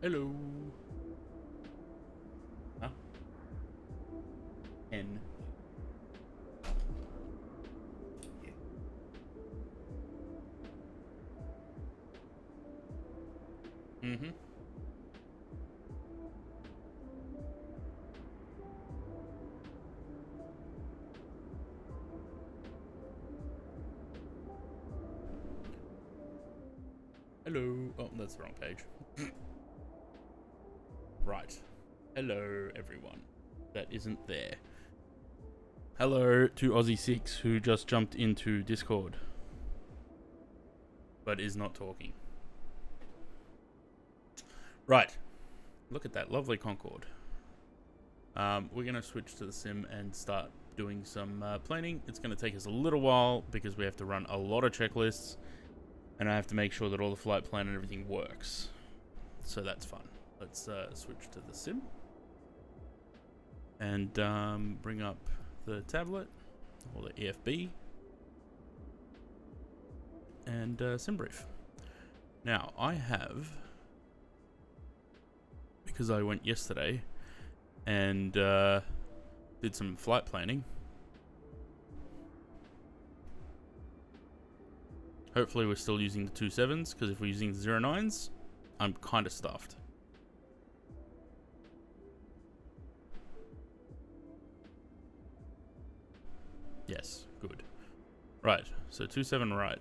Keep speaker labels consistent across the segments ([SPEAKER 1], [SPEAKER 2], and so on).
[SPEAKER 1] Hello. Huh? N. Mm-hmm. Hello. Oh, that's the wrong page. Right. Hello, everyone. That isn't there. Hello to Aussie6 who just jumped into Discord, but is not talking. Right. Look at that lovely Concord. We're going to switch to the sim and start doing some planning. It's going to take us a little while because we have to run a lot of checklists, and I have to make sure that all the flight plan and everything works. So that's fun. Let's switch to the sim and bring up the tablet or the EFB and sim brief. Now I have, because I went yesterday and did some flight planning. Hopefully we're still using the 27s, because if we're using the 09s, I'm kind of stuffed. Yes, good. Right, so 27 right,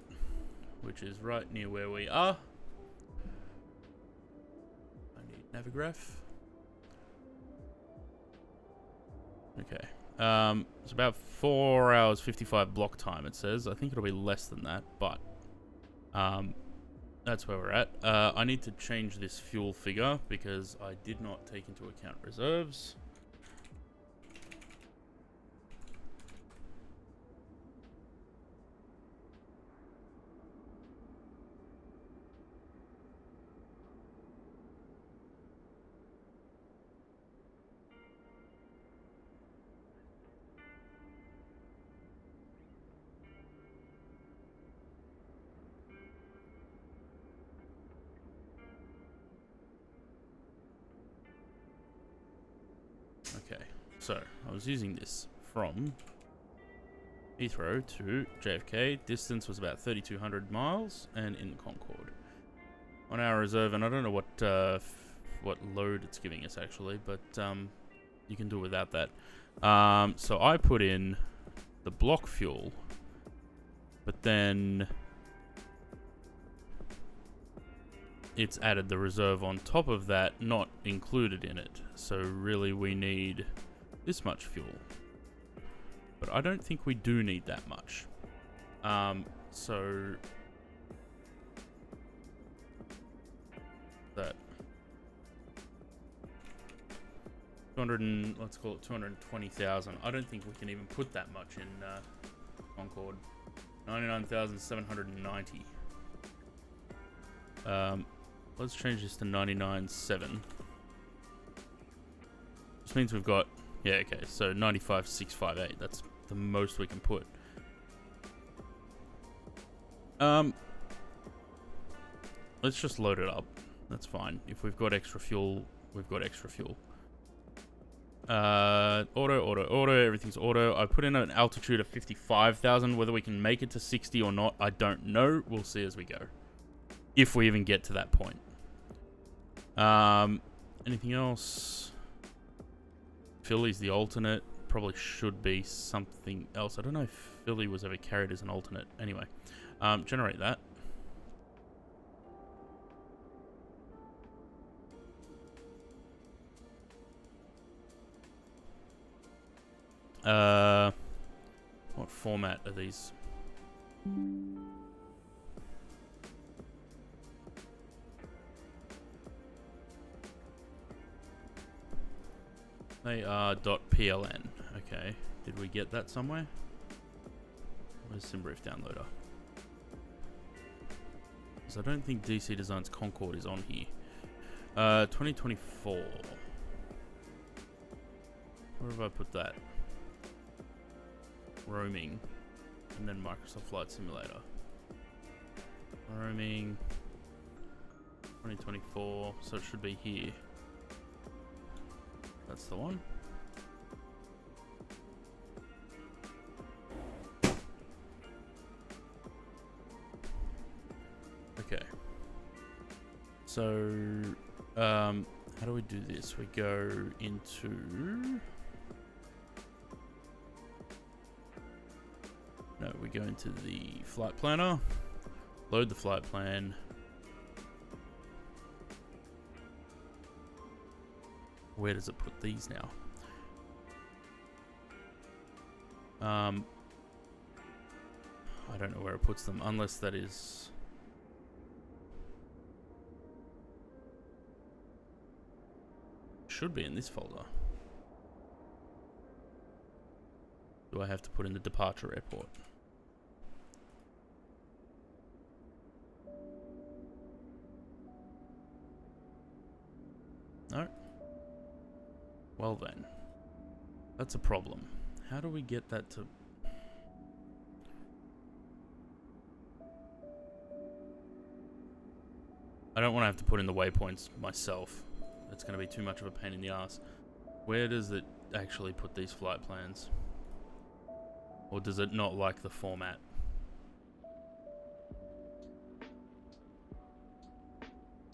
[SPEAKER 1] which is right near where we are. I need Navigraph. Okay. It's about 4 hours 55 block time, it says. I think it'll be less than that, but that's where we're at. I need to change this fuel figure because I did not take into account reserves. Okay, so I was using this from Heathrow to JFK. Distance was about 3,200 miles, and in Concorde. 1 hour reserve, and I don't know what load it's giving us actually, but you can do without that. So I put in the block fuel, but then it's added the reserve on top of that, not included in it. So really we need this much fuel. But I don't think we do need that much. So that 200 and let's call it 220,000. I don't think we can even put that much in Concorde. 99,790. Let's change this to 99.7. Which means we've got, yeah, okay, so 95,658. That's the most we can put. Let's just load it up. That's fine. If we've got extra fuel, we've got extra fuel. Auto, everything's auto. I put in an altitude of 55,000. Whether we can make it to 60 or not, I don't know. We'll see as we go. If we even get to that point. Anything else? Philly's the alternate. Probably should be something else. I don't know if Philly was ever carried as an alternate. Anyway, generate that. What format are these? They are .pln. Okay. Did we get that somewhere? Where's SimBrief downloader? Because I don't think DC Design's Concorde is on here. 2024. Where have I put that? Roaming. And then Microsoft Flight Simulator. Roaming. 2024, so it should be here. That's the one. Okay. So, how do we do this? We go into... No, we go into the flight planner, load the flight plan. Where does it put these now? I don't know where it puts them, unless that is... Should be in this folder. Do I have to put in the departure airport? No. Well then, that's a problem. How do we get that to... I don't want to have to put in the waypoints myself. It's going to be too much of a pain in the ass. Where does it actually put these flight plans? Or does it not like the format?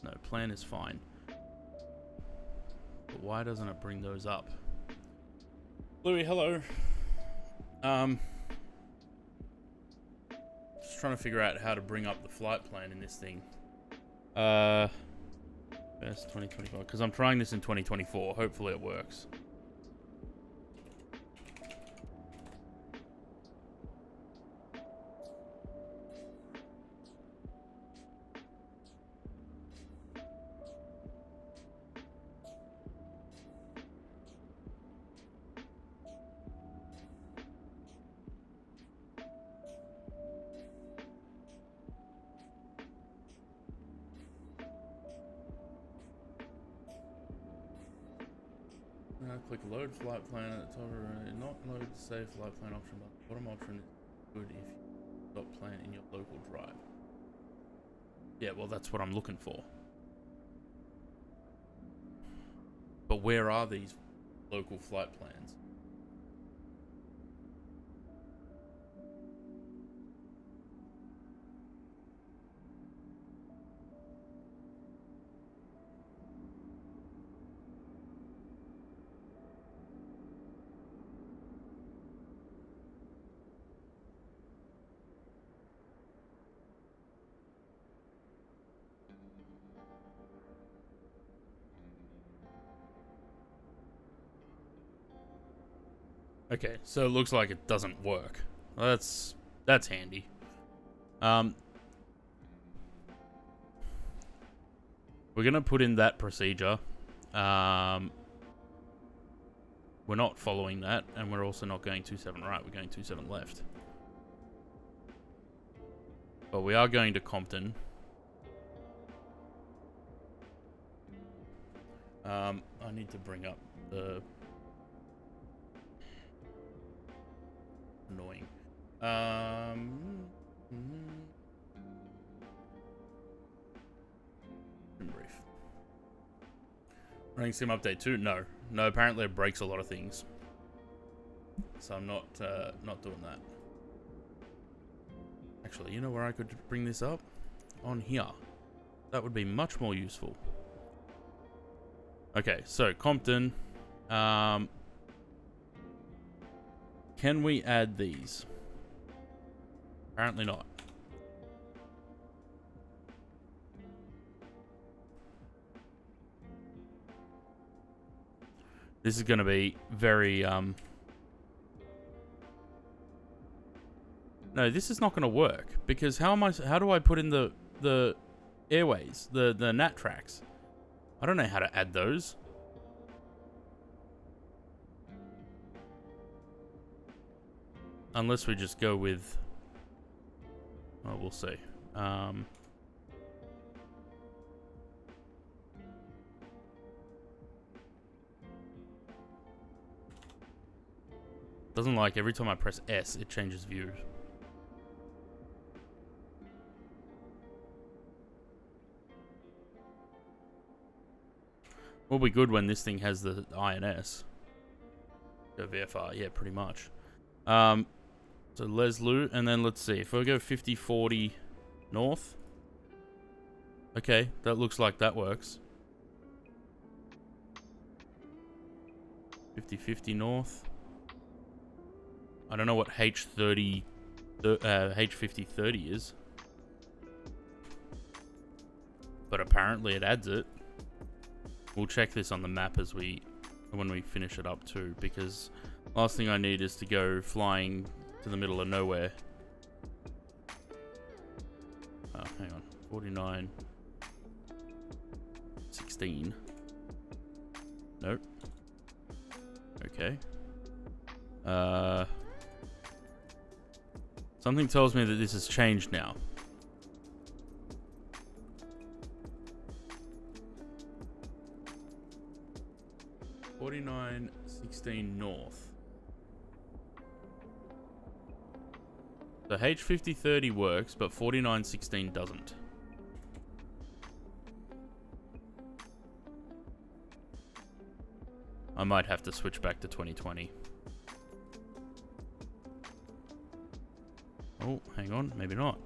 [SPEAKER 1] No, plan is fine. But why doesn't it bring those up? Louis, hello. Just trying to figure out how to bring up the flight plan in this thing. First 2024, because I'm trying this in 2024. Hopefully it works. Click load flight plan at the top. Not load save flight plan option, but the bottom option is good if you got plan in your local drive. Yeah, well, that's what I'm looking for. But where are these local flight plans? Okay, so it looks like it doesn't work. That's handy. We're gonna put in that procedure. We're not following that, and we're also not going 27 right. We're going 27 left. But we are going to Compton. I need to bring up the... Annoying. Brief. Running sim update 2? No. No, apparently it breaks a lot of things. So I'm not doing that. Actually, you know where I could bring this up? On here. That would be much more useful. Okay, so Compton. Can we add these? Apparently not. This is going to be very, No, this is not going to work because how do I put in the airways, the nat tracks? I don't know how to add those. Unless we just go with... Oh, we'll see. Doesn't like every time I press S, it changes view. Will be good when this thing has the INS. Go VFR, yeah, pretty much. So Leslu, and then let's see. If we go 50-40 north. Okay, that looks like that works. 50-50 north. I don't know what H50-30 is. But apparently it adds it. We'll check this on the map when we finish it up too, because last thing I need is to go flying to the middle of nowhere. Oh, hang on. 49. 16. Nope. Okay. Something tells me that this has changed now. $49.16 north. So H50-30 works, but 49.16 doesn't. I might have to switch back to 2020. Oh, hang on, maybe not.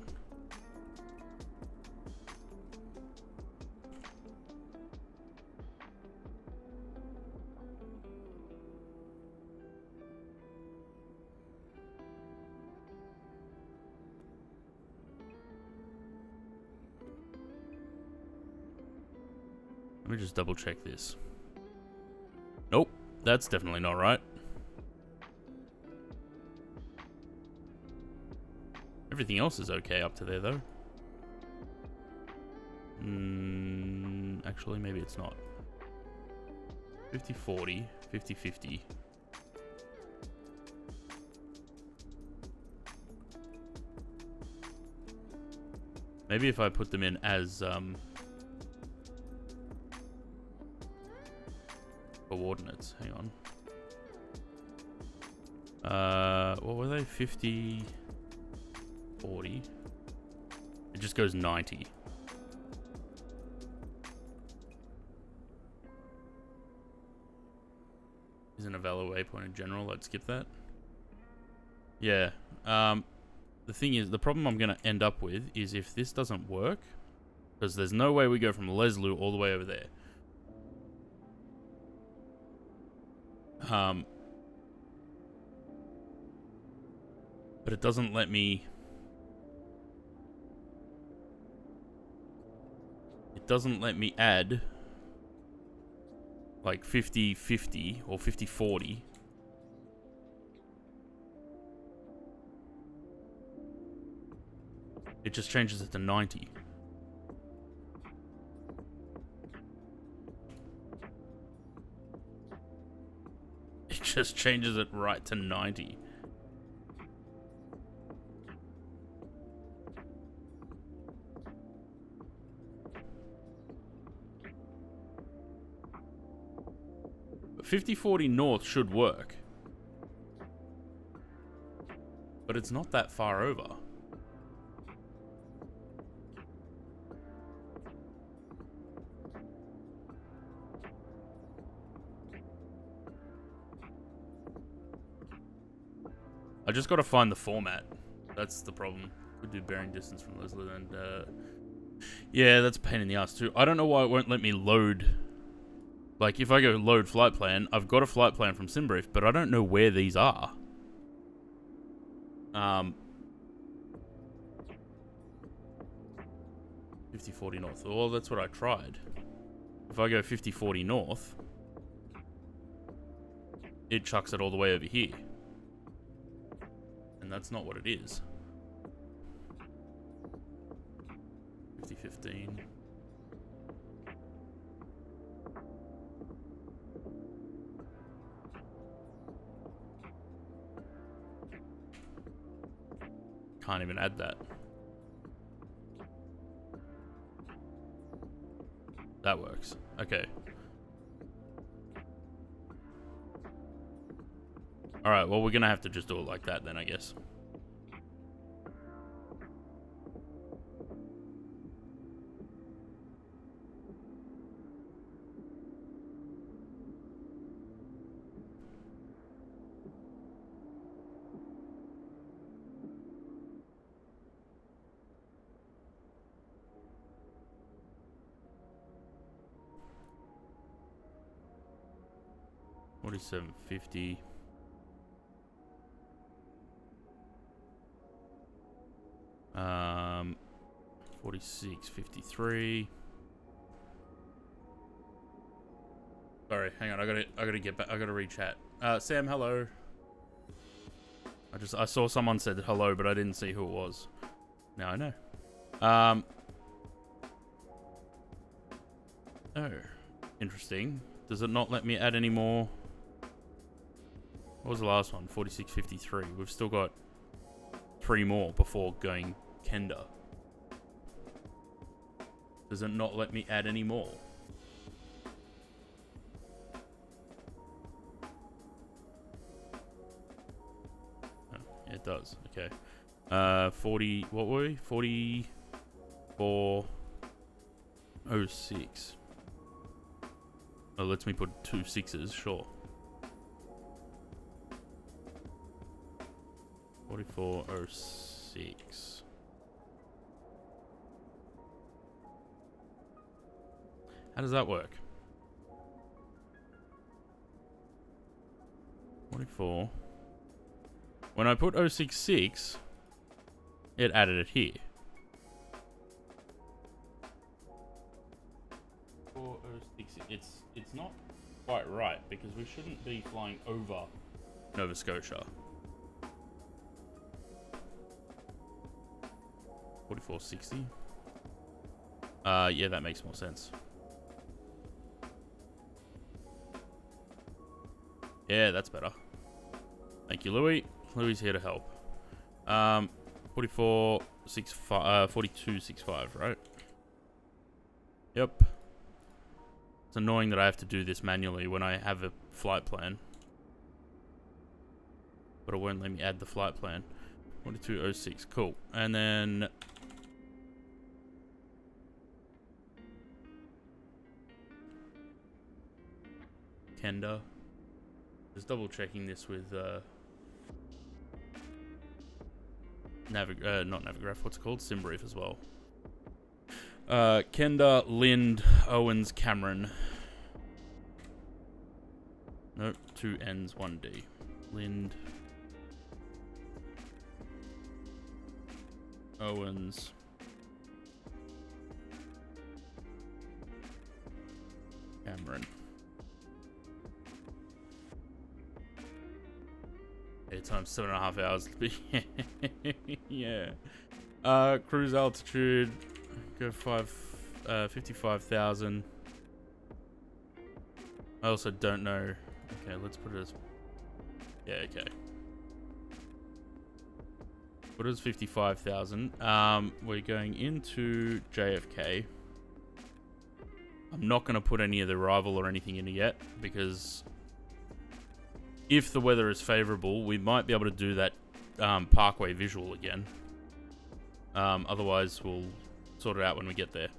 [SPEAKER 1] Let me just double check this. Nope, that's definitely not right. Everything else is okay up to there, though. Actually, maybe it's not. 50-40, 50-50. Maybe if I put them in as coordinates. Hang on. What were they? 50, 40. It just goes 90. Isn't a valid waypoint in general. Let's skip that. Yeah. The thing is, the problem I'm going to end up with is if this doesn't work, because there's no way we go from Leslu all the way over there. But it doesn't let me... It doesn't let me add like 50-50 or 50-40. It just changes it to 90. It just changes it right to 90. But 50-40 north should work. But it's not that far over. I just got to find the format. That's the problem. Could do bearing distance from Leslie and yeah, that's a pain in the ass too. I don't know why it won't let me load. Like if I go load flight plan, I've got a flight plan from SimBrief, but I don't know where these are. 50-40 north. Well, that's what I tried. If I go 50-40 north, it chucks it all the way over here. And that's not what it is. 50-15. Can't even add that. That works. Okay. Alright, well, we're gonna have to just do it like that then, I guess. 4750. Um, 4653. Sorry, hang on. I gotta get back. I gotta re-chat. Sam, hello. I saw someone said hello, but I didn't see who it was. Now I know. Oh, interesting. Does it not let me add any more? What was the last one? 4653. We've still got 3 more before going Kenda. Does it not let me add any more? It does. Okay. 40. What were we? 4406. Oh, lets me put 2 6s. Sure. 4406. How does that work? 44. When I put 066, it added it here. 4066. It's not quite right because we shouldn't be flying over Nova Scotia. 4460. Yeah, that makes more sense. Yeah, that's better. Thank you, Louis. Louis here to help. 4265, right? Yep. It's annoying that I have to do this manually when I have a flight plan. But it won't let me add the flight plan. 4206, cool. And then Kenda. Just double checking this with not Navigraph, what's it called? SimBrief as well. Kenda, Lind, Owens, Cameron. Nope, 2 N's, 1 D. Lind, Owens, Cameron. 8 times 7.5 hours. Yeah. Cruise altitude. Go 55,000. I also don't know. Okay, let's put it as. Yeah, okay. Put it as 55,000. We're going into JFK. I'm not going to put any of the arrival or anything in it yet because if the weather is favorable, we might be able to do that parkway visual again. Otherwise, we'll sort it out when we get there.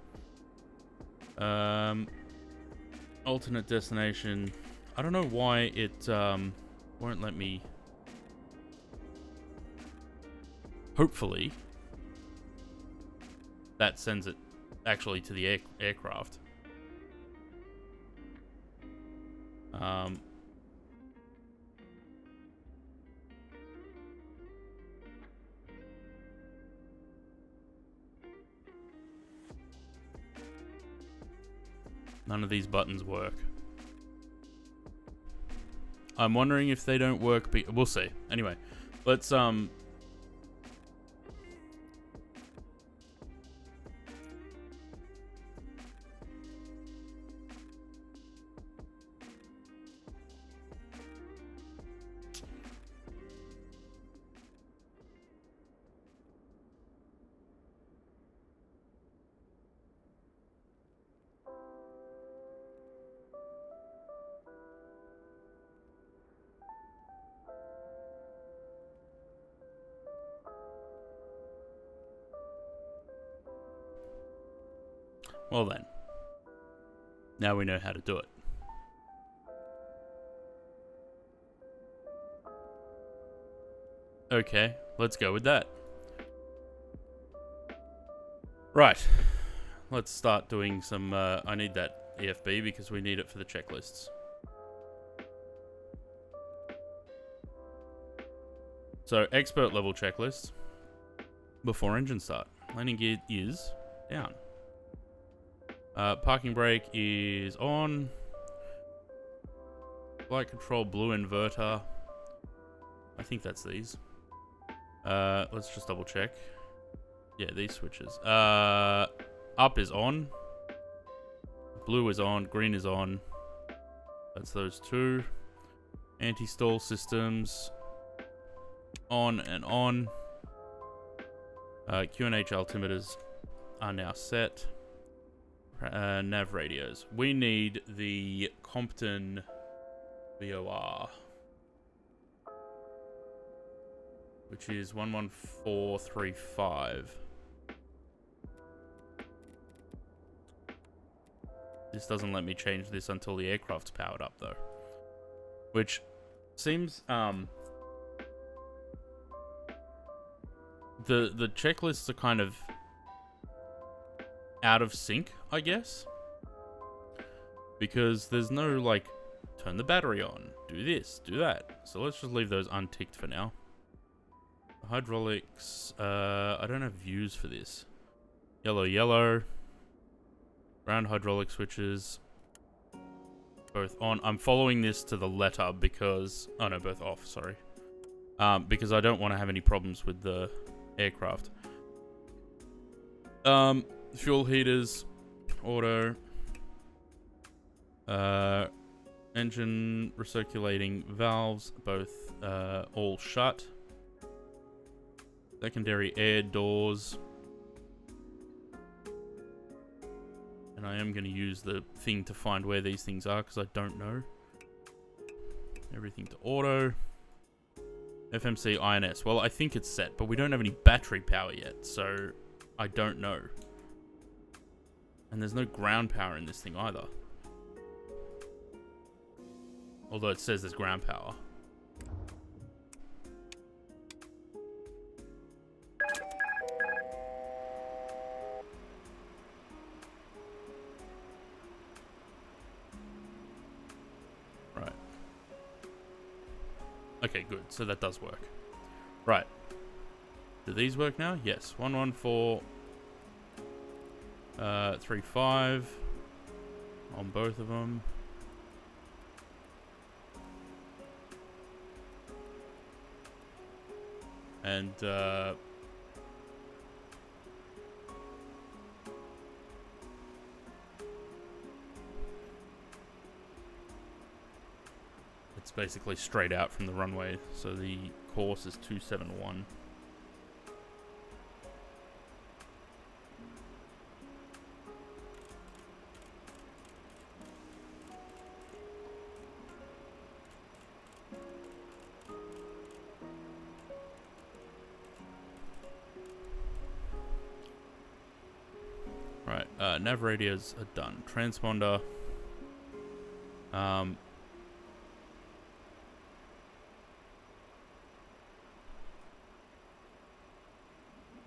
[SPEAKER 1] Alternate destination. I don't know why it won't let me. Hopefully, that sends it actually to the aircraft. None of these buttons work. I'm wondering if they don't work. We'll see. Anyway, let's well then. Now we know how to do it. Okay, let's go with that. Right. Let's start doing some I need that EFB because we need it for the checklists. So, expert level checklist. Before engine start. Landing gear is down. Parking brake is on. Flight control blue inverter. I think that's these. Let's just double check. Yeah, these switches. Up is on. Blue is on. Green is on. That's those two. Anti-stall systems. On and on. QNH altimeters are now set. Nav radios. We need the Compton VOR, which is 11435. This doesn't let me change this until the aircraft's powered up, though. Which seems, the checklists are kind of out of sync, I guess. Because there's no, like, turn the battery on, do this, do that. So let's just leave those unticked for now. Hydraulics, I don't have views for this. Yellow, yellow. Ground hydraulic switches. Both on. I'm following this to the letter because... Oh no, both off, sorry. Because I don't want to have any problems with the aircraft. Fuel heaters. Auto. Engine recirculating valves. Both all shut. Secondary air doors. And I am going to use the thing to find where these things are because I don't know. Everything to auto. FMC INS. Well, I think it's set, but we don't have any battery power yet, so I don't know. And there's no ground power in this thing either. Although it says there's ground power. Okay, good. So that does work. Right. Do these work now? Yes. 11435 on both of them. And it's basically straight out from the runway, so the course is 271. Right, nav radios are done. Transponder.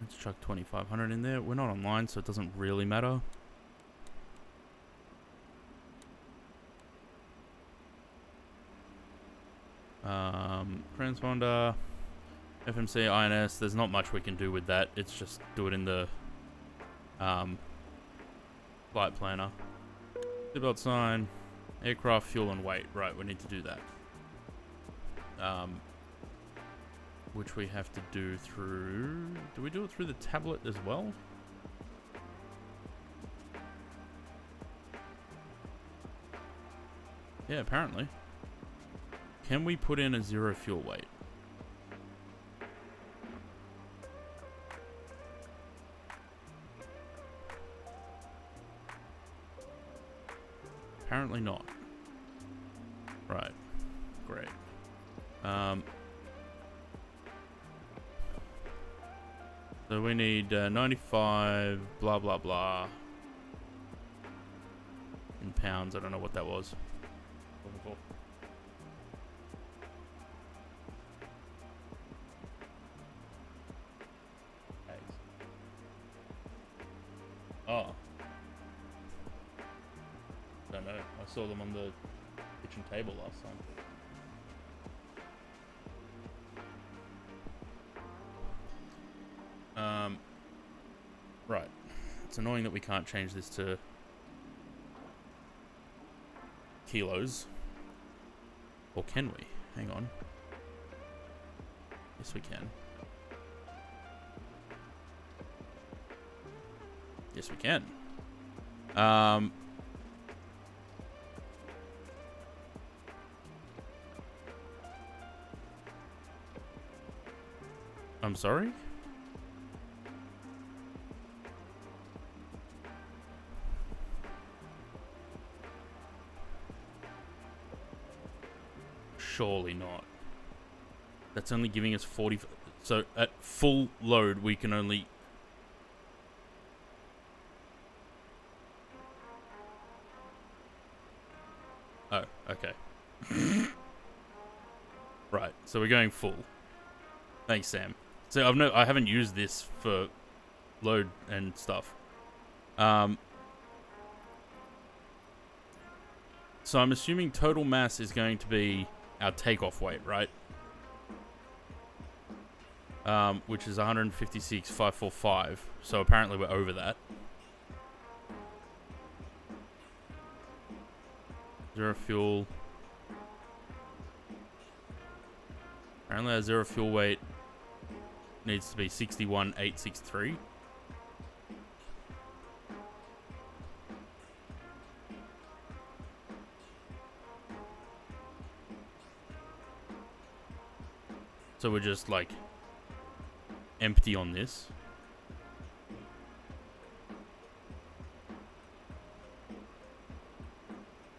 [SPEAKER 1] Let's chuck 2500 in there. We're not online, so it doesn't really matter. Transponder, FMC, INS. There's not much we can do with that. It's just do it in the flight planner. Seatbelt sign, aircraft, fuel, and weight. Right, we need to do that. Which we have to do through... Do we do it through the tablet as well? Yeah, apparently. Can we put in a 0 fuel weight? Apparently not. Right. Great. So we need 95 blah blah blah in pounds. I don't know what that was. Oh. Don't know. I saw them on the kitchen table last time. It's annoying that we can't change this to kilos. Or can we? Hang on. Yes, we can. Yes, we can. I'm sorry? Surely not. That's only giving us 40... So, at full load, we can only... Oh, okay. Right, so we're going full. Thanks, Sam. So I haven't used this for load and stuff. So I'm assuming total mass is going to be our takeoff weight, right? Which is 156,545. So apparently we're over that. Zero fuel. Apparently our zero fuel weight needs to be 61,863. So we're just like empty on this.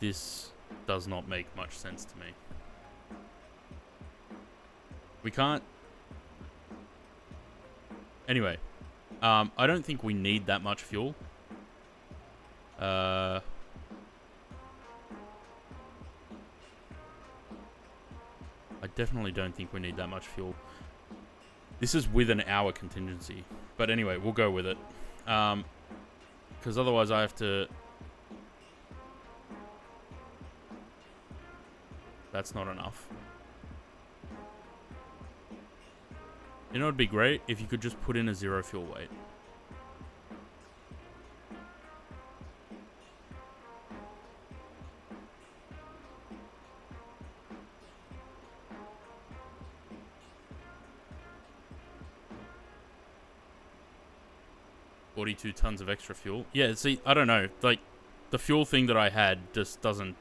[SPEAKER 1] This does not make much sense to me. We can't... Anyway, I don't think we need that much fuel. I definitely don't think we need that much fuel. This is with an hour contingency. But anyway, we'll go with it. Because otherwise I have to... That's not enough. You know, it'd be great if you could just put in a zero fuel weight. $42 tons of extra fuel. Yeah, see, I don't know. Like, the fuel thing that I had just doesn't...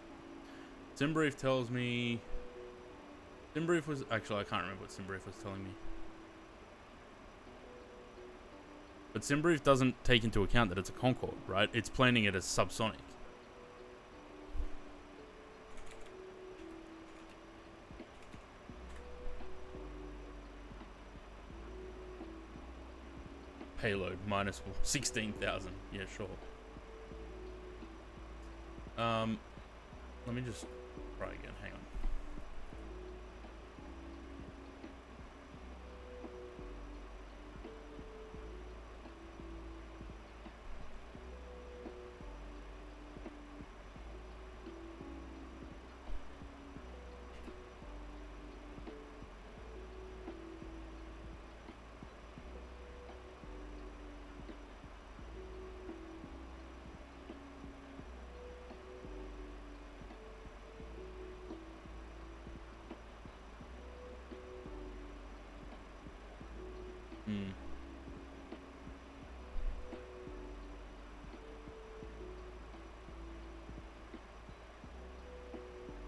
[SPEAKER 1] Simbrief tells me... Simbrief was... Actually, I can't remember what Simbrief was telling me. But Simbrief doesn't take into account that it's a Concorde, right? It's planning it as subsonic. Payload minus 16,000. Yeah, sure. Let me just try again. Hang on.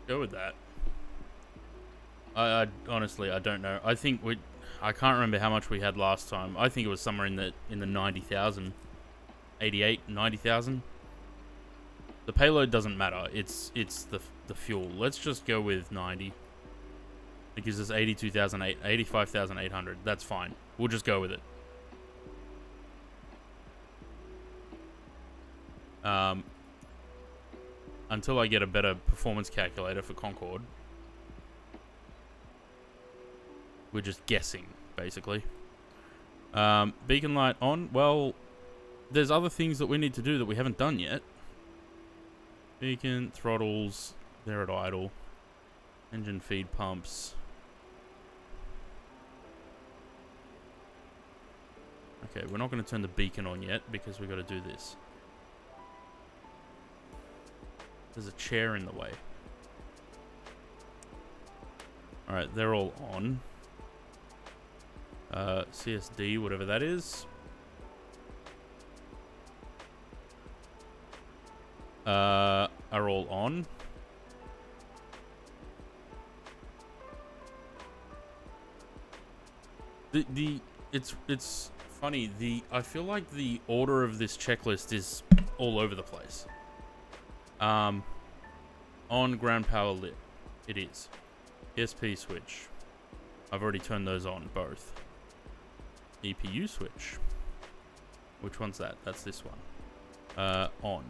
[SPEAKER 1] Go with that. I honestly, I don't know. I think I can't remember how much we had last time. I think it was somewhere in the 90,000, 88, 90,000. The payload doesn't matter. It's the fuel. Let's just go with 90. It gives us 85,800. That's fine. We'll just go with it. Until I get a better performance calculator for Concorde. We're just guessing, basically. Beacon light on. Well, there's other things that we need to do that we haven't done yet. Beacon, throttles, they're at idle. Engine feed pumps. Okay, we're not going to turn the beacon on yet because we've got to do this. There's a chair in the way. Alright, they're all on. CSD, whatever that is. Are all on. It's funny, I feel like the order of this checklist is all over the place. On ground power lit. It is. ESP switch. I've already turned those on, both. EPU switch. Which one's that? That's this one. On.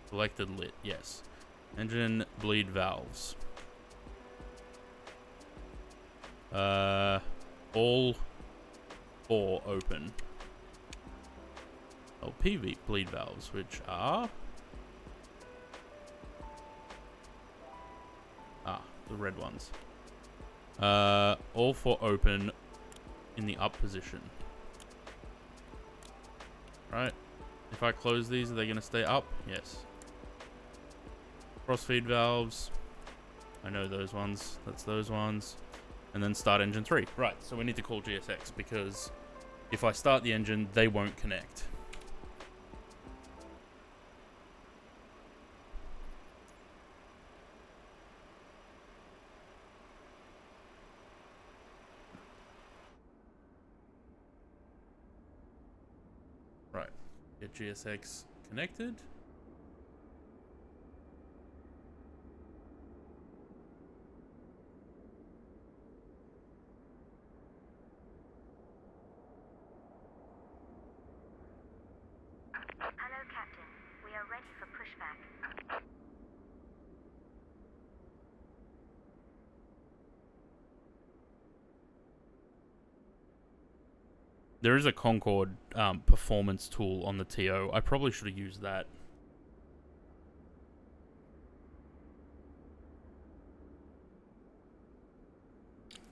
[SPEAKER 1] Selected lit, yes. Engine bleed valves. All 4 open. Oh, PV bleed valves, which are... the red ones. All 4 open in the up position. Right. If I close these, are they going to stay up? Yes. Cross-feed valves. I know those ones. That's those ones. And then start engine 3. Right, so we need to call GSX because if I start the engine, they won't connect. Right, get GSX connected. There is a Concorde performance tool on the TO. I probably should have used that.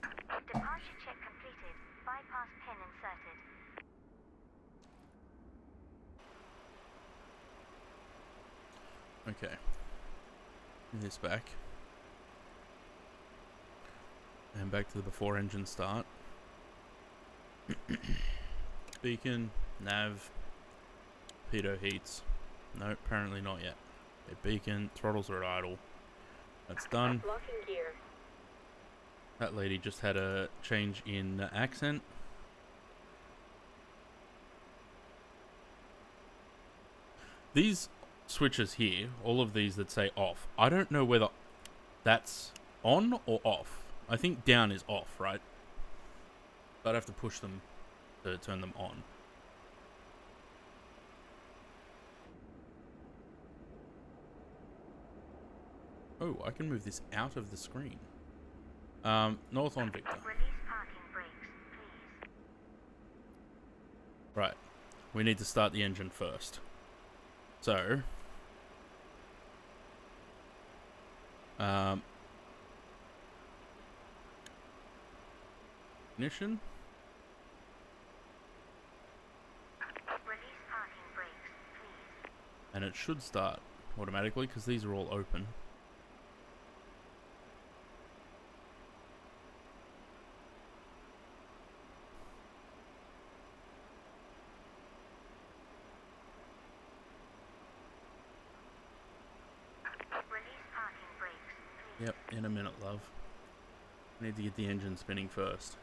[SPEAKER 2] Departure check completed. Bypass pin inserted.
[SPEAKER 1] Okay. This back. And back to the before engine start. Beacon, nav, pitot heats. No, apparently not yet. Okay, beacon, throttles are at idle. That's done.
[SPEAKER 2] Locking gear.
[SPEAKER 1] That lady just had a change in accent. These switches here, all of these that say off, I don't know whether that's on or off. I think down is off, right? I'd have to push them to turn them on. Oh, I can move this out of the screen. North on Victor.
[SPEAKER 2] Release parking brakes, please.
[SPEAKER 1] Right. We need to start the engine first. So... ignition.
[SPEAKER 2] Release parking brakes, please.
[SPEAKER 1] And it should start automatically because these are all open.
[SPEAKER 2] Release parking brakes, please.
[SPEAKER 1] Yep, in a minute, love. Need to get the engine spinning first.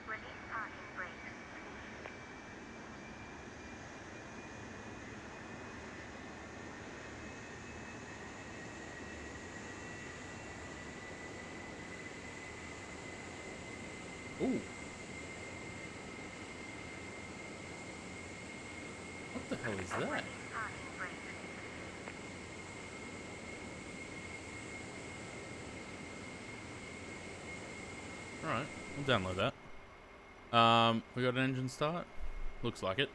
[SPEAKER 2] Release parking brakes, please.
[SPEAKER 1] Ooh. What the hell is that?
[SPEAKER 2] Release parking brakes.
[SPEAKER 1] Alright, we'll download that. We got an engine start? Looks like it.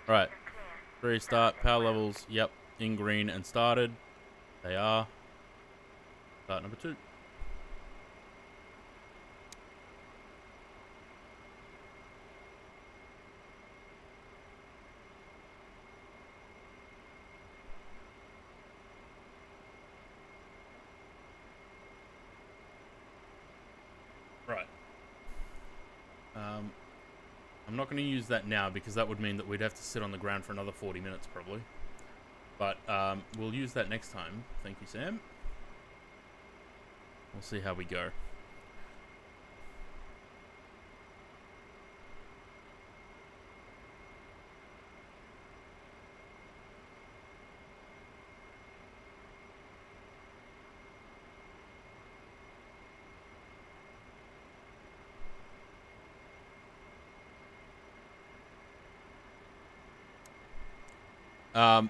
[SPEAKER 1] Right.
[SPEAKER 2] Clear.
[SPEAKER 1] Restart. Power levels. Yep. In green and started. They are. Start number 2. Right. I'm not going to use that now because that would mean that we'd have to sit on the ground for another 40 minutes probably. But we'll use that next time. Thank you, Sam. We'll see how we go.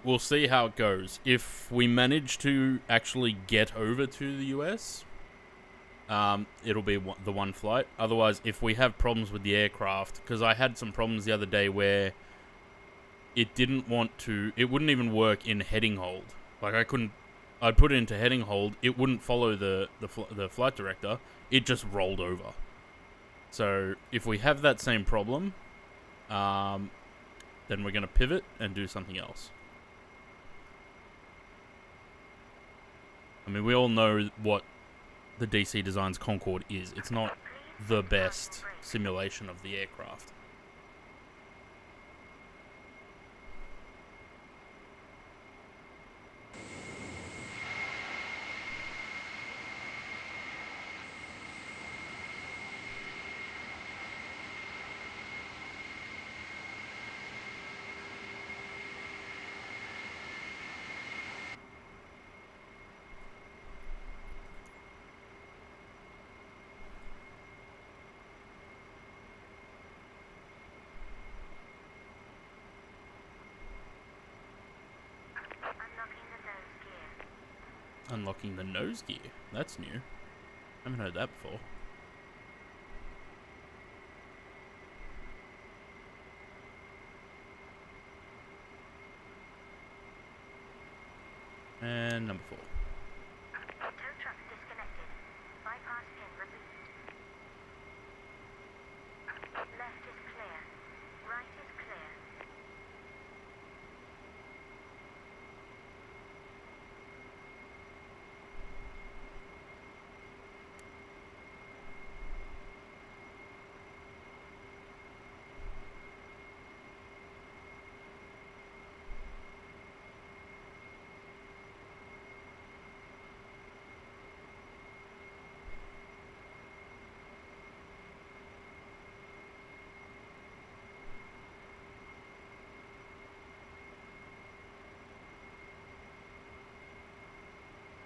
[SPEAKER 1] We'll see how it goes. If we manage to actually get over to the US, it'll be the one flight. Otherwise, if we have problems with the aircraft, because I had some problems the other day where it didn't want to, it wouldn't even work in heading hold. Like I'd put it into heading hold, it wouldn't follow the flight director. It just rolled over. So if we have that same problem, then we're going to pivot and do something else. I mean, we all know what the DC Designs Concorde is. It's not the best simulation of the aircraft. Unlocking the nose gear. That's new. I haven't heard that before. And number 4.
[SPEAKER 2] Tow truck disconnected. Bypass pin removed. Left is clear. Right is clear.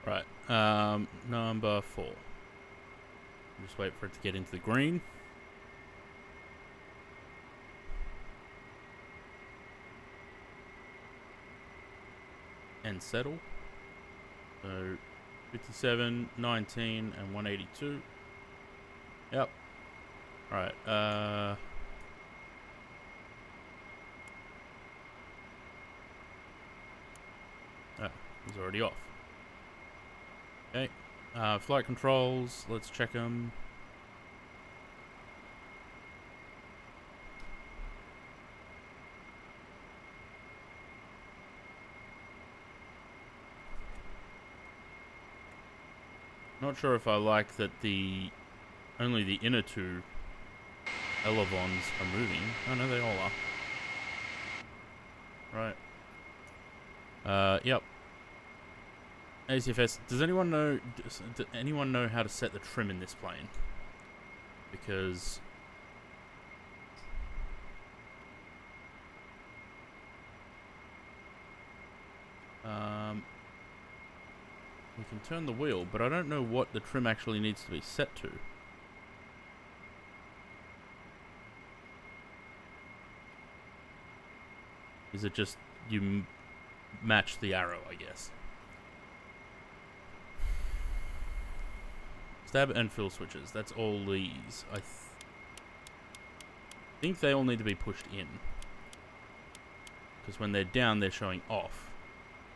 [SPEAKER 1] Right. Number 4. Just wait for it to get into the green. And settle. So 57, 19, and 182. Yep. Alright, he's already off. Okay. Flight controls, let's check them. Not sure if I like that only the inner 2 elevons are moving. Oh no, they all are. Right. Yep. ACFS. Does anyone know how to set the trim in this plane? Because we can turn the wheel, but I don't know what the trim actually needs to be set to. Is it just you match the arrow, I guess? Stab and fill switches. That's all these. I think they all need to be pushed in. because when they're down, they're showing off.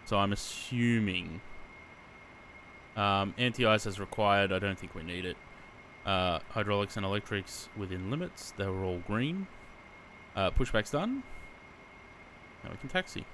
[SPEAKER 1] So I'm assuming anti-ice as required. I don't think we need it. Hydraulics and electrics within limits. They were all green. Pushback's done. Now we can taxi.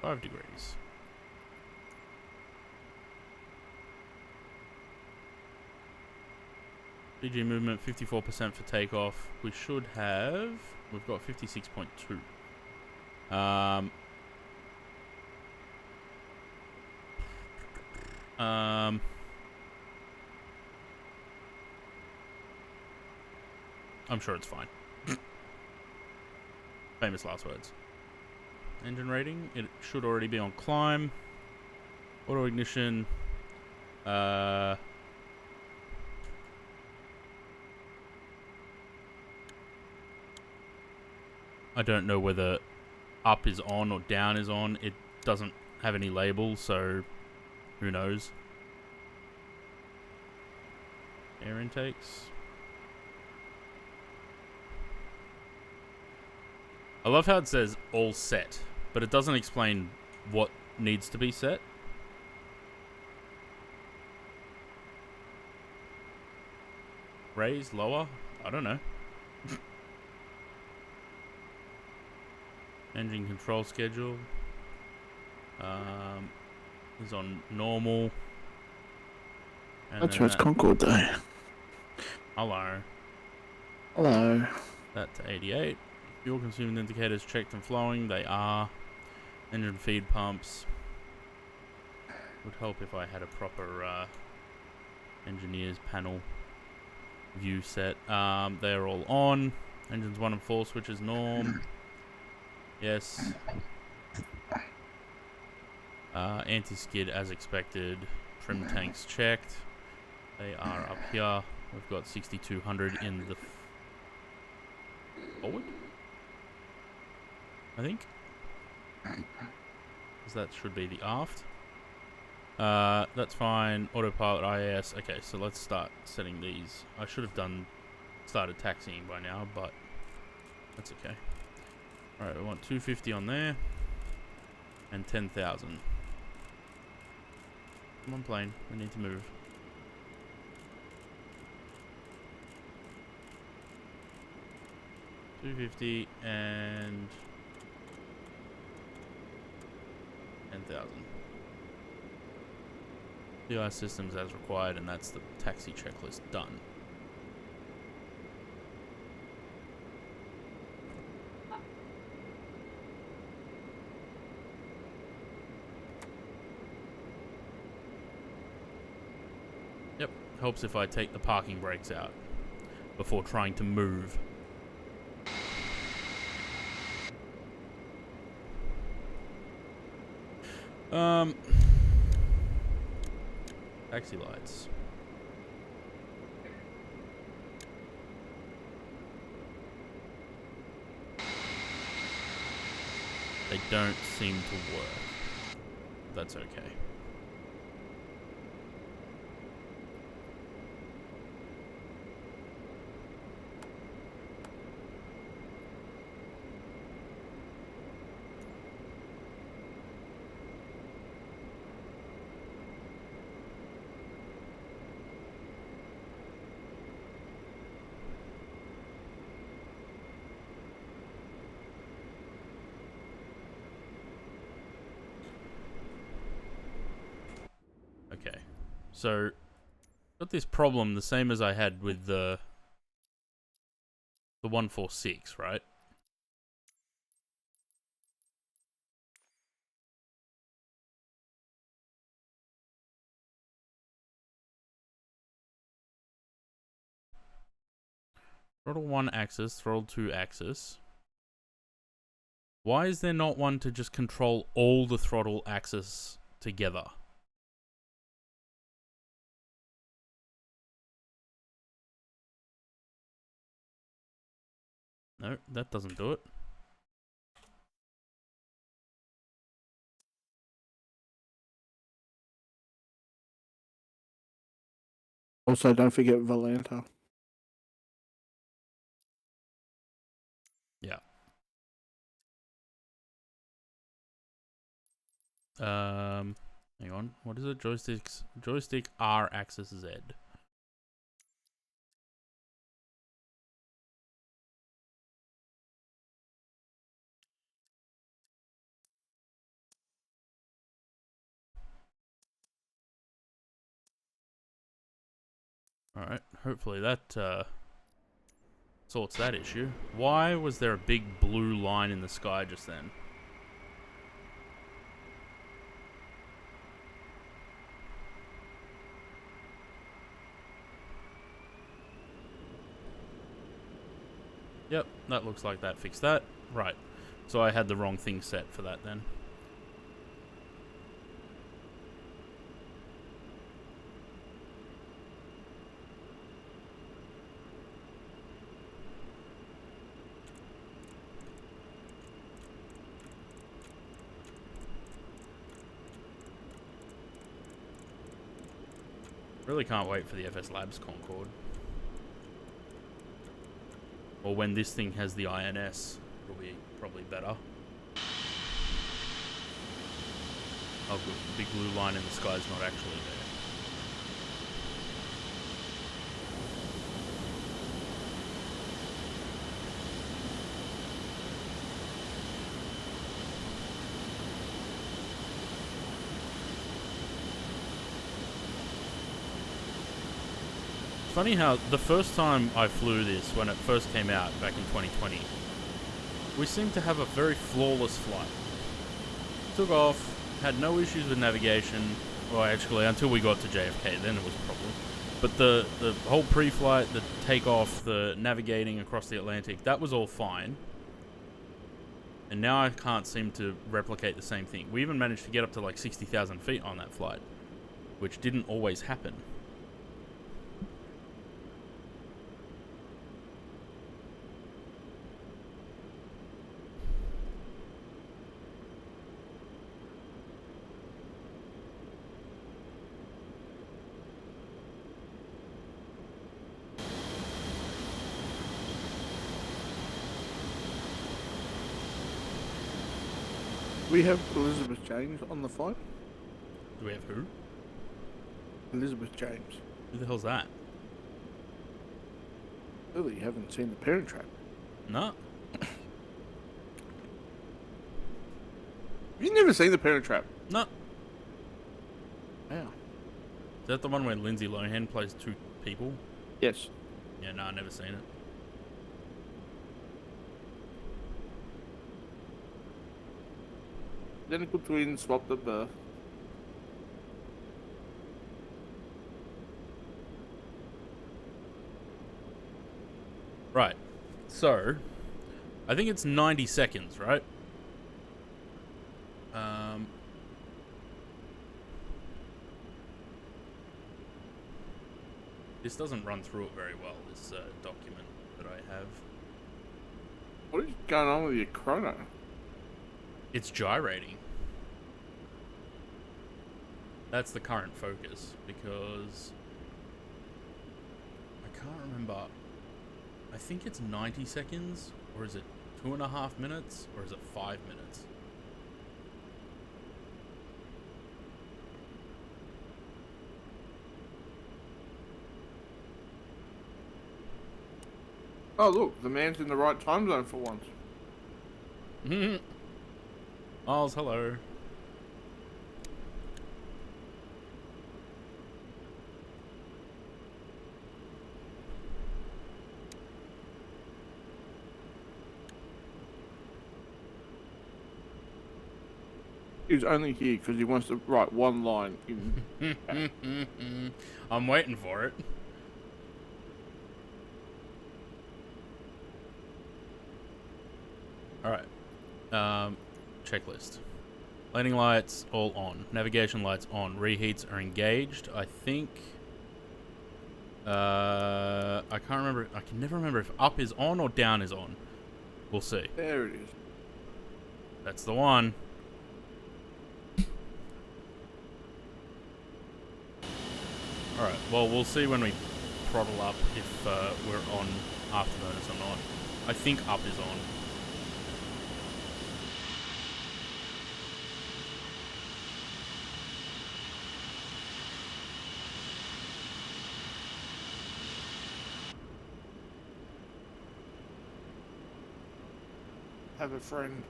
[SPEAKER 1] Five degrees. DG movement 54% for takeoff. We should have. We've got 56.2. I'm sure it's fine. Famous last words. Engine rating. It should already be on climb. Auto ignition. I don't know whether up is on or down is on. It doesn't have any label, so who knows. Air intakes. I love how it says all set, but it doesn't explain what needs to be set. Raise, lower? I don't know. Engine control schedule is on normal. And
[SPEAKER 3] That's where it's Concord though.
[SPEAKER 1] Hello.
[SPEAKER 3] Hello.
[SPEAKER 1] That to 88. Fuel consuming indicators checked and flowing. They are. Engine feed pumps. Would help if I had a proper engineer's panel view set. They're all on. Engines 1 and 4 switches norm. Yes. Anti-skid as expected. Trim tanks checked. They are up here. We've got 6200 in the forward, I think. Because that should be the aft. That's fine. Autopilot IAS. Okay, so let's start setting these. I should have started taxiing by now, but that's okay. Alright, we want 250 on there. And 10,000. Come on, plane. We need to move. $250 and 10,000. CI systems as required, and that's the taxi checklist done. Yep, helps if I take the parking brakes out before trying to move. Taxi lights. They don't seem to work. That's okay. Okay, so got this problem the same as I had with the 146, right? Throttle 1 axis, throttle 2 axis. Why is there not one to just control all the throttle axis together? No, that doesn't do it.
[SPEAKER 3] Also, don't forget Valenta.
[SPEAKER 1] Yeah. Hang on. What is it? Joystick R axis Z. Alright, hopefully that sorts that issue. Why was there a big blue line in the sky just then? Yep, that looks like that fixed that. Right. So I had the wrong thing set for that then. Really can't wait for the FS Labs Concorde. Or when this thing has the INS, it'll be probably better. Oh good, the big blue line in the sky is not actually there. Funny how the first time I flew this, when it first came out back in 2020, we seemed to have a very flawless flight. Took off, had no issues with navigation. Well, actually, until we got to JFK, then it was a problem. But the whole pre-flight, the takeoff, the navigating across the Atlantic, that was all fine. And now I can't seem to replicate the same thing. We even managed to get up to like 60,000 feet on that flight, which didn't always happen.
[SPEAKER 3] We have Elizabeth James on the flight.
[SPEAKER 1] Do we have who?
[SPEAKER 3] Elizabeth James.
[SPEAKER 1] Who the hell's that?
[SPEAKER 3] Clearly, you haven't seen The Parent Trap.
[SPEAKER 1] No.
[SPEAKER 3] You've never seen The Parent Trap?
[SPEAKER 1] No.
[SPEAKER 3] Wow.
[SPEAKER 1] Is that the one where Lindsay Lohan plays two people?
[SPEAKER 3] Yes.
[SPEAKER 1] Yeah, no, I've never seen it.
[SPEAKER 3] Identical twins swapped at birth.
[SPEAKER 1] Right. So, I think it's 90 seconds, right? This doesn't run through it very well, this document that I have.
[SPEAKER 3] What is going on with your chrono?
[SPEAKER 1] It's gyrating. That's the current focus, because I can't remember. I think it's 90 seconds, or is it 2.5 minutes, or is it 5 minutes?
[SPEAKER 3] Oh, look, the man's in the right time zone for once.
[SPEAKER 1] Miles, hello.
[SPEAKER 3] He's only here because he wants to write one line in.
[SPEAKER 1] I'm waiting for it. Alright. Checklist. Landing lights all on. Navigation lights on. Reheats are engaged. I think. I can't remember. I can never remember if up is on or down is on. We'll see.
[SPEAKER 3] There it is.
[SPEAKER 1] That's the one. Alright, well, we'll see when we throttle up if we're on afterburners or not. I think up is on.
[SPEAKER 3] Have a friend.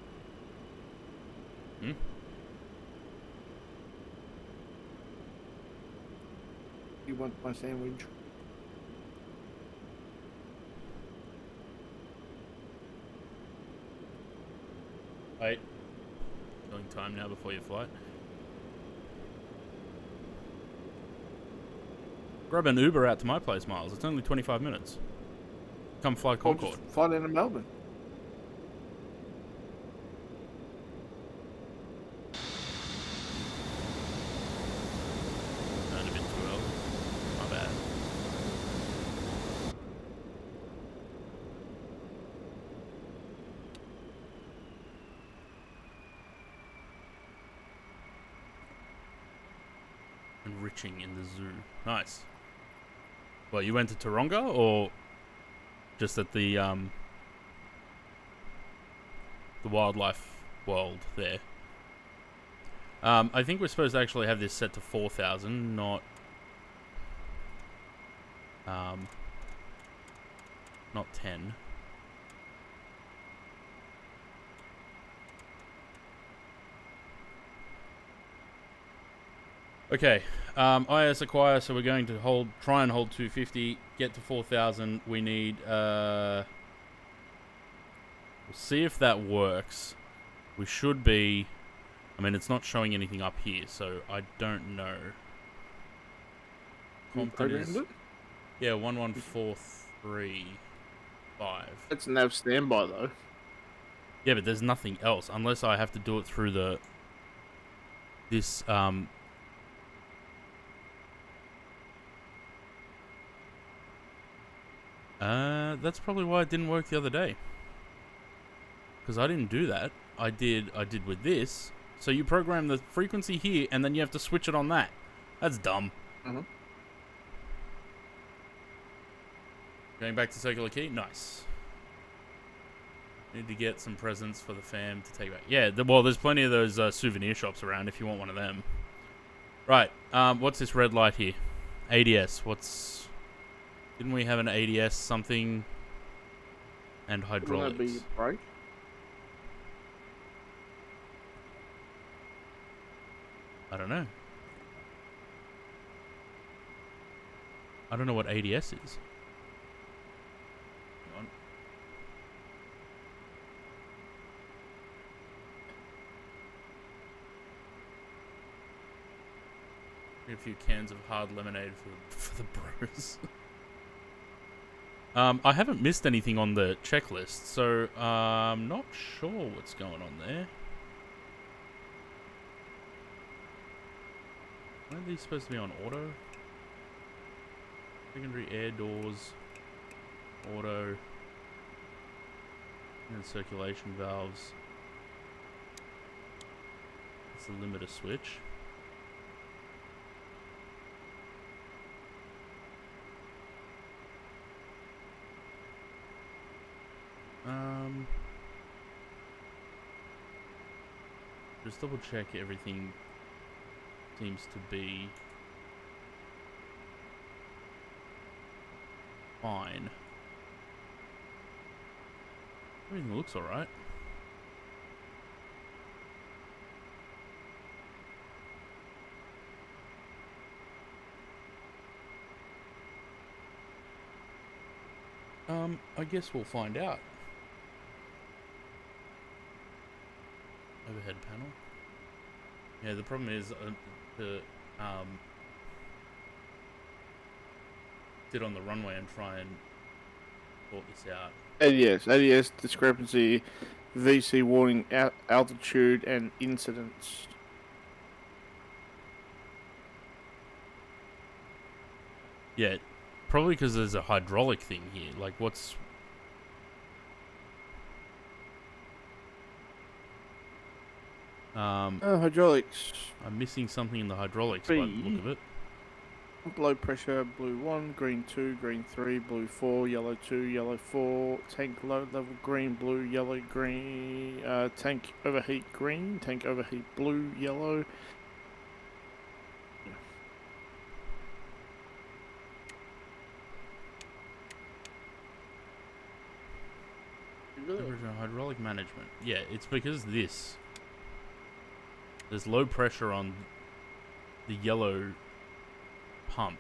[SPEAKER 1] Hmm?
[SPEAKER 3] You want my sandwich?
[SPEAKER 1] Wait. Killing time now before your flight. Grab an Uber out to my place, Miles. It's only 25 minutes. Come fly
[SPEAKER 3] Or
[SPEAKER 1] Concorde.
[SPEAKER 3] just fly down to Melbourne.
[SPEAKER 1] Turned a bit too early. My bad. Enriching in the zoo. Nice. Well, you went to Taronga or just at the wildlife world there? I think we're supposed to actually have this set to 4,000, not not 10. Okay, IS acquire, so we're going to try and hold 250, get to 4,000. We need, we'll see if that works. We should be, I mean, it's not showing anything up here, so I don't know.
[SPEAKER 3] You programmed it?
[SPEAKER 1] Yeah, 11435.
[SPEAKER 3] That's nav standby though.
[SPEAKER 1] Yeah, but there's nothing else, unless I have to do it through this, that's probably why it didn't work the other day. Because I didn't do that. I did with this. So you program the frequency here, and then you have to switch it on that. That's dumb. Going back to circular key? Nice. Need to get some presents for the fam to take back. Yeah, well, there's plenty of those souvenir shops around if you want one of them. Right, what's this red light here? ADS, Didn't we have an ADS something? And hydraulics.
[SPEAKER 3] Wouldn't that be brake?
[SPEAKER 1] I don't know. I don't know what ADS is. Hang on. Get a few cans of hard lemonade for the bros. I haven't missed anything on the checklist, so I'm not sure what's going on there. Aren't these supposed to be on auto? Secondary air doors, auto, and circulation valves. It's the limiter switch. Just double check everything seems to be fine. Everything looks alright. I guess we'll find out. Overhead panel. Yeah, the problem is sit on the runway and try and sort this out.
[SPEAKER 3] ADS discrepancy. VC warning altitude and incidents.
[SPEAKER 1] Yeah, probably because there's a hydraulic thing here. Like, what's...
[SPEAKER 3] Hydraulics.
[SPEAKER 1] I'm missing something in the hydraulics by the look of it.
[SPEAKER 3] Low pressure, blue 1, green 2, green 3, blue 4, yellow 2, yellow 4, tank low level, green, blue, yellow, green, tank overheat, green, tank overheat, blue, yellow.
[SPEAKER 1] Original hydraulic management. Yeah, it's because this. There's low pressure on the yellow pump.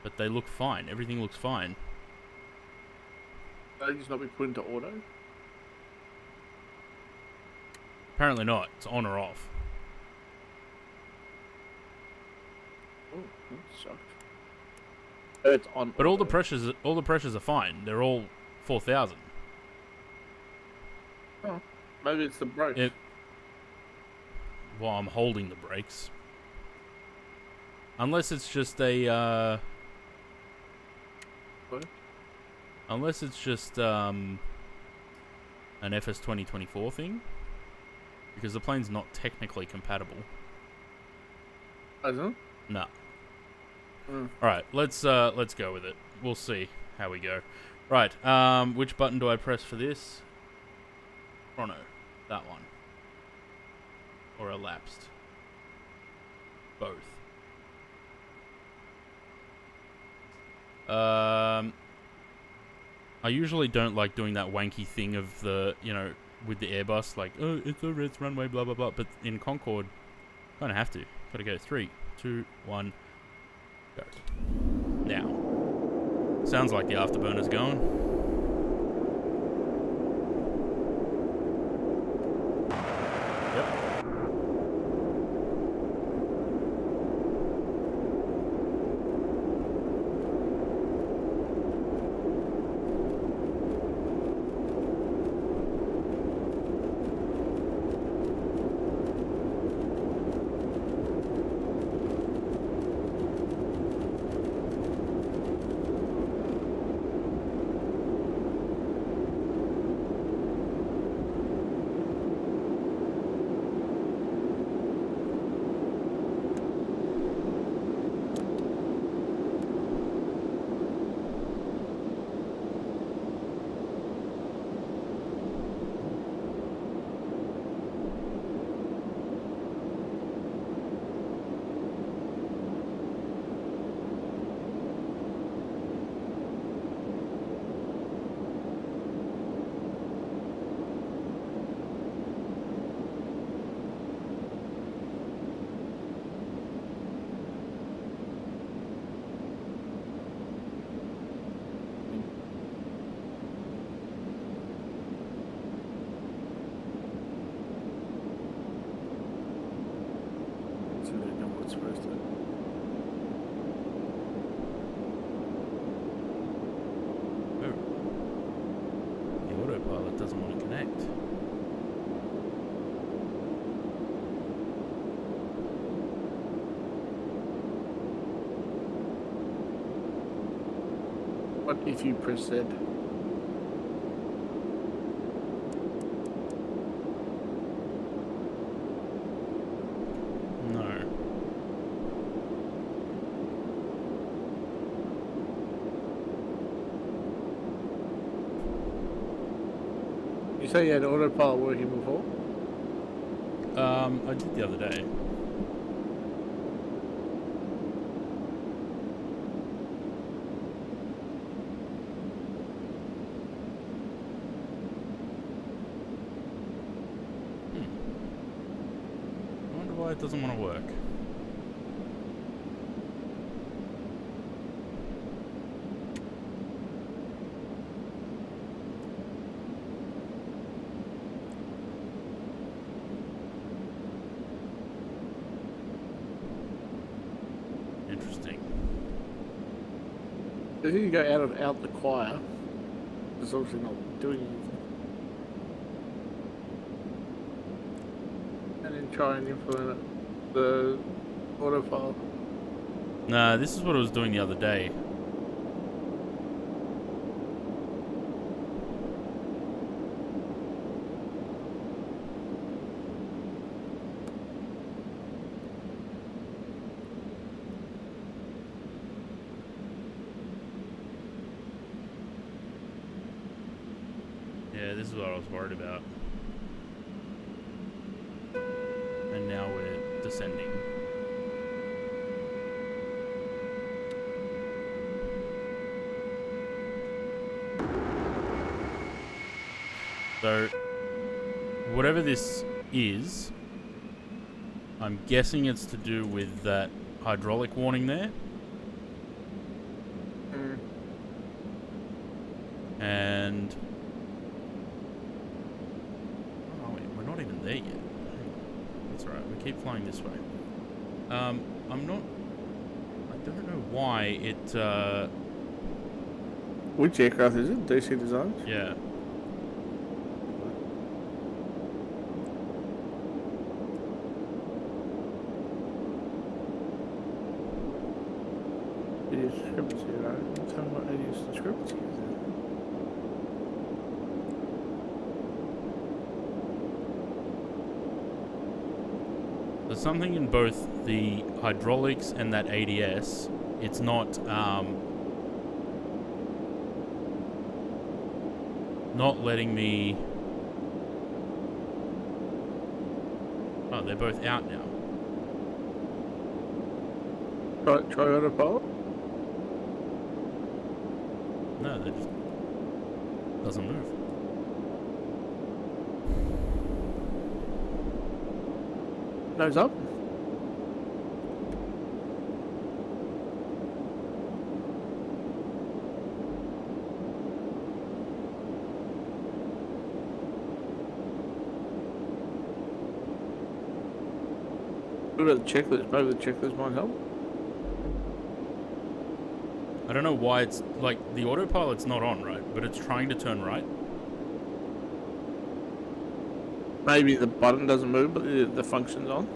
[SPEAKER 1] But they look fine. Everything looks fine.
[SPEAKER 3] They just not be put into auto?
[SPEAKER 1] Apparently not. It's on or off.
[SPEAKER 3] Oh, that sucked. It's on.
[SPEAKER 1] But
[SPEAKER 3] auto.
[SPEAKER 1] all the pressures are fine. They're all 4,000.
[SPEAKER 3] Oh, maybe it's the brakes.
[SPEAKER 1] Well, I'm holding the brakes. Unless it's just a
[SPEAKER 3] What?
[SPEAKER 1] unless it's just an FS 2024 thing, because the plane's not technically compatible.
[SPEAKER 3] Isn't it?
[SPEAKER 1] No.
[SPEAKER 3] Mm.
[SPEAKER 1] All right, let's go with it. We'll see how we go. Right. Which button do I press for this? Chrono. That one. Or elapsed. Both. I usually don't like doing that wanky thing of the, with the Airbus, like, oh, it's a red runway, blah, blah, blah. But in Concorde, kind of have to. Gotta go 3, 2, 1, go. Now. Sounds like the afterburner's going. Yep.
[SPEAKER 3] So they know what's supposed to.
[SPEAKER 1] The autopilot doesn't want to connect.
[SPEAKER 3] What if you press Z?
[SPEAKER 1] No.
[SPEAKER 3] You say you had autopilot working before?
[SPEAKER 1] I did the other day. I wonder why it doesn't want to work. Interesting.
[SPEAKER 3] So here you go out the choir. It's obviously not doing anything. And then try and implement the autopilot.
[SPEAKER 1] Nah, this is what it was doing the other day. Yeah, this is what I was worried about. And now we're descending. So, whatever this is, I'm guessing it's to do with that hydraulic warning there. And... oh wait, we're not even there yet. That's alright, we keep flying this way. I'm not... I don't know why it,
[SPEAKER 3] Which aircraft is it? DC Designs?
[SPEAKER 1] yeah.
[SPEAKER 3] It is discrepancy, right? Tell me what it is discrepancy is then.
[SPEAKER 1] There's something in both the hydraulics and that ADS. It's not, not letting me... oh, they're both out now.
[SPEAKER 3] Try autopilot?
[SPEAKER 1] No, they just... doesn't move.
[SPEAKER 3] Nose up? What about the checklist? Maybe the checklist might help.
[SPEAKER 1] I don't know why it's... like, the autopilot's not on, right? But it's trying to turn right.
[SPEAKER 3] Maybe the button doesn't move, but the function's on.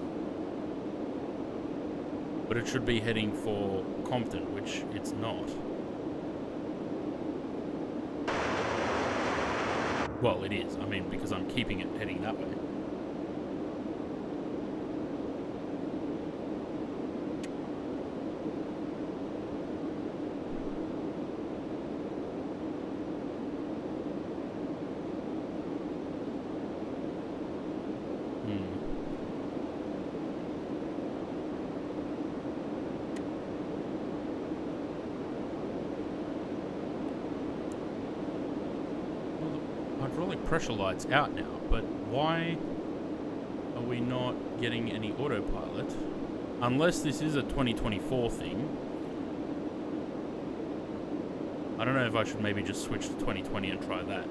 [SPEAKER 1] But it should be heading for Compton, which it's not. Well, it is. I mean, because I'm keeping it heading that way. Hydraulic pressure light's out now, but why are we not getting any autopilot? Unless this is a 2024 thing. I don't know if I should maybe just switch to 2020 and try that.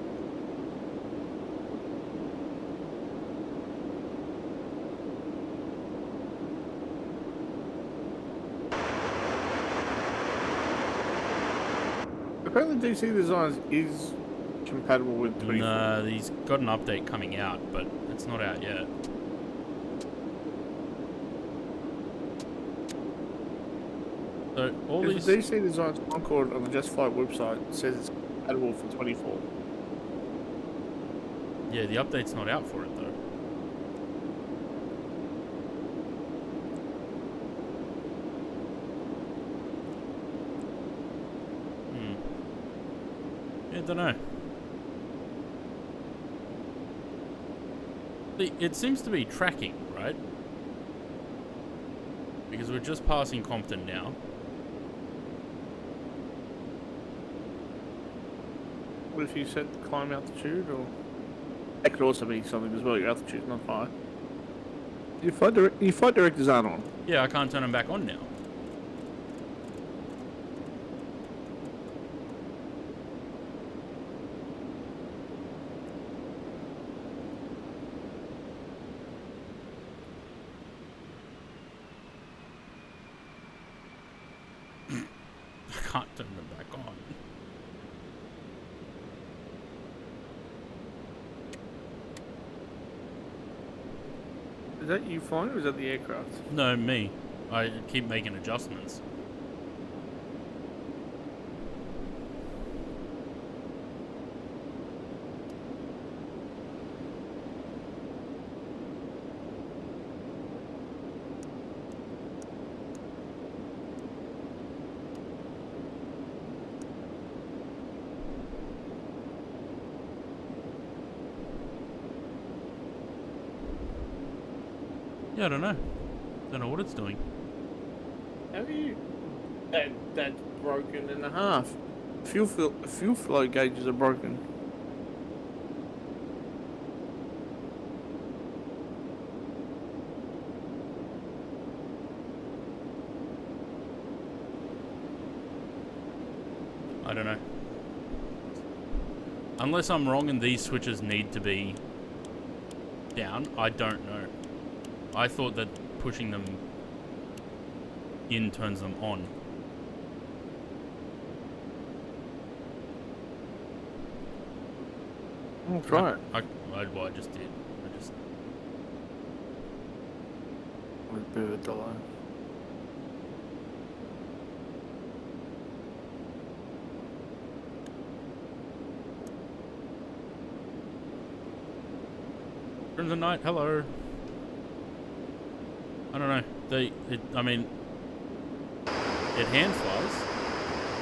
[SPEAKER 3] Apparently DC Designs is compatible with 24.
[SPEAKER 1] No, he's got an update coming out, but it's not out yet. So all
[SPEAKER 3] The
[SPEAKER 1] these...
[SPEAKER 3] DC Designs Concorde on the Just Flight website says it's compatible for 24.
[SPEAKER 1] yeah, the update's not out for it though. I don't know. It seems to be tracking, right? Because we're just passing Compton now.
[SPEAKER 3] What if you set climb altitude, or that could also be something as well. Your altitude's not high. Your flight directors aren't on.
[SPEAKER 1] Yeah, I can't turn them back on now. I can't turn them back on.
[SPEAKER 3] that you flying or is that the aircraft?
[SPEAKER 1] No, me. I keep making adjustments. Yeah, I don't know. Don't know what it's doing.
[SPEAKER 3] How are you? That's broken in half. Fuel flow gauges are broken.
[SPEAKER 1] I don't know. Unless I'm wrong and these switches need to be down, I don't know. I thought that pushing them in turns them on.
[SPEAKER 3] I'll try it.
[SPEAKER 1] Well, I just did. I just...
[SPEAKER 3] With a bit of a delay.
[SPEAKER 1] Crimson Knight, hello. I don't know. I mean, it hand flies,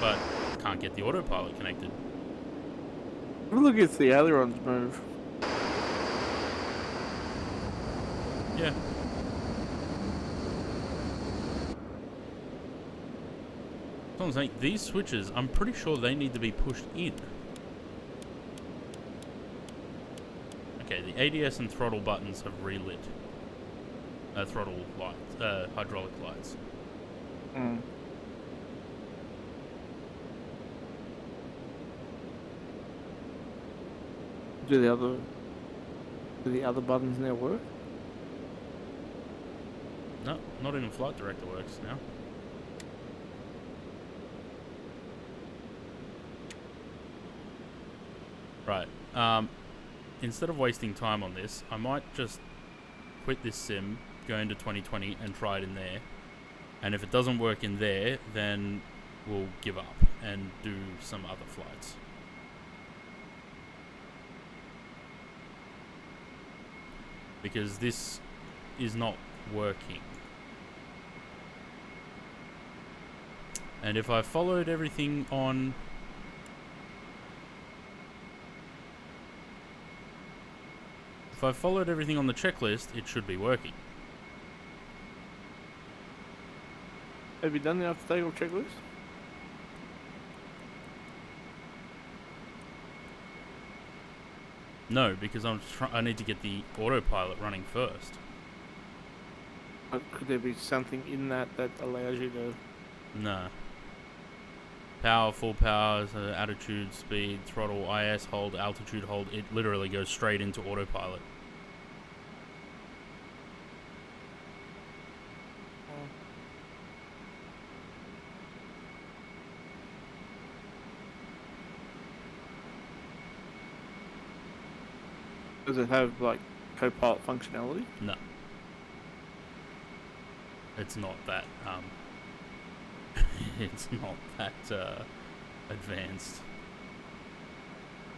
[SPEAKER 1] but can't get the autopilot connected.
[SPEAKER 3] Look if the ailerons move.
[SPEAKER 1] Yeah. So I'm saying these switches, I'm pretty sure they need to be pushed in. Okay, the ADS and throttle buttons have relit. Throttle lights, hydraulic lights.
[SPEAKER 3] Mm. Do the other buttons now work?
[SPEAKER 1] No, not even Flight Director works now. Right. Instead of wasting time on this, I might just quit this sim, go into 2020 and try it in there. And if it doesn't work in there, then we'll give up and do some other flights. Because this is not working. And if I followed everything on... If I followed everything on the checklist, it should be working.
[SPEAKER 3] Have you done the after-takeoff checklist?
[SPEAKER 1] No, because I need to get the autopilot running first.
[SPEAKER 3] Could there be something in that allows you to...
[SPEAKER 1] Nah. Power, full power, attitude, speed, throttle, IS hold, altitude hold. It literally goes straight into autopilot.
[SPEAKER 3] Does it have, like, co-pilot functionality?
[SPEAKER 1] No. It's not that, it's not that, advanced.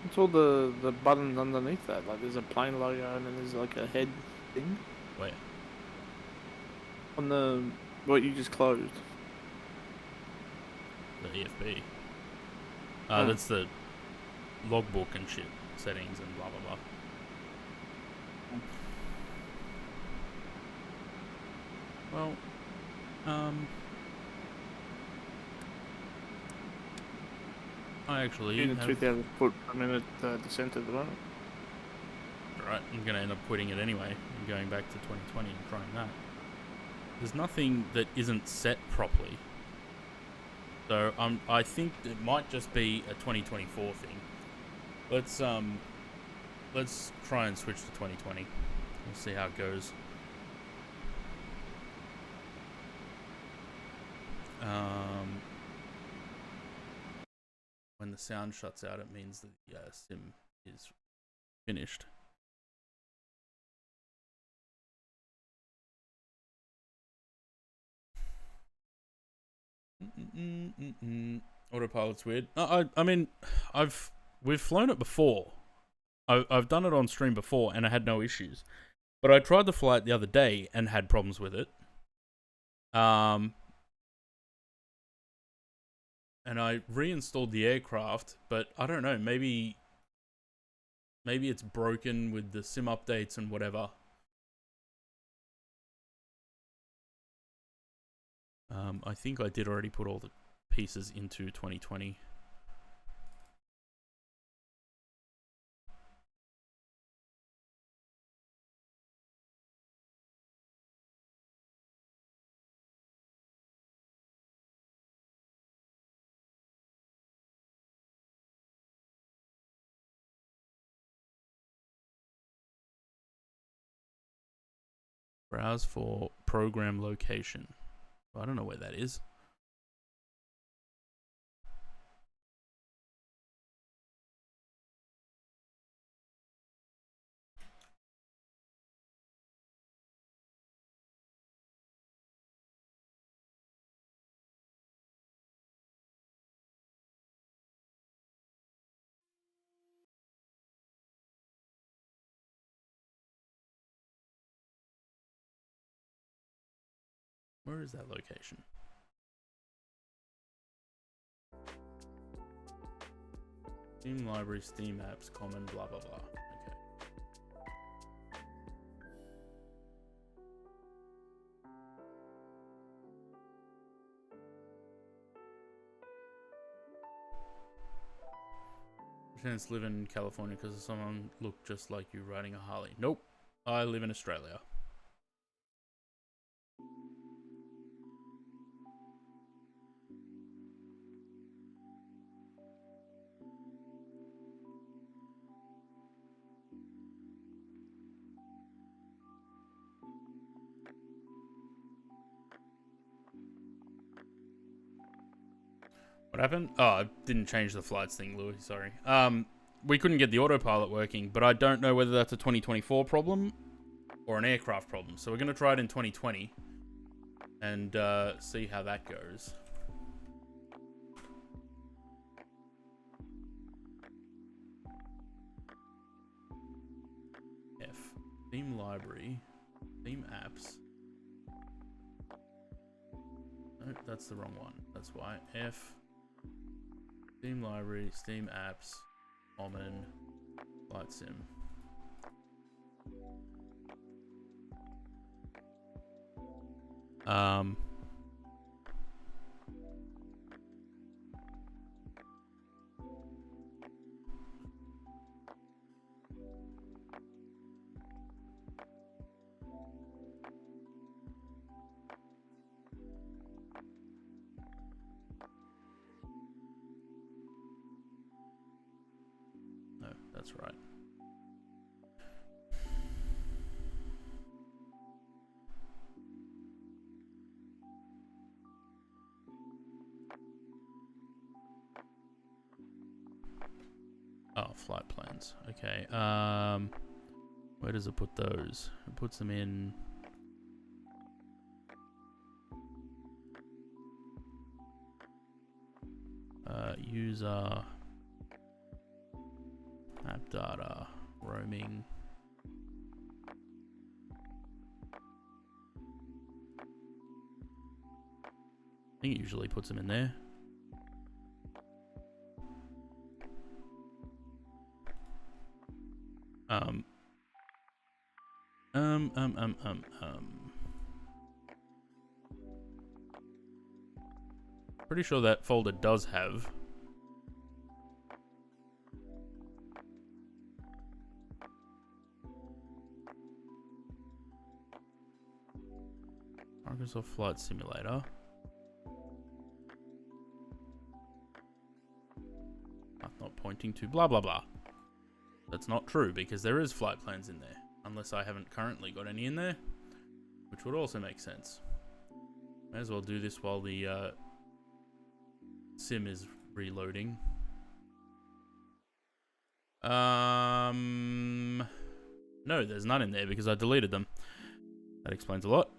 [SPEAKER 3] What's all the buttons underneath that? Like, there's a plane logo and then there's, like, a head thing?
[SPEAKER 1] Where?
[SPEAKER 3] On what you just closed.
[SPEAKER 1] The EFB. That's the logbook and shit. Settings and blah, blah, blah. Well, I actually
[SPEAKER 3] In a 2,000 foot per minute descent at the moment.
[SPEAKER 1] Right, I'm going to end up quitting it anyway and going back to 2020 and trying that. There's nothing that isn't set properly. So I think it might just be a 2024 thing. Let's try and switch to 2020. We'll see how it goes. When the sound shuts out, it means that the sim is finished. Autopilot's weird. I mean, we've flown it before. I've done it on stream before, and I had no issues. But I tried to fly it the other day and had problems with it. And I reinstalled the aircraft, but I don't know. Maybe it's broken with the sim updates and whatever. I think I did already put all the pieces into 2020. Browse for program location. I don't know where that is. Where is that location? Steam library, Steam apps, common, blah blah blah. Okay. Chance live in California because someone looked just like you riding a Harley. Nope. I live in Australia. What happened? Oh, I didn't change the flights thing, Louis. Sorry. We couldn't get the autopilot working, but I don't know whether that's a 2024 problem or an aircraft problem. So we're going to try it in 2020 and see how that goes. F. Theme library. Theme apps. No, that's the wrong one. That's why. F. Steam library, Steam apps, common, flight sim. No, that's right. Oh, flight plans. Okay. Where does it put those? It puts them in. User. App data. Roaming. I think it usually puts them in there. Pretty sure that folder does have. Microsoft Flight Simulator. Not pointing to blah blah blah. That's not true because there is flight plans in there. Unless I haven't currently got any in there. Which would also make sense. May as well do this while the sim is reloading. No, there's none in there because I deleted them. That explains a lot.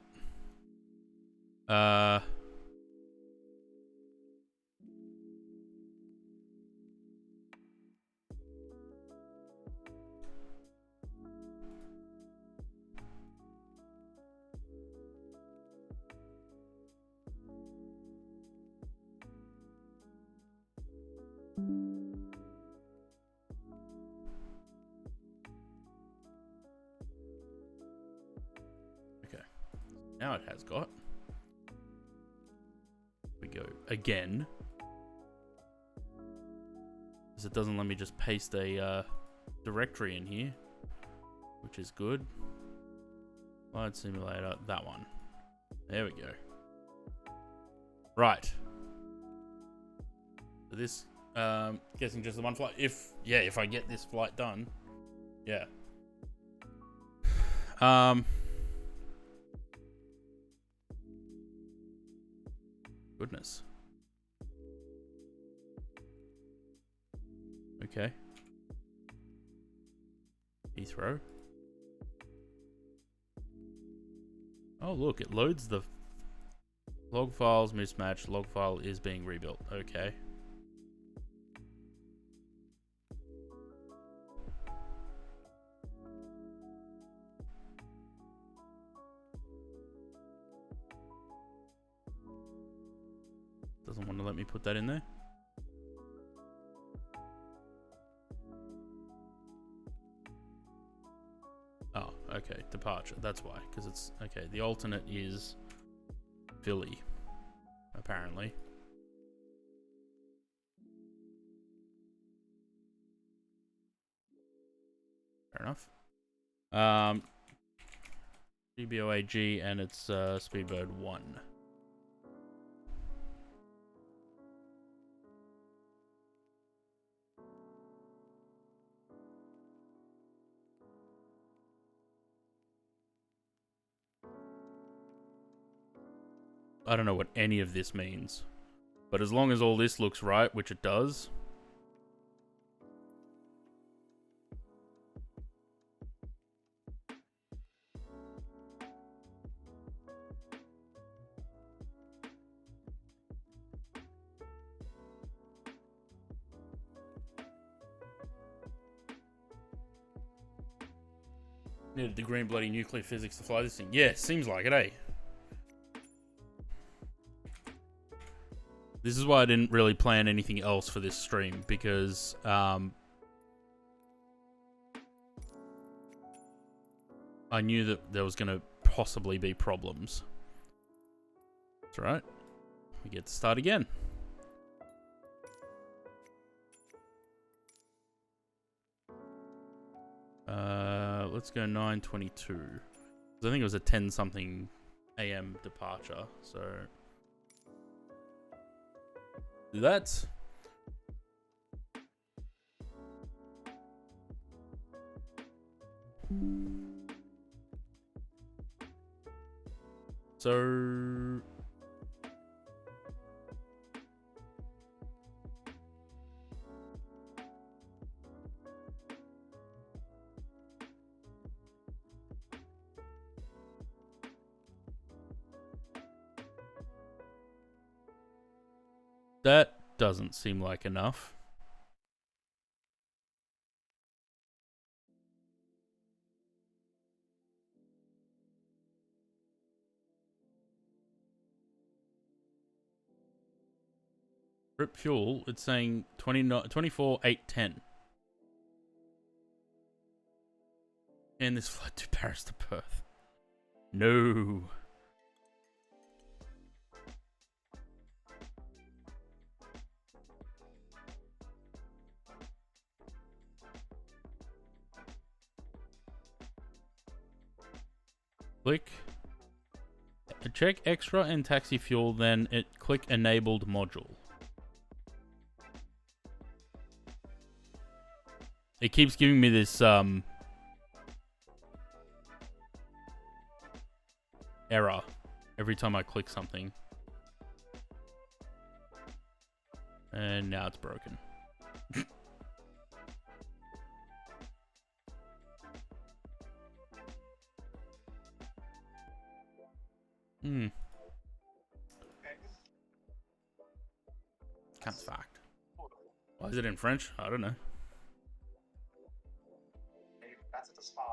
[SPEAKER 1] Now it has got. We go again. Because it doesn't let me just paste a directory in here, which is good. Flight simulator, that one. There we go. Right. So this, guessing just the one flight. If I get this flight done, yeah. Goodness. Okay. Heathrow. Oh, look, it loads the log files mismatched. Log file is being rebuilt. Okay. Doesn't want to let me put that in there. Oh, okay. Departure. That's why. Because it's... Okay, the alternate is Philly, apparently. Fair enough. GBOAG and it's Speedbird 1. I don't know what any of this means. But as long as all this looks right, which it does. Needed the green bloody nuclear physics to fly this thing. Yeah, seems like it, eh? This is why I didn't really plan anything else for this stream, because I knew that there was going to possibly be problems. That's right. We get to start again. Let's go 9:22. I think it was a 10-something AM departure, so... Do that. So... That doesn't seem like enough. Rip fuel, it's saying 24,810. And this flight to Paris to Perth. No. Click. Check extra and taxi fuel, then click enabled module. It keeps giving me this error every time I click something. And now it's broken. Can't fact. Why is it in French? I don't know.
[SPEAKER 4] That's at the spa.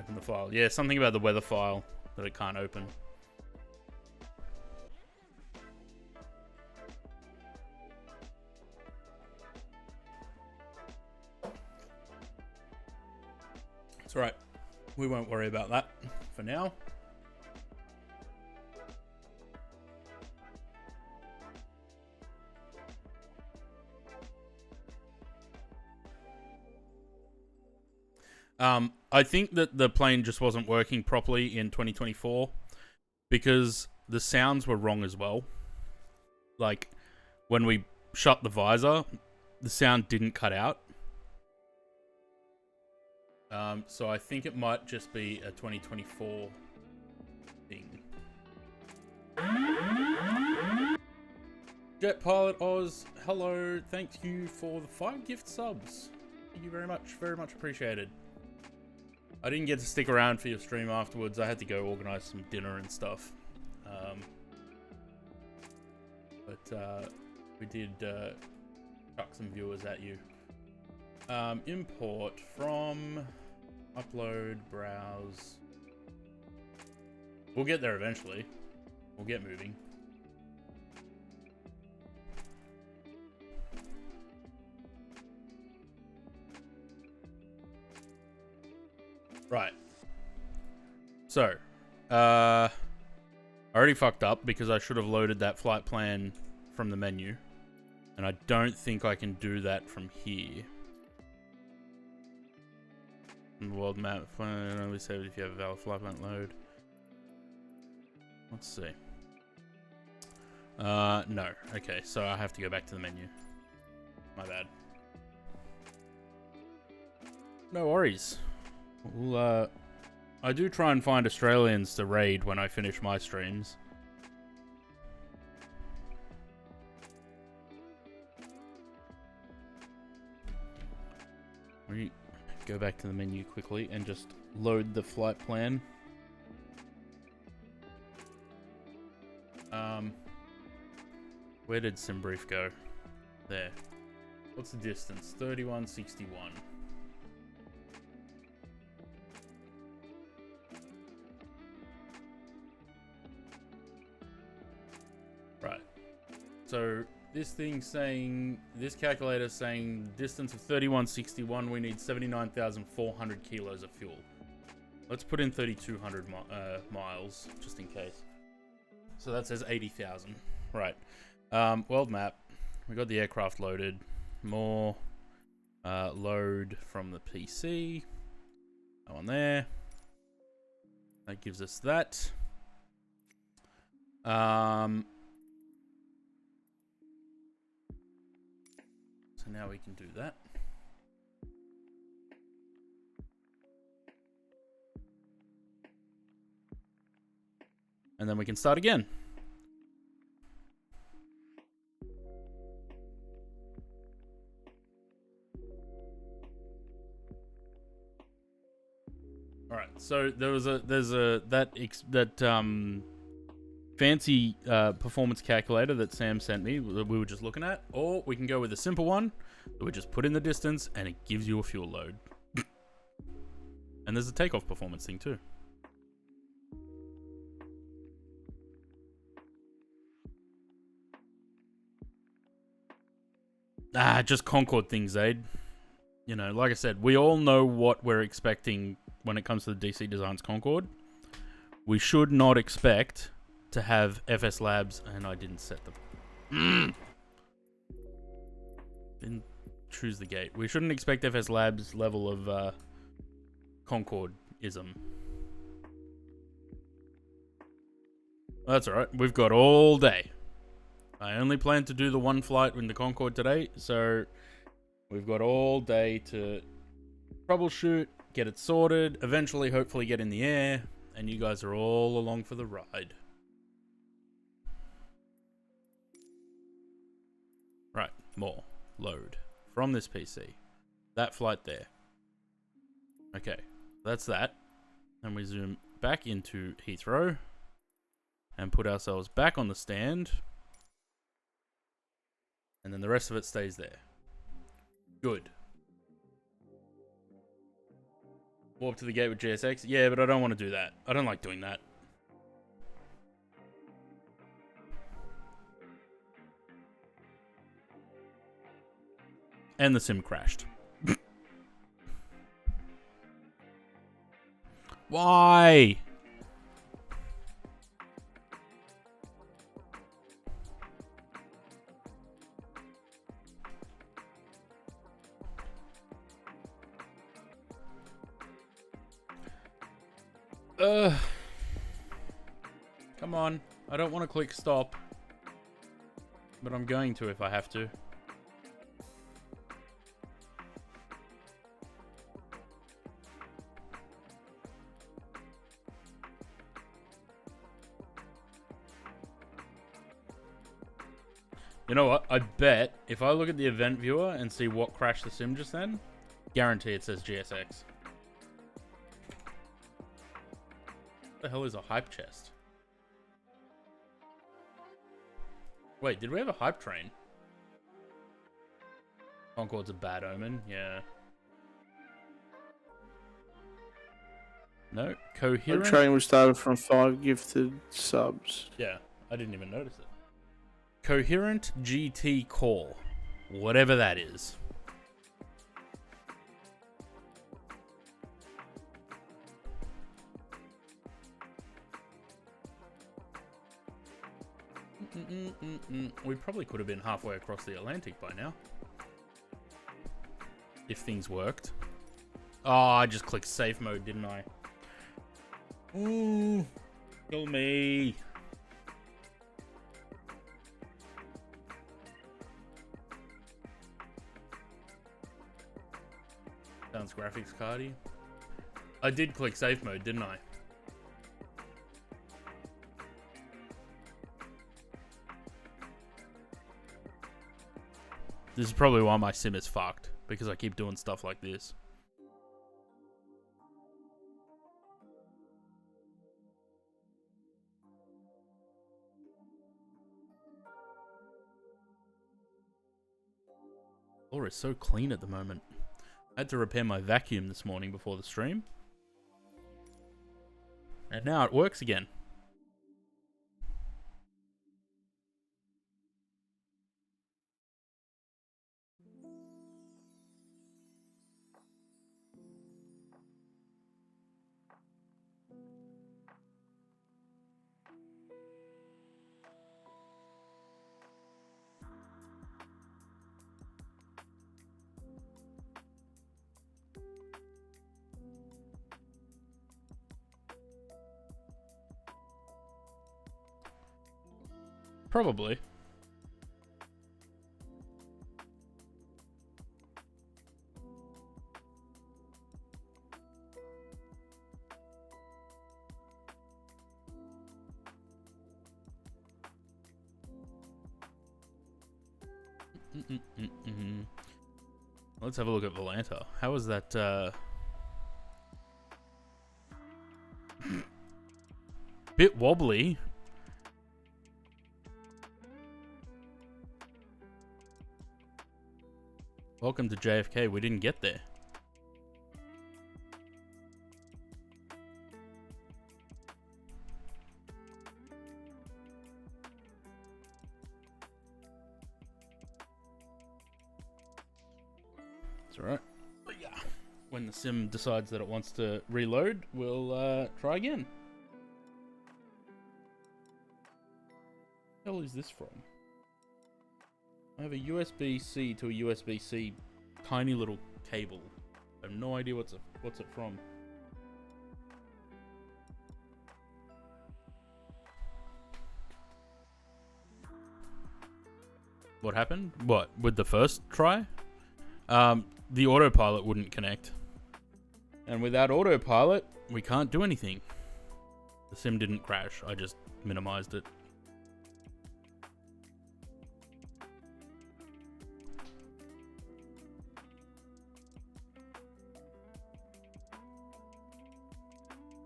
[SPEAKER 1] Open the file. Yeah, something about the weather file that it can't open. It's alright. We won't worry about that for now. I think that the plane just wasn't working properly in 2024 because the sounds were wrong as well. Like, when we shut the visor, the sound didn't cut out. So I think it might just be a 2024 thing. Jet Pilot Oz, hello. Thank you for the 5 gift subs. Thank you very much. Very much appreciated. I didn't get to stick around for your stream afterwards. I had to go organize some dinner and stuff. But we did chuck some viewers at you. Import from, upload, browse. We'll get there eventually. We'll get moving. Right. So, I already fucked up because I should have loaded that flight plan from the menu. And I don't think I can do that from here. World map plan only saved if you have a valid flight plan load. Let's see. No. Okay, so I have to go back to the menu. My bad. No worries. Well, I do try and find Australians to raid when I finish my streams. We go back to the menu quickly and just load the flight plan. Where did SimBrief go? There. What's the distance? 3161. Right. So this thing's saying, this calculator's saying distance of 3161, we need 79,400 kilos of fuel. Let's put in 3,200 miles, just in case. So that says 80,000. Right. World map. We got the aircraft loaded. More load from the PC. That one there. That gives us that. So now we can do that. And then we can start again. All right. So there's that fancy performance calculator that Sam sent me that we were just looking at, or we can go with a simple one that we just put in the distance and it gives you a fuel load. And there's a takeoff performance thing too. Just Concorde things, Zaid. You know, like I said, we all know what we're expecting when it comes to the DC Designs Concorde. We should not expect to have FS Labs, and I didn't set them. Didn't choose the gate. We shouldn't expect FS Labs level of Concorde-ism. That's alright. We've got all day. I only plan to do the one flight in the Concorde today, so we've got all day to troubleshoot, get it sorted, eventually hopefully get in the air, and you guys are all along for the ride. Right, more load from this PC. That flight there. Okay, that's that. And we zoom back into Heathrow and put ourselves back on the stand. And then the rest of it stays there. Good. Warp to the gate with GSX. Yeah, but I don't want to do that. I don't like doing that. And the sim crashed. Why? Come on. I don't want to click stop. But I'm going to if I have to. You know what? I bet if I look at the event viewer and see what crashed the sim just then, guarantee it says GSX. What the hell is a hype chest? Wait, did we have a hype train? Concorde's a bad omen, yeah. No, coherent.
[SPEAKER 3] The train was started from 5 gifted subs.
[SPEAKER 1] Yeah, I didn't even notice it. Coherent GT core, whatever that is. We probably could have been halfway across the Atlantic by now. If things worked. Oh, I just clicked safe mode, didn't I? Ooh, kill me. Sounds graphics cardy. I did click safe mode, didn't I? This is probably why my sim is fucked, because I keep doing stuff like this. Floor is so clean at the moment. I had to repair my vacuum this morning before the stream. And now it works again. Probably. Let's have a look at Volanta. How was that, bit wobbly. Welcome to JFK. We didn't get there. It's alright. Yeah. When the sim decides that it wants to reload, we'll try again. What the hell is this from? I have a USB-C to a USB-C tiny little cable. I have no idea what's it from. What happened? What, with the first try? The autopilot wouldn't connect. And without autopilot, we can't do anything. The sim didn't crash, I just minimized it.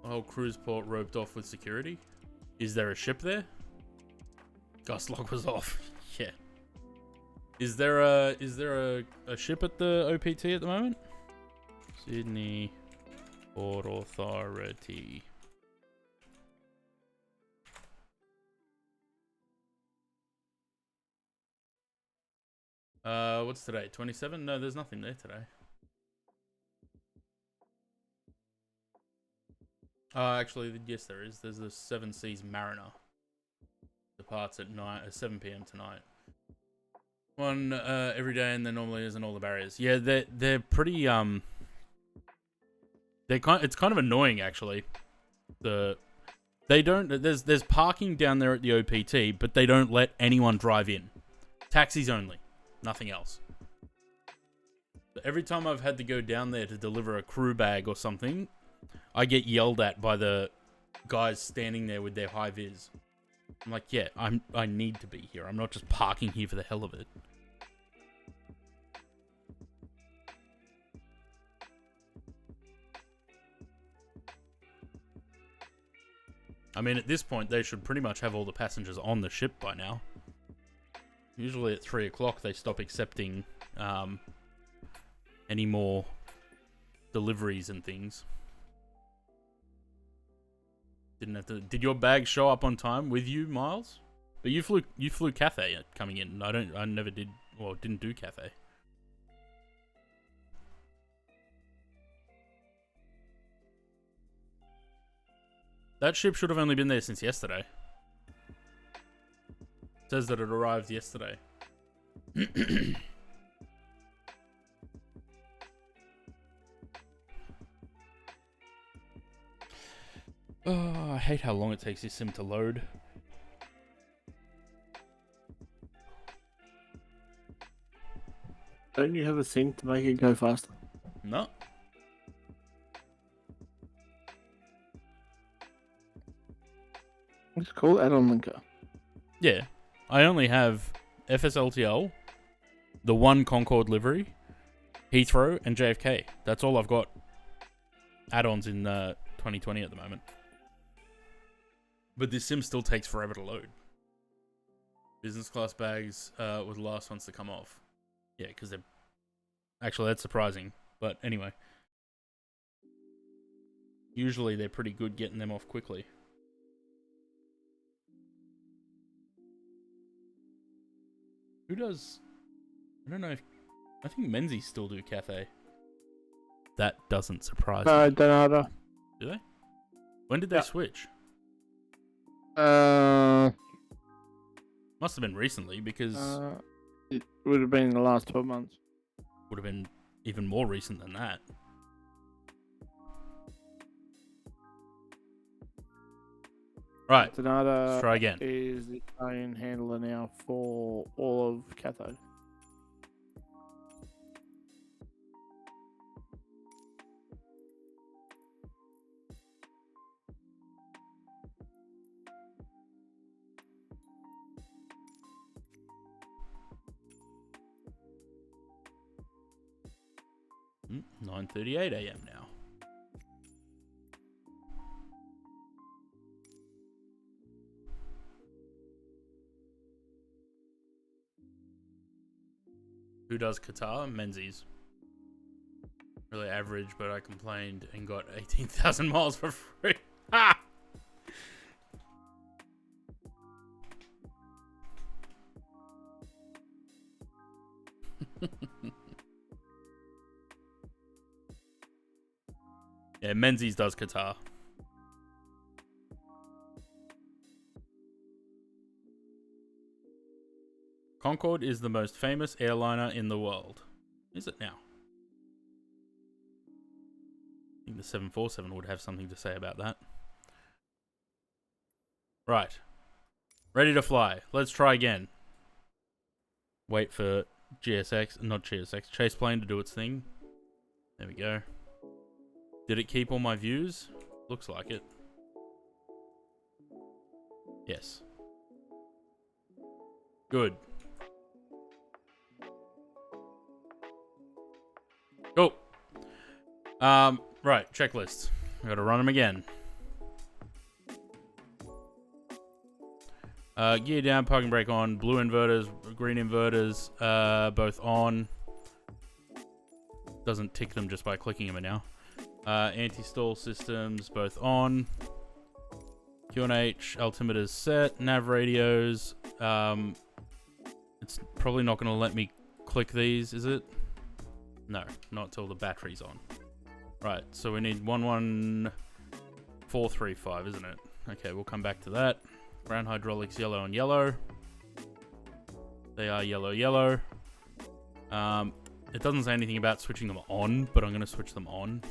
[SPEAKER 1] The whole cruise port roped off with security. Is there a ship there? Gust lock was off. Yeah. Is there a ship at the OPT at the moment? Sydney Port Authority. What's today? 27? No, there's nothing there today. Actually, yes, there is. There's the Seven Seas Mariner. Departs at 7 p.m. tonight. One every day, and there normally isn't all the barriers. Yeah, they're pretty it's kind of annoying actually. There's parking down there at the OPT, but they don't let anyone drive in. Taxis only, nothing else. But every time I've had to go down there to deliver a crew bag or something, I get yelled at by the guys standing there with their high vis. I'm like, yeah, I need to be here. I'm not just parking here for the hell of it. I mean, at this point, they should pretty much have all the passengers on the ship by now. Usually at 3 o'clock, they stop accepting any more deliveries and things. Didn't have to. Did your bag show up on time with you, Miles? But you flew Cathay coming in. I never did. Well, didn't do Cathay. That ship should have only been there since yesterday. It says that it arrived yesterday. Oh, I hate how long it takes this sim to load.
[SPEAKER 3] Don't you have a thing to make it go faster?
[SPEAKER 1] No.
[SPEAKER 3] It's called add-on linker.
[SPEAKER 1] Yeah. I only have FSLTL, the one Concorde livery, Heathrow, and JFK. That's all I've got add-ons in 2020 at the moment. But this sim still takes forever to load. Business class bags were the last ones to come off. Yeah, because they're... Actually, that's surprising. But anyway. Usually they're pretty good getting them off quickly. Who does... I don't know if... I think Menzies still do Cathay. That doesn't surprise me.
[SPEAKER 3] Donata.
[SPEAKER 1] Do they? When did they switch?
[SPEAKER 3] It
[SPEAKER 1] Must have been recently, because...
[SPEAKER 3] it would have been in the last 12 months.
[SPEAKER 1] Would have been even more recent than that. Right,
[SPEAKER 3] Donata
[SPEAKER 1] let's try again.
[SPEAKER 3] is the Italian handler now for all of Cathay.
[SPEAKER 1] Mm, 9:38 a.m. now. Who does Qatar? Menzies. Really average, but I complained and got 18,000 miles for free. Ha! Yeah, Menzies does Qatar. Concorde is the most famous airliner in the world. Is it now? I think the 747 would have something to say about that. Right. Ready to fly. Let's try again. Wait for not GSX, Chase Plane to do its thing. There we go. Did it keep all my views? Looks like it. Yes. Good. Go. Right, checklists. I gotta run them again. Gear down, parking brake on, blue inverters, green inverters, both on. Doesn't tick them just by clicking them now. Anti-stall systems both on. QNH altimeters set. Nav radios. It's probably not going to let me click these, is it? No, not till the battery's on. Right, so we need 11435, isn't it? Okay, we'll come back to that. Ground hydraulics, yellow and yellow. They are yellow, yellow. It doesn't say anything about switching them on, but I'm going to switch them on.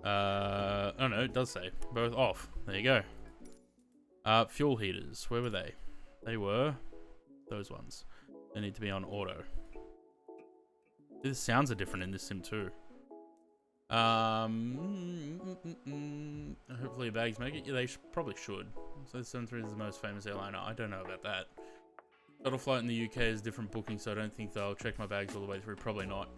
[SPEAKER 1] Oh no, it does say both off. There you go. Fuel heaters, where were they? They were those ones. They need to be on auto. The sounds are different in this sim too. Hopefully bags make it. Yeah, they probably should. So 73 is the most famous airliner. I don't know about that. Shuttle flight in the UK is different booking, so I don't think they'll check my bags all the way through. Probably not.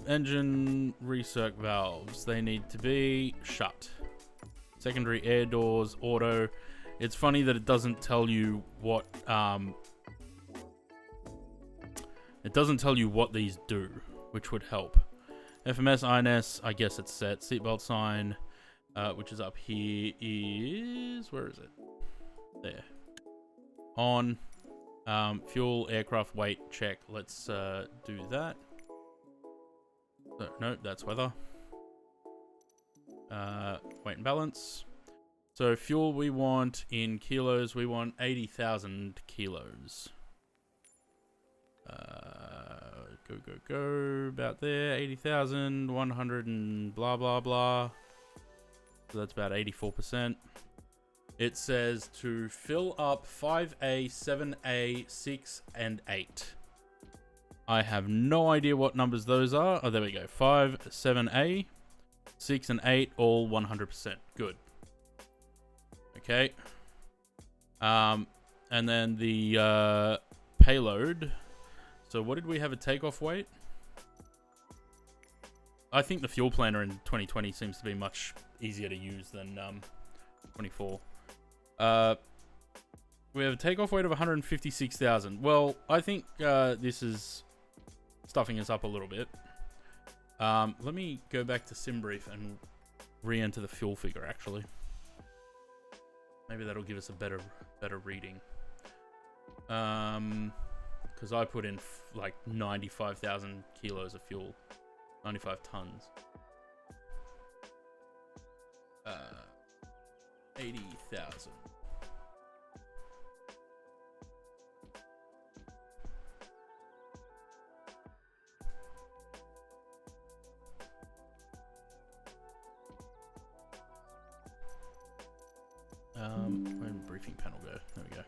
[SPEAKER 1] Engine recirc valves. They need to be shut. Secondary air doors, auto. It's funny that it doesn't tell you what these do, which would help. FMS, INS, I guess it's set. Seatbelt sign, which is up here, is... Where is it? There. On. Fuel, aircraft, weight, check. Let's do that. So, no, that's weather. Weight and balance. So fuel we want in kilos, we want 80,000 kilos. Go, about there, 80,000, 100 and blah, blah, blah. So that's about 84%. It says to fill up 5A, 7A, 6, and 8. I have no idea what numbers those are. Oh, there we go. 5, 7A, 6, and 8, all 100%. Good. Okay. And then the payload. So what did we have a takeoff weight? I think the fuel planner in 2020 seems to be much easier to use than 24. We have a takeoff weight of 156,000. Well, I think this is stuffing us up a little bit. Let me go back to SimBrief and re-enter the fuel figure, actually. Maybe that'll give us a better reading. Because I put in like 95,000 kilos of fuel. 95 tons. 80,000. Where did the briefing panel go? There we go.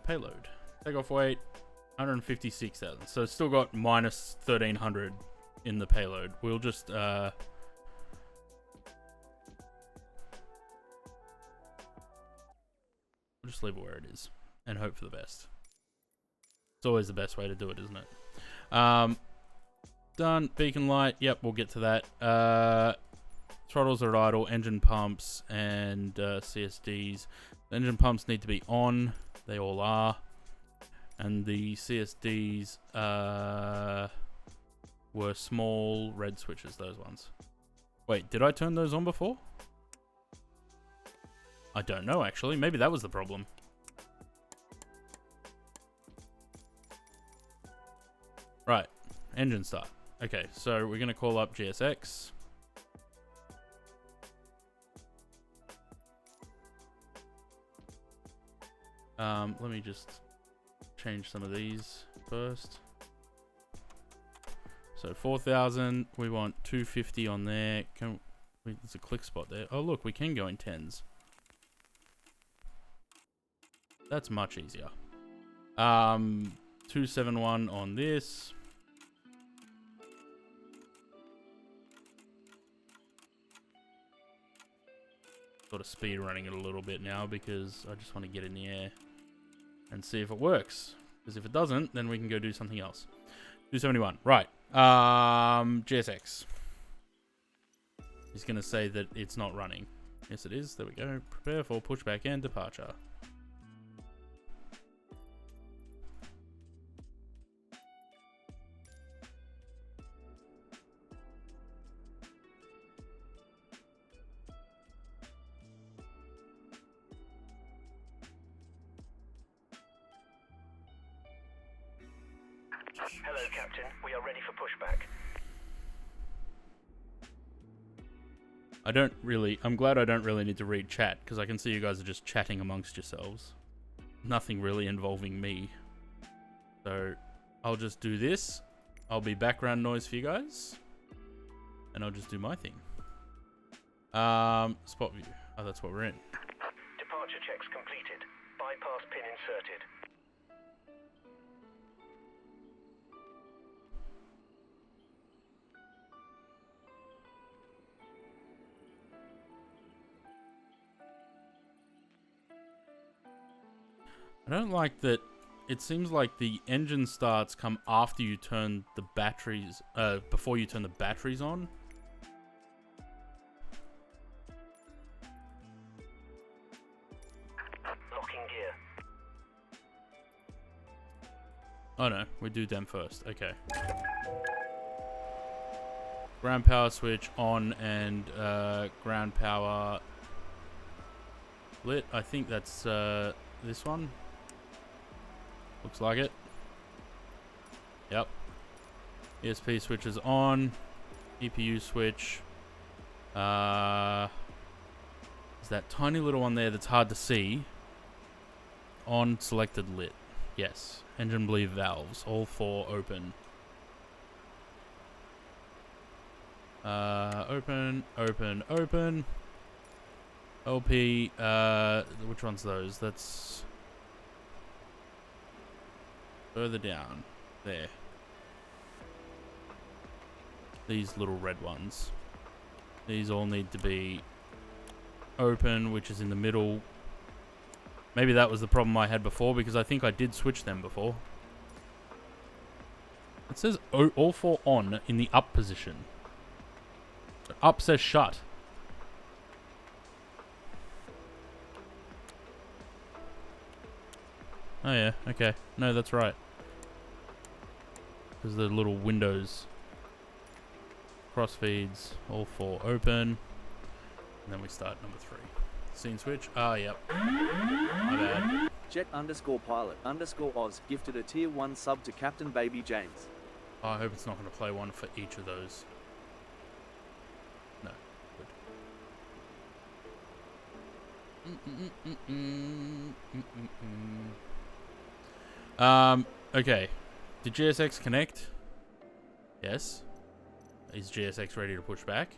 [SPEAKER 1] Payload. Takeoff weight, 156,000. So it's still got minus 1,300 in the payload. We'll just we'll just leave it where it is and hope for the best. It's always the best way to do it, isn't it? Done. Beacon light. Yep, we'll get to that. Throttles are idle. Engine pumps and CSDs. The engine pumps need to be on. They all are. And the CSDs were small red switches, those ones. Wait, did I turn those on before? I don't know, actually. Maybe that was the problem. Right. Engine start. Okay, so we're going to call up GSX. Let me just change some of these first. So 4,000. We want 250 on there. There's a click spot there. Oh, look, we can go in tens. That's much easier. 271 on this. Sort of speed running it a little bit now because I just want to get in the air and see if it works. Because if it doesn't, then we can go do something else. 271. Right. GSX. He's going to say that it's not running. Yes, it is. There we go. Prepare for pushback and departure.
[SPEAKER 5] Hello, Captain. We are ready for pushback.
[SPEAKER 1] I'm glad I don't really need to read chat, because I can see you guys are just chatting amongst yourselves. Nothing really involving me. So, I'll just do this. I'll be background noise for you guys. And I'll just do my thing. Spot view. Oh, that's what we're in.
[SPEAKER 5] Departure checks completed. Bypass pin inserted.
[SPEAKER 1] I don't like that. It seems like the engine starts come after you turn the batteries, before you turn the batteries on.
[SPEAKER 5] Locking gear.
[SPEAKER 1] Oh no, we do them first. Okay. Ground power switch on and ground power lit. I think that's this one. Looks like it. Yep. ESP switch is on. EPU switch. Is that tiny little one there that's hard to see. On, selected, lit. Yes. Engine bleed valves. All 4 open. Open, open, open. LP, which one's those? That's further down. There. These little red ones. These all need to be open, which is in the middle. Maybe that was the problem I had before, because I think I did switch them before. It says all 4 on in the up position. Up says shut. Oh yeah, okay. No, that's right. Because the little windows. Cross feeds, all 4 open. And then we start number 3. Scene switch. Ah, yep. My bad.
[SPEAKER 6] Jet_pilot_Oz gifted a tier 1 sub to Captain Baby James.
[SPEAKER 1] Oh, I hope it's not going to play one for each of those. No. Good. Okay. Did GSX connect? Yes. Is GSX ready to push back?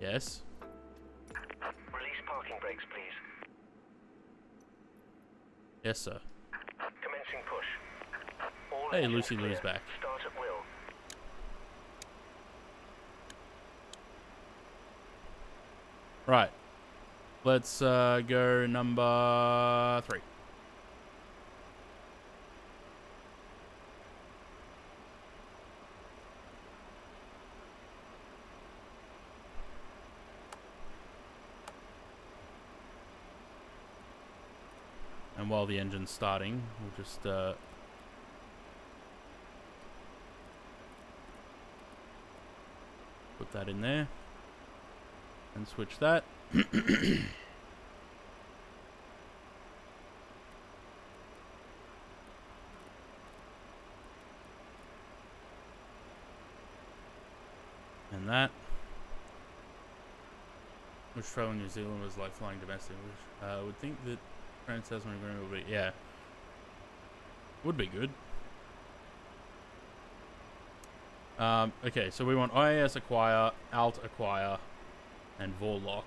[SPEAKER 1] Yes.
[SPEAKER 5] Release parking brakes, please.
[SPEAKER 1] Yes, sir.
[SPEAKER 5] Commencing push. All
[SPEAKER 1] Hey,
[SPEAKER 5] engines
[SPEAKER 1] Lucy
[SPEAKER 5] clear.
[SPEAKER 1] Lou's back.
[SPEAKER 5] Start at will.
[SPEAKER 1] Right. Let's go number 3. And while the engine's starting, we'll just put that in there and switch that. And that. Which travel in New Zealand was like flying domestic. Which I would think that Trans-Tasman agreement would be, yeah. Would be good. Okay, so we want IAS acquire, Alt acquire, and Vor lock.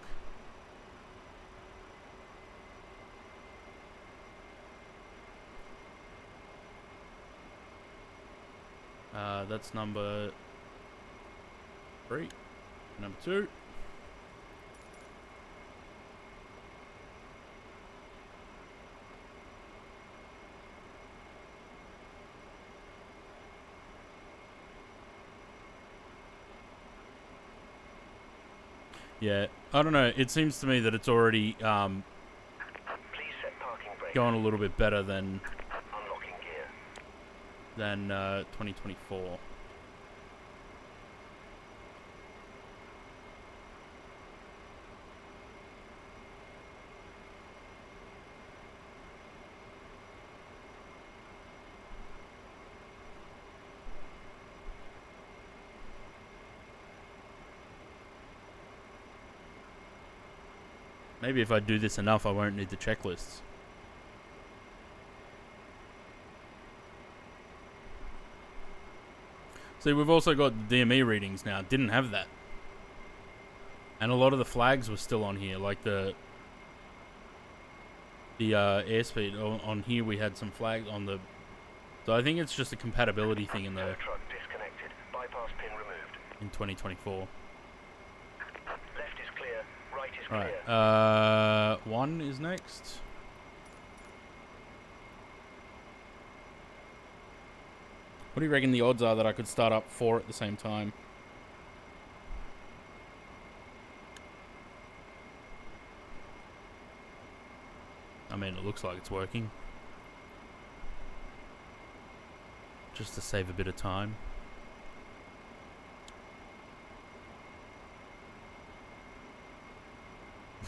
[SPEAKER 1] That's number 3. Number 2. Yeah, I don't know. It seems to me that it's already
[SPEAKER 5] Please set parking brakes.
[SPEAKER 1] going a little bit better than
[SPEAKER 5] Unlocking gear.
[SPEAKER 1] 2024. Maybe if I do this enough, I won't need the checklists. See, we've also got the DME readings now. Didn't have that. And a lot of the flags were still on here, like the airspeed. On here we had some flags on the... So I think it's just a compatibility thing in the...
[SPEAKER 5] Truck disconnected. Bypass pin removed.
[SPEAKER 1] In 2024.
[SPEAKER 5] Left is clear. Right is
[SPEAKER 1] Right.
[SPEAKER 5] clear.
[SPEAKER 1] 1 is next. What do you reckon the odds are that I could start up 4 at the same time? I mean, it looks like it's working. Just to save a bit of time.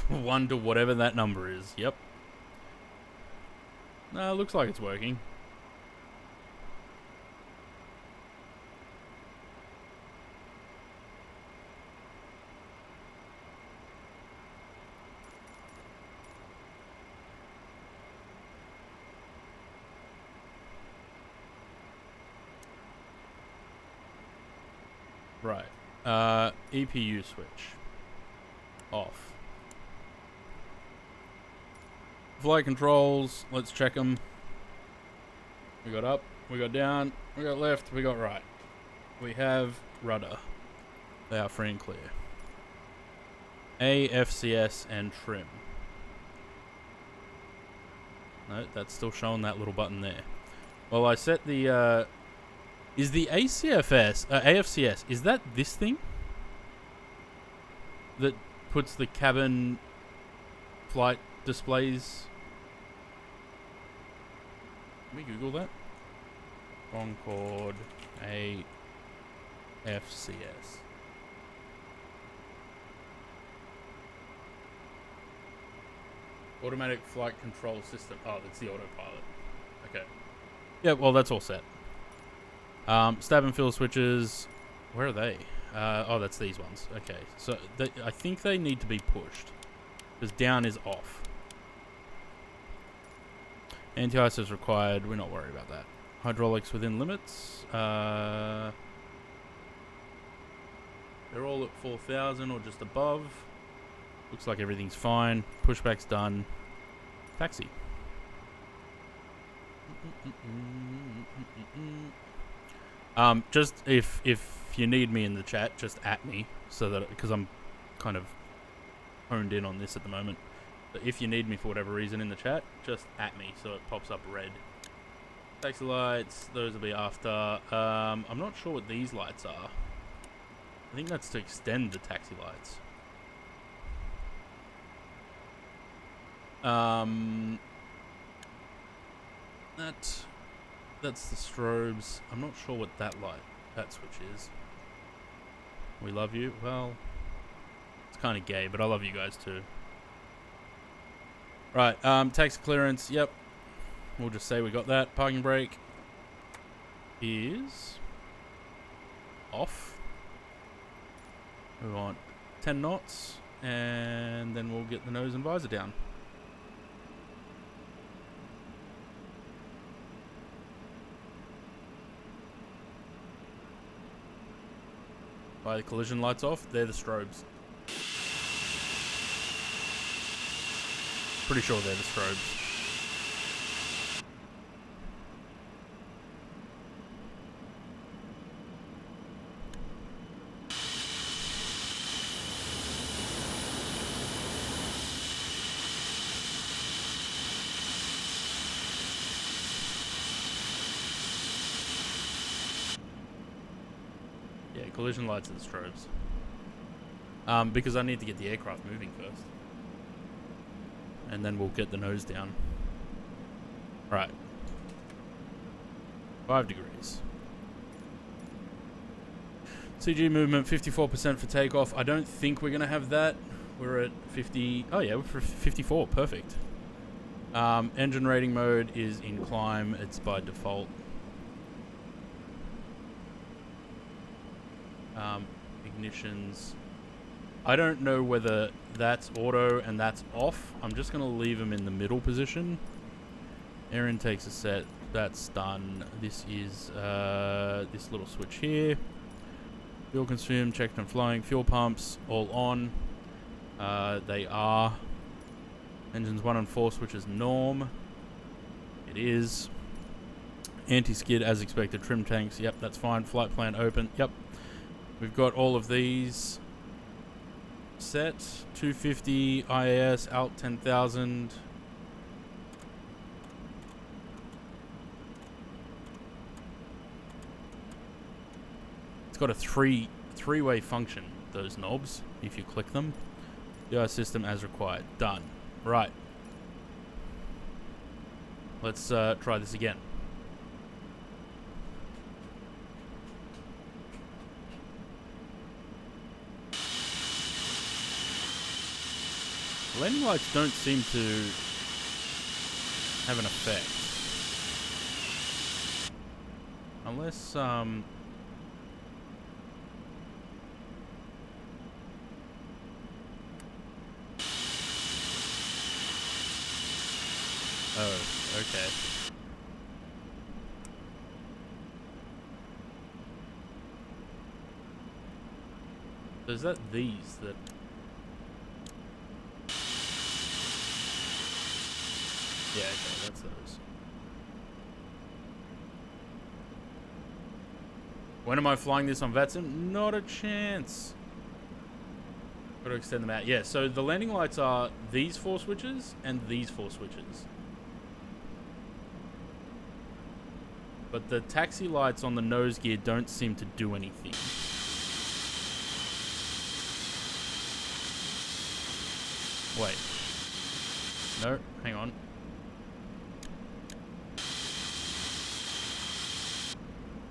[SPEAKER 1] One to whatever that number is. Yep. No, it looks like it's working. Right. EPU switch. Off. Flight controls. Let's check them. We got up. We got down. We got left. We got right. We have rudder. They are free and clear. AFCS and trim. No, that's still showing that little button there. Well, I set the... Is the AFCS, is that this thing? That puts the cabin flight displays... Let me Google that. Concorde AFCS. Automatic flight control system. Oh, that's the autopilot. Okay. Yeah, well, that's all set. Stab and fill switches. Where are they? Oh, that's these ones. Okay. So, I think they need to be pushed. Because down is off. Anti-ice is required. We're not worried about that. Hydraulics within limits. They're all at 4,000 or just above. Looks like everything's fine. Pushback's done. Taxi. Just if you need me in the chat, just at me, so that, because I'm kind of honed in on this at the moment. But if you need me for whatever reason in the chat, just at me so it pops up red. Taxi lights, those will be after. I'm not sure what these lights are. I think that's to extend the taxi lights. That's the strobes. I'm not sure what that switch is. We love you. Well, it's kind of gay, but I love you guys too. Right, taxi clearance. Yep, we'll just say we got that. Parking brake is off. We want 10 knots, and then we'll get the nose and visor down. By the collision lights off, they're the strobes. Pretty sure they're the strobes. Yeah, collision lights are the strobes. Because I need to get the aircraft moving first. And then we'll get the nose down. Right. 5 degrees. CG movement, 54% for takeoff. I don't think we're going to have that. We're at 50... Oh yeah, we're for 54. Perfect. Engine rating mode is in climb. It's by default. Ignitions. I don't know whether that's auto and that's off. I'm just going to leave them in the middle position. Air intake's a set. That's done. This is this little switch here. Fuel consumed, checked and flowing. Fuel pumps all on. They are. Engines 1 and 4 switches norm. It is. Anti-skid as expected. Trim tanks. Yep, that's fine. Flight plan open. Yep. We've got all of these set. 250 IAS out 10,000. It's got a three-way function, those knobs, if you click them. DI system as required. Done. Right. Let's try this again. Landing lights don't seem to have an effect. Unless, oh, okay. So is that these that... Yeah, okay, that's those. When am I flying this on VATSIM? Not a chance. Got to extend them out. Yeah, so the landing lights are these 4 switches and these 4 switches. But the taxi lights on the nose gear don't seem to do anything. Wait. No, hang on.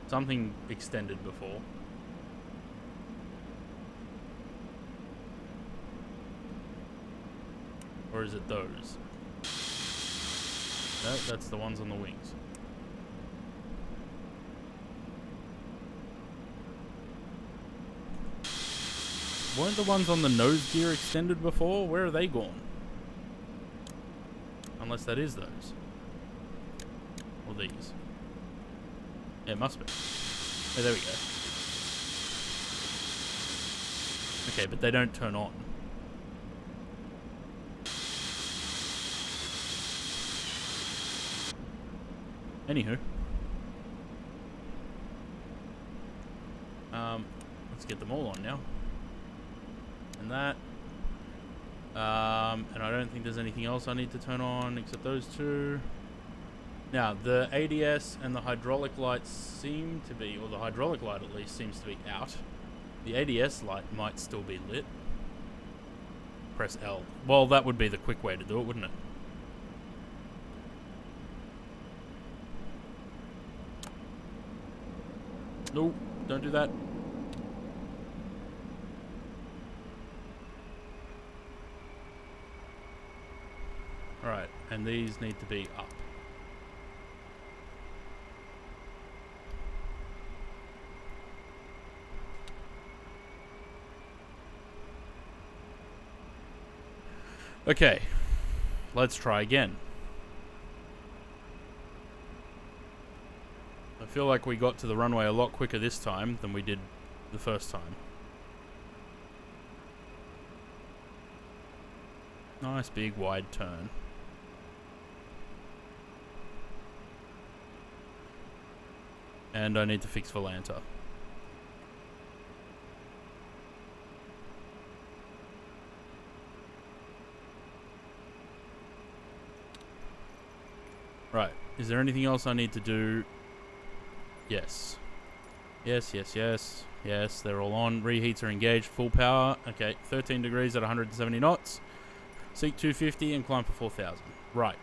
[SPEAKER 1] Something extended before. Or is it those? No, that's the ones on the wings. Weren't the ones on the nose gear extended before? Where are they gone? Unless that is those. Or these. Yeah, it must be. Oh, there we go. Okay, but they don't turn on. Anywho. Let's get them all on now. And that. And I don't think there's anything else I need to turn on except those two. Now, the ADS and the hydraulic lights seem to be, or the hydraulic light at least, seems to be out. The ADS light might still be lit. Press L. Well, that would be the quick way to do it, wouldn't it? No, don't do that. Alright, and these need to be up. Okay, let's try again. I feel like we got to the runway a lot quicker this time than we did the first time. Nice big wide turn. And I need to fix Volanta. Right. Is there anything else I need to do? Yes. Yes, yes, yes. Yes, they're all on. Reheats are engaged. Full power. Okay. 13 degrees at 170 knots. Seek 250 and climb for 4,000. Right.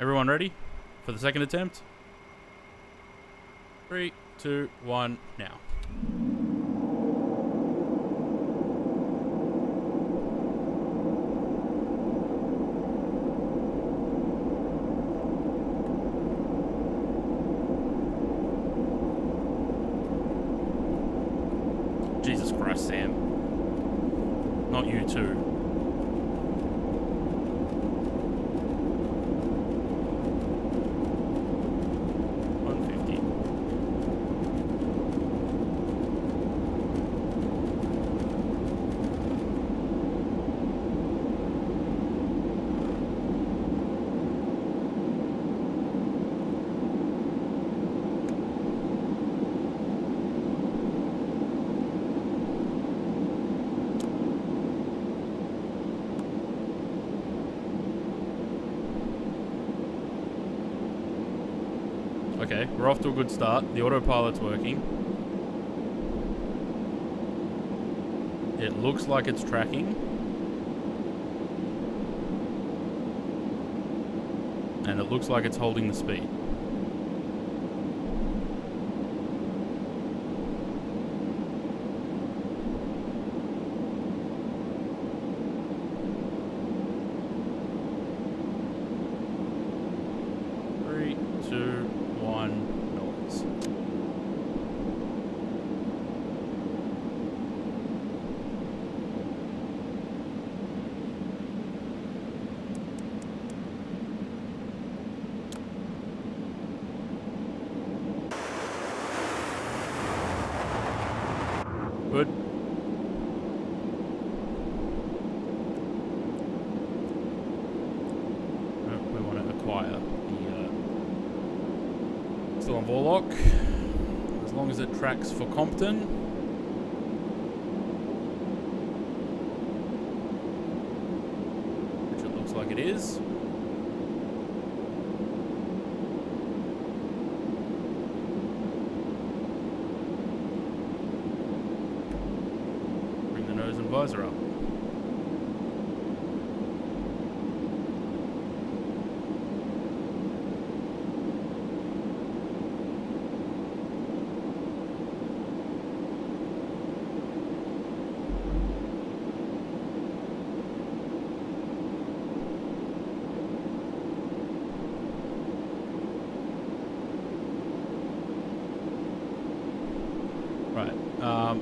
[SPEAKER 1] Everyone ready for the second attempt? 3, 2, 1, now. Jesus Christ, Sam. Not you too. Okay, we're off to a good start. The autopilot's working. It looks like it's tracking. And it looks like it's holding the speed. Three, two, one, noise. Good. We want to acquire the still on Vorlock, as long as it tracks for Compton. Which it looks like it is. Bring the nose and visor up.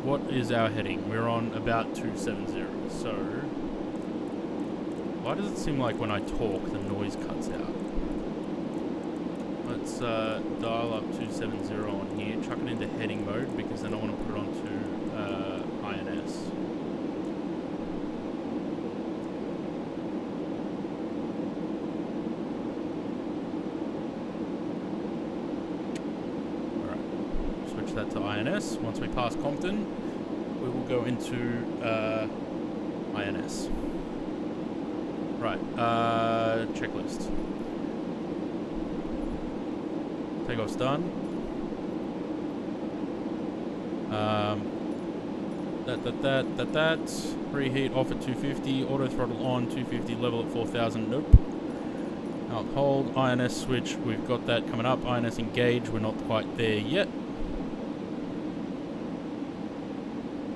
[SPEAKER 1] What is our heading? We're on about 270. So, why does it seem like when I talk the noise cuts out? Let's dial up 270 on here, chuck it into heading mode because then I want to put it onto INS. Switch that to INS. Once we pass Compton, we will go into INS. Right, checklist. Takeoff's done. That. Preheat off at 250. Auto throttle on, 250. Level at 4,000. Nope. Out hold. INS switch. We've got that coming up. INS engage. We're not quite there yet.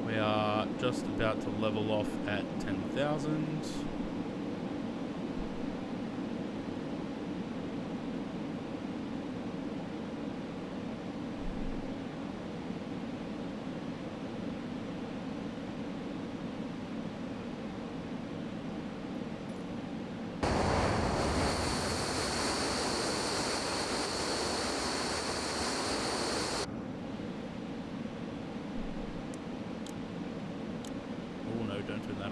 [SPEAKER 1] We are just about to level off at 10,000. Don't turn that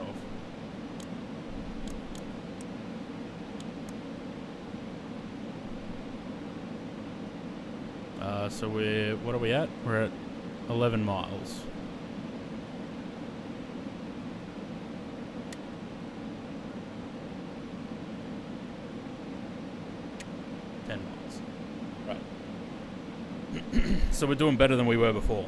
[SPEAKER 1] off. So what are we at? We're at 11 miles. Right. So we're doing better than we were before.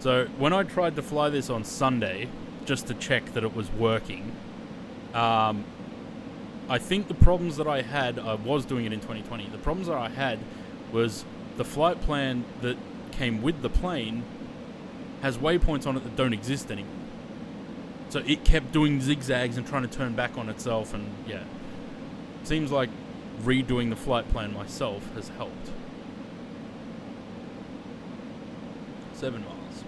[SPEAKER 1] So when I tried to fly this on Sunday, just to check that it was working, I think the problems that I had, I was doing it in 2020, the problems that I had was the flight plan that came with the plane has waypoints on it that don't exist anymore. So it kept doing zigzags and trying to turn back on itself, and yeah. Seems like redoing the flight plan myself has helped. 7 miles.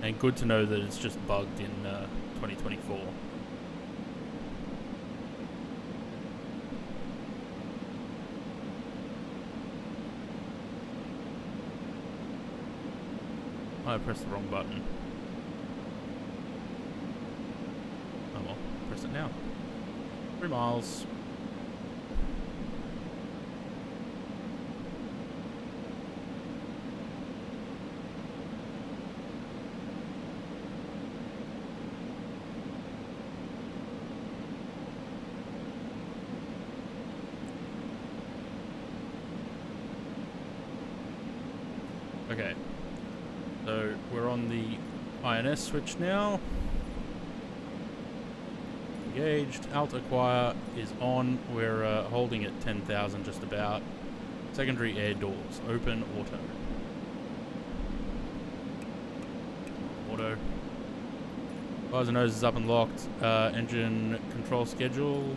[SPEAKER 1] And good to know that it's just bugged in 2024. I pressed the wrong button. Oh well, press it now. 3 miles. Okay, so we're on the INS switch now. Engaged. Alt acquire is on. We're holding at 10,000 just about. Secondary air doors. Open auto. Auto. Visor nose is up and locked. Engine control schedule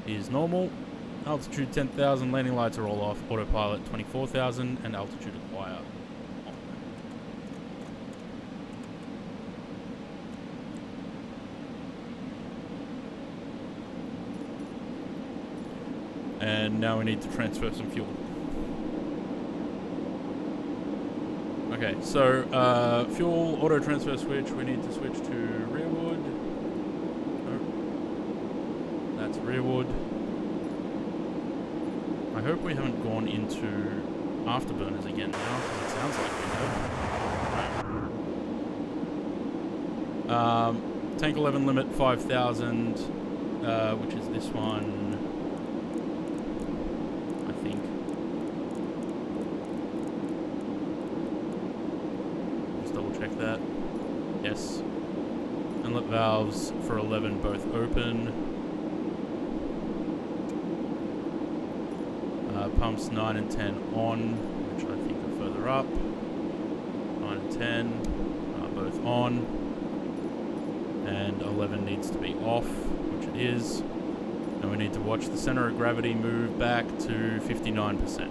[SPEAKER 1] is normal. Altitude 10,000. Landing lights are all off. Autopilot 24,000 and altitude acquire on. And now we need to transfer some fuel. Okay, so fuel auto transfer switch. We need to switch to rearward. Nope. That's rearward. I hope we haven't gone into afterburners again now, because it sounds like we have. Tank 11 limit 5,000, which is this one. Check that. Yes. Inlet valves for 11 both open. Pumps 9 and 10 on, which I think are further up. 9 and 10 are both on. And 11 needs to be off, which it is. And we need to watch the center of gravity move back to 59%.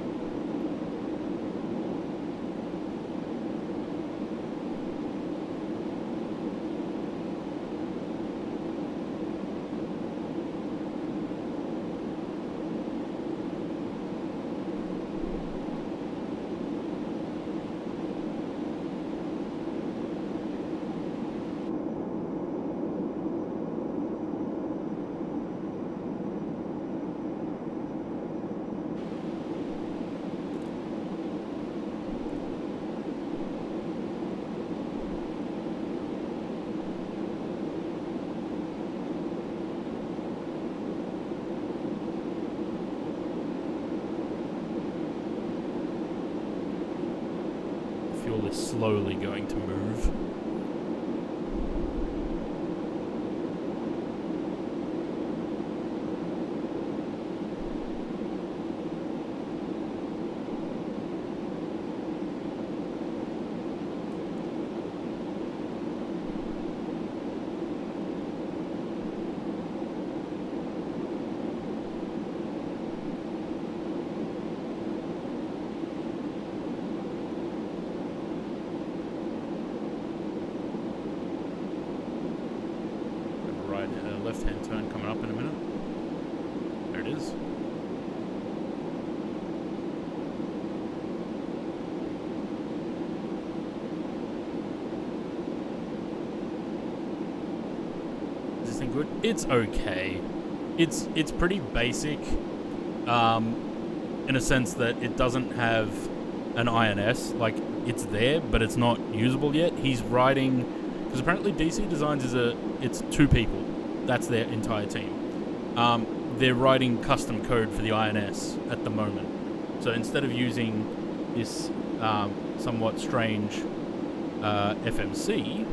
[SPEAKER 1] Fuel is slowly going to move. Left-hand turn coming up in a minute. There it is. Is this thing good? It's okay. It's pretty basic, in a sense that it doesn't have an INS. Like, it's there, but it's not usable yet. He's riding, because apparently DC Designs it's 2 people. That's their entire team. They're writing custom code for the INS at the moment. So instead of using this somewhat strange FMC,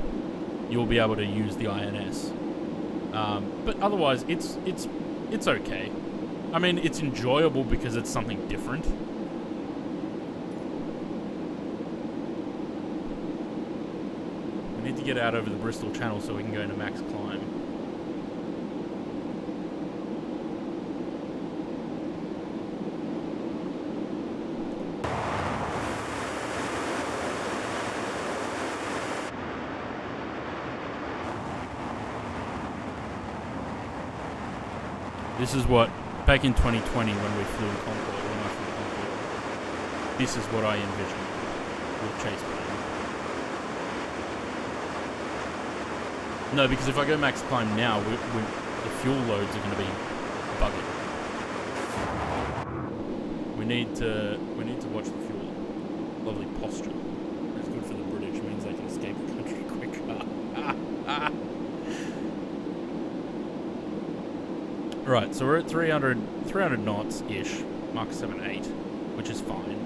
[SPEAKER 1] you'll be able to use the INS. But otherwise, it's okay. I mean, it's enjoyable because it's something different. We need to get out over the Bristol Channel so we can go into max climb. This is what, back in 2020 when we flew Concorde, when I flew Concorde, this is what I envisioned with Chase plane. No, because if I go max climb now, the fuel loads are going to be buggered. We need to watch the fuel. Lovely posture. It's good for the British, means they can escape the country quicker. Right, so we're at 300 knots-ish, Mach 7.8, which is fine.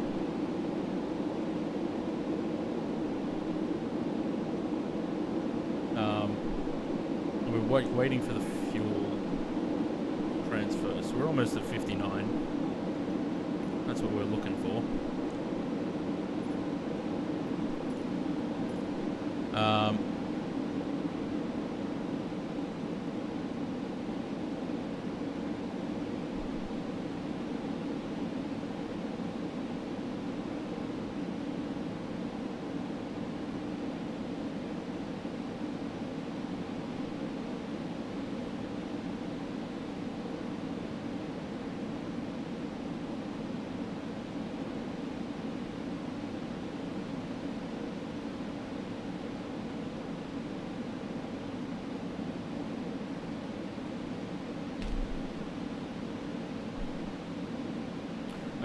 [SPEAKER 1] We're waiting for the fuel transfer, so we're almost at 59. That's what we're looking for.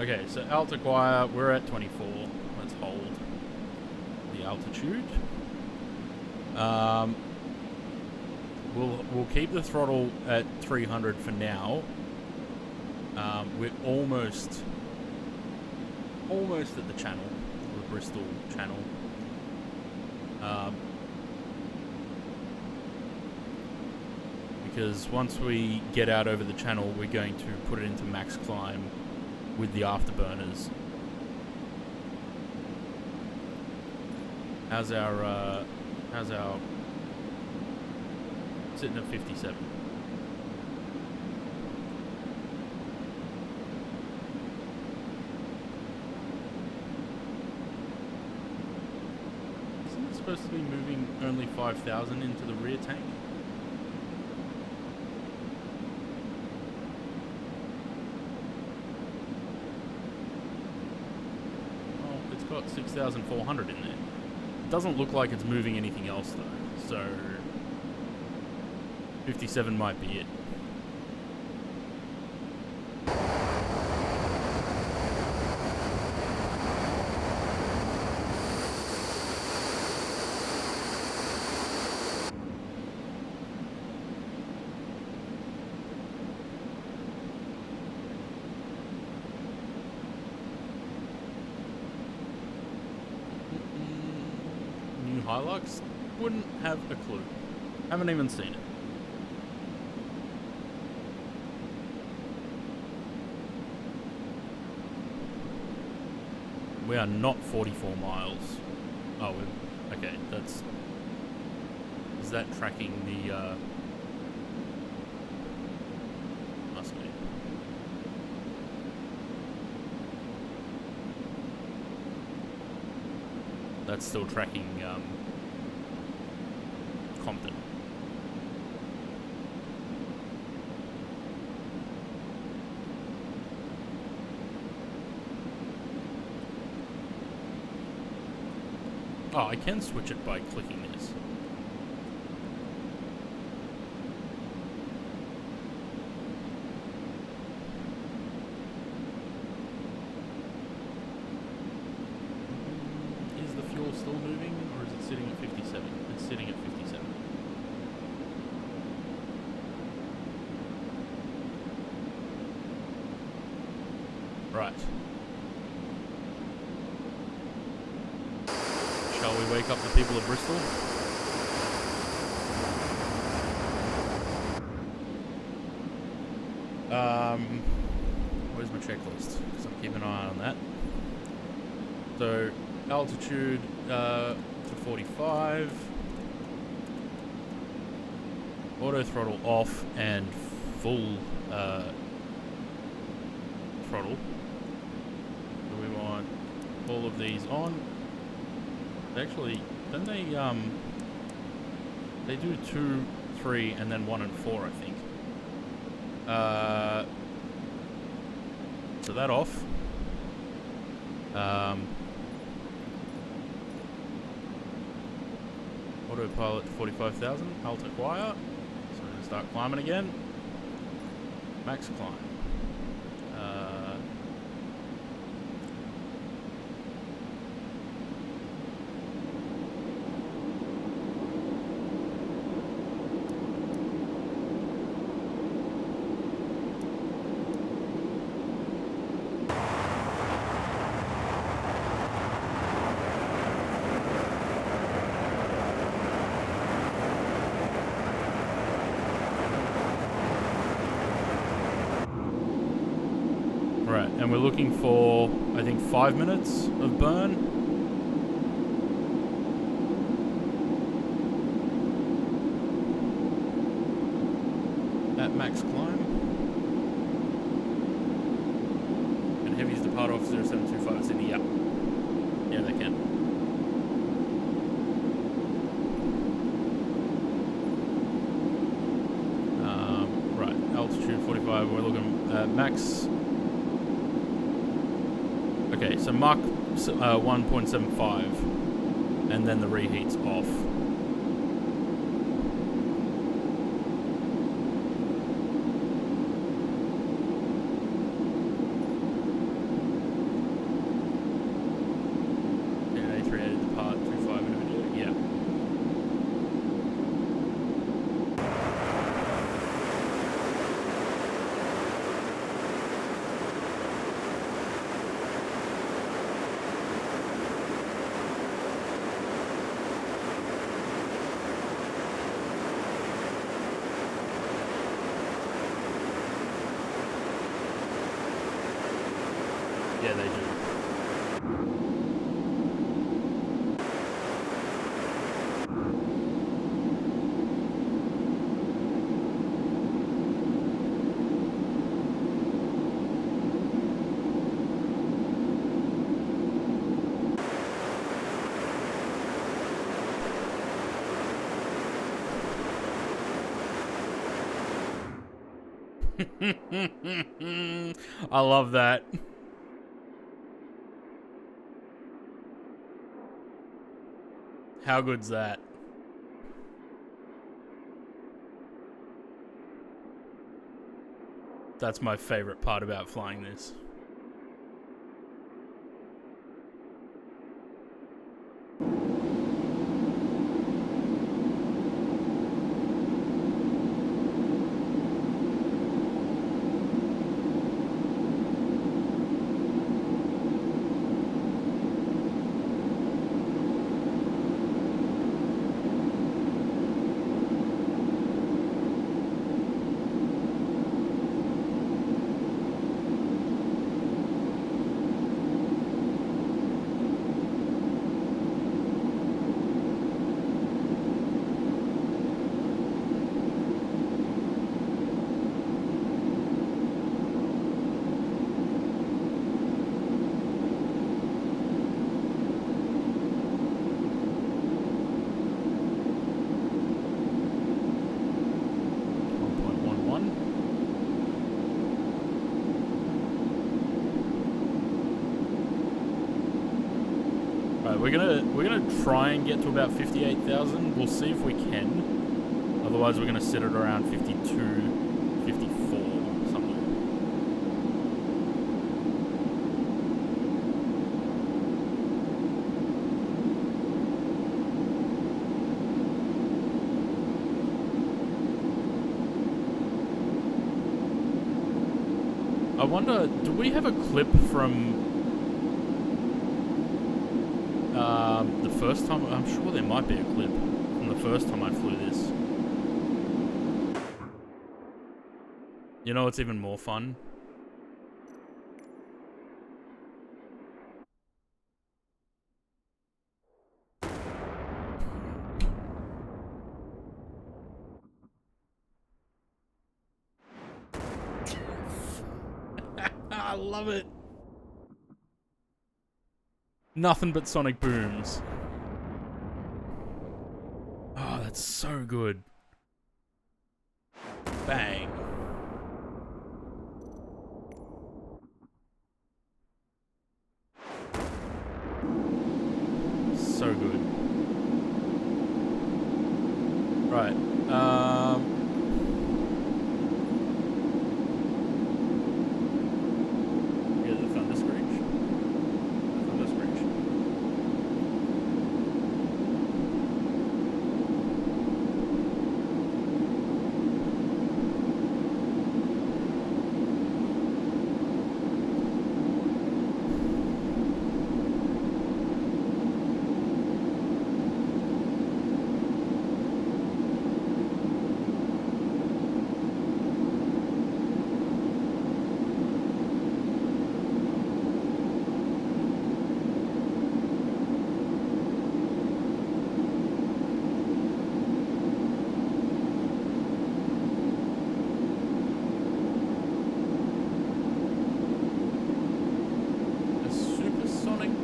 [SPEAKER 1] Okay, so Altiquire, we're at 24. Let's hold the altitude. We'll keep the throttle at 300 for now. We're almost at the channel, the Bristol Channel. Because once we get out over the channel, we're going to put it into max climb with the afterburners. How's our sitting at 57. Isn't it supposed to be moving only 5,000 into the rear tank? Got 6,400 in there. It doesn't look like it's moving anything else though, so 57 might be it. Hilux? Wouldn't have a clue. Haven't even seen it. We are not 44 miles. Oh, okay, that's... Is that tracking the, Must be. That's still tracking, Compton. Oh, I can switch it by clicking this. Is the fuel still moving, or is it sitting at 57? It's sitting at 57. Right. Shall we wake up the people of Bristol? Where's my checklist? Because I'm keeping an eye on that. So, altitude to 45. Auto throttle off and full throttle. So we want all of these on. Actually, don't they do 2, 3, and then 1 and 4, I think. So that off. Autopilot 45,000. Alt acquire. So we're gonna start climbing again. Max climb. Right, and we're looking for, I think, 5 minutes of burn. At max climb. And heavies depart off 0725 Sydney, yeah. Yeah, they can. Right, altitude 45, we're looking at max. Okay, so Mach 1.75, and then the reheat's off. Yeah, A380 depart 25 in a video, yeah. Yeah, they do. I love that. How good's that? That's my favorite part about flying this. We're gonna try and get to about 58,000. We'll see if we can. Otherwise, we're gonna sit at around 52, 54, something. I wonder, do we have a clip from The first time, I'm sure there might be a clip from the first time I flew this. You know what's even more fun? I love it. Nothing but sonic booms. Oh, that's so good. Bang. So good. Right. Yeah, the thunder screech. The thunder screech.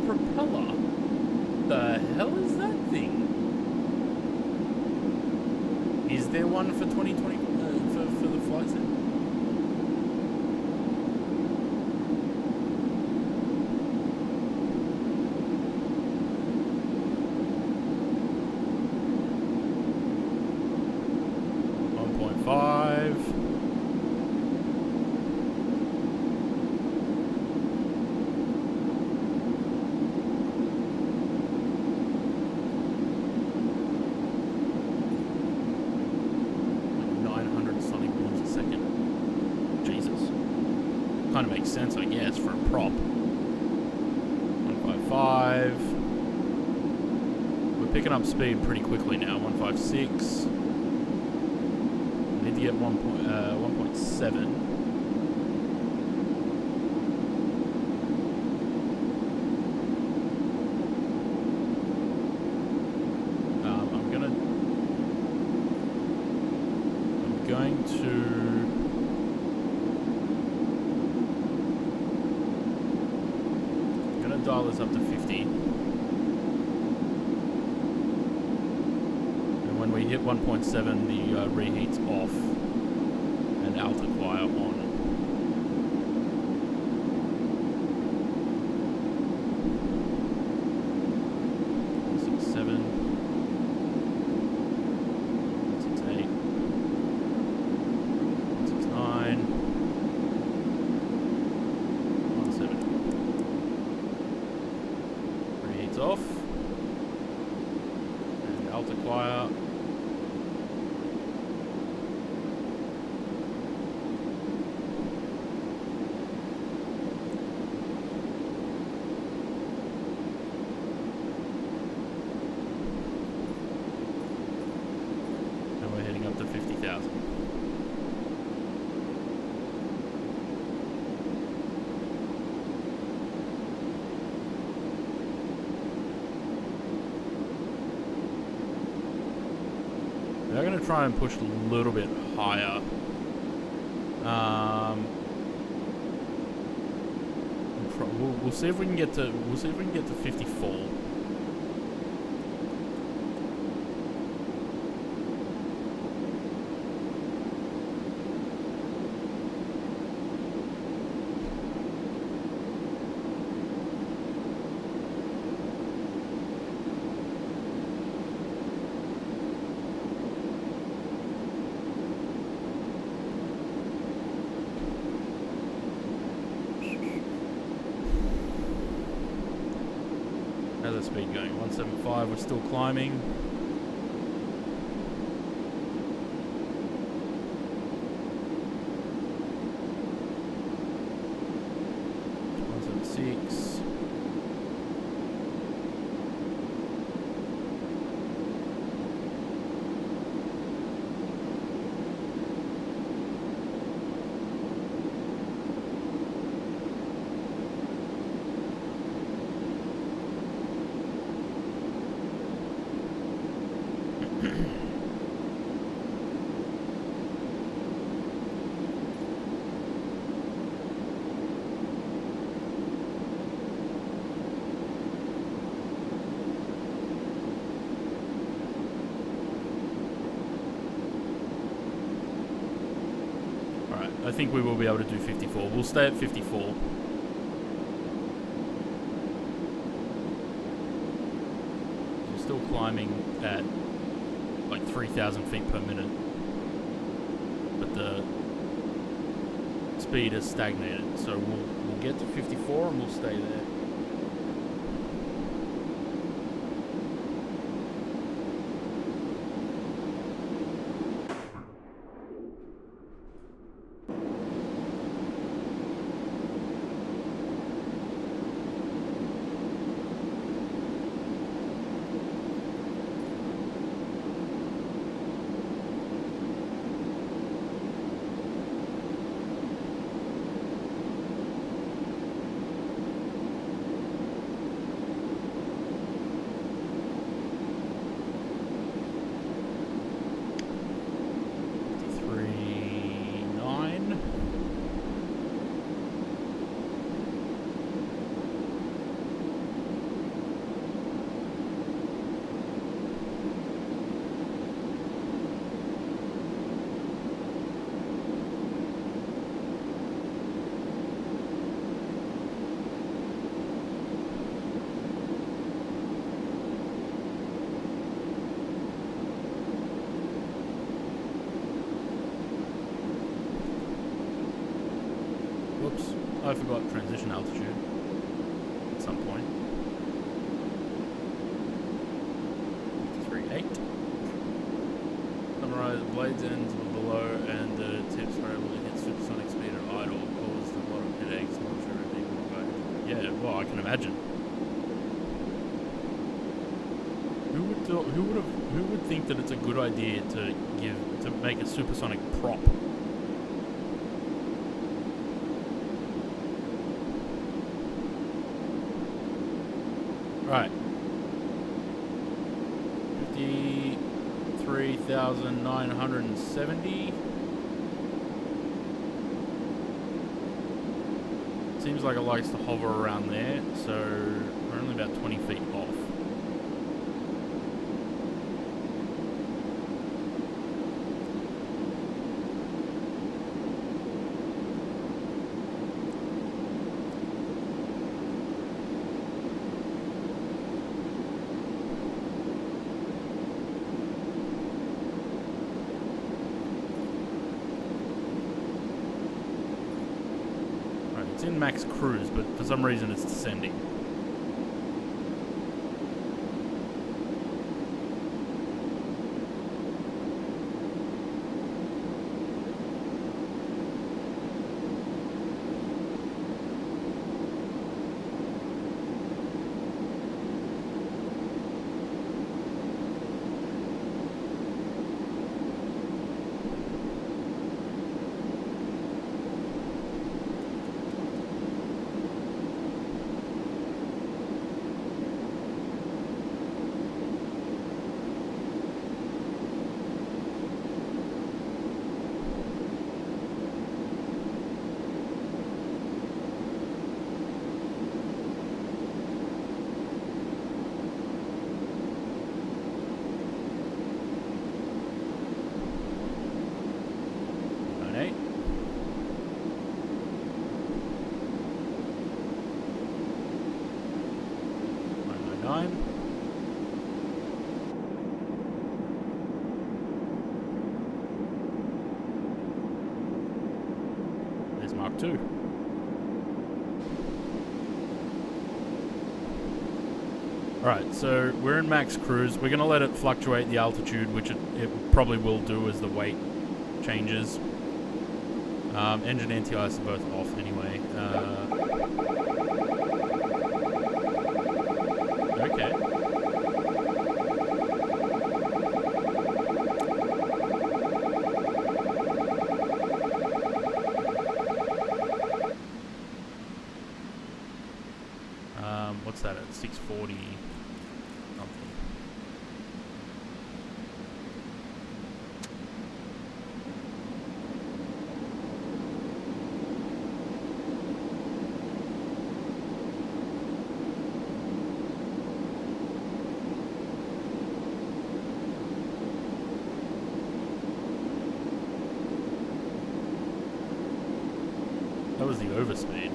[SPEAKER 1] Propeller? The hell is that thing? Is there one for 2020 for the flight sim? Kind of makes sense, I guess, for a prop. 155. We're picking up speed pretty quickly now. 156. Need to get 1.7. I'm going to dial this up to 50, and when we hit 1.7 the reheat's off and altiquire on. Off and altiquire. And we're heading up to 50,000. We're going to try and push a little bit higher. We'll see if we can get to 54. How's the speed going? 175, we're still climbing. I think we will be able to do 54. We'll stay at 54. We're still climbing at like 3,000 feet per minute, but the speed has stagnated. So we'll get to 54 and we'll stay there. Whoops, I forgot transition altitude at some point. 53.8. Summarize, blades ends were below and the tips were able to hit supersonic speed at idle, caused a lot of headaches, not sure if people were back. Yeah, well, I can imagine. Who would think that it's a good idea to make a supersonic prop? Right. 53,970. Seems like it likes to hover around there, so we're only about 20 feet off. It's in max cruise, but for some reason it's descending. There's Mach 2. Alright, so we're in max cruise. We're going to let it fluctuate the altitude, which it probably will do as the weight changes. Engine anti-ice are both off anyway. Okay. What's that at 640 something? overspeed.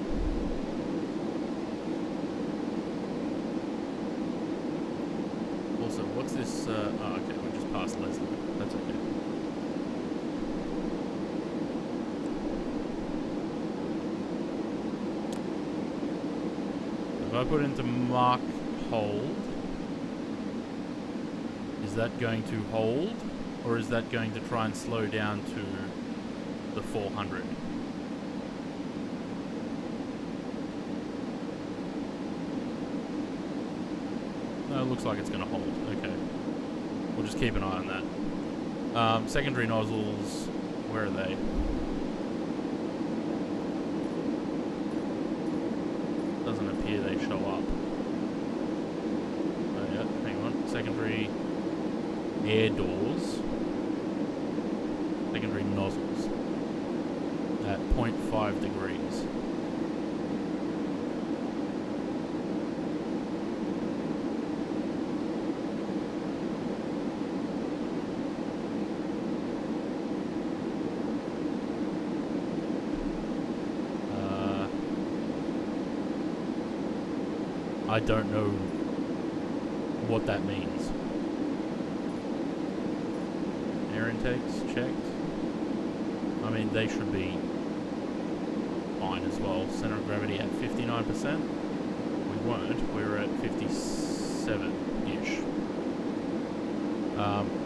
[SPEAKER 1] Also, what's this? Oh, okay, we just passed Leslie. That's okay. If I put into Mach hold, is that going to hold, or is that going to try and slow down to the 400? No, it looks like it's going to hold. Okay. We'll just keep an eye on that. Secondary nozzles, where are they? Doesn't appear they show up. Oh yeah, hang on. Secondary air doors. Secondary nozzles. At 0.5 degrees. I don't know what that means. Air intakes checked. I mean, they should be fine as well. Center of gravity at 59%. We weren't. We were at 57-ish.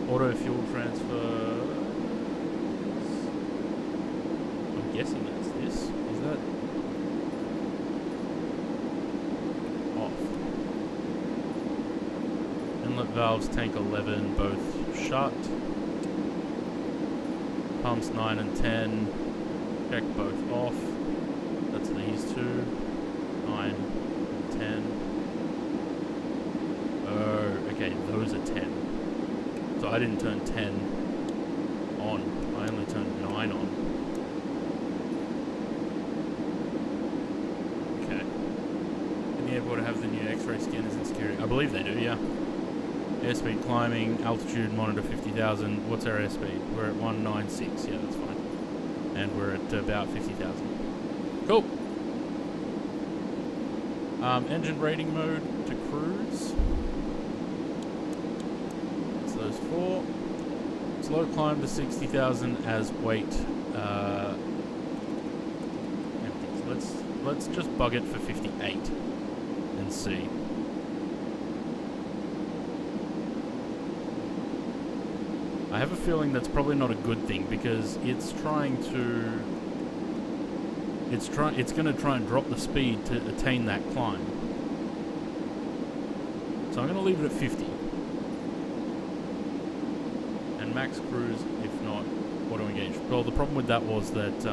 [SPEAKER 1] Auto fuel transfer. I'm guessing that's this. Is that? Inlet valves, tank 11, both shut. Pumps 9 and 10, check both off. That's these two, 9 and 10. Oh, okay, those are 10. So I didn't turn 10 on, I only turned 9 on. Okay. In the airport have the new X-ray scanners and security. I believe they do, yeah. Airspeed climbing, altitude monitor 50,000. What's our airspeed? We're at 196. Yeah, that's fine. And we're at about 50,000. Cool. Engine rating mode to cruise. That's those four. Slow climb to 60,000 as weight empties. Let's just bug it for 58 and see. I have a feeling that's probably not a good thing because it's going to try and drop the speed to attain that climb. So I'm going to leave it at 50. And max cruise, if not auto engage. Well, the problem with that was that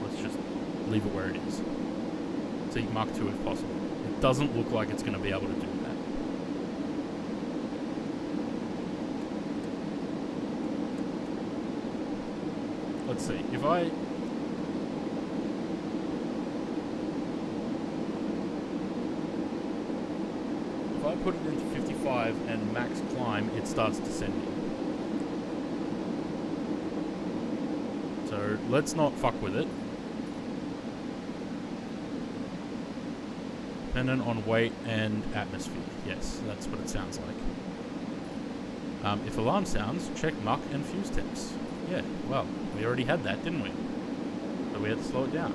[SPEAKER 1] let's just leave it where it is. See Mach 2 if possible. It doesn't look like it's going to be able to do that. Let's see, if I put it into 55 and max climb, it starts descending. So let's not fuck with it. Dependent on weight and atmosphere. Yes, that's what it sounds like. If alarm sounds, check Mach and fuse temps. Yeah, well, we already had that, didn't we? So we had to slow it down.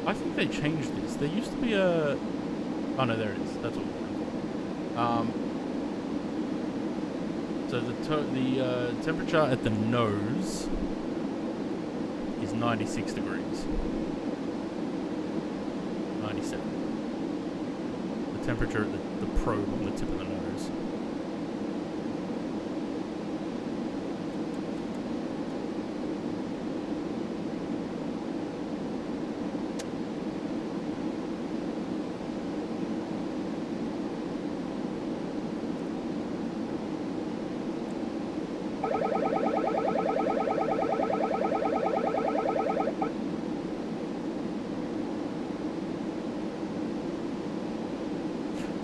[SPEAKER 1] I think they changed this. There used to be a... Oh no, there it is. That's what we're looking for. So the temperature at the nose is 96 degrees. 97. The temperature at the probe on the tip of the nose.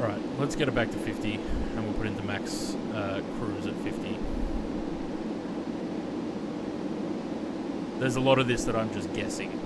[SPEAKER 1] Alright, let's get it back to 50, and we'll put into max cruise at 50. There's a lot of this that I'm just guessing.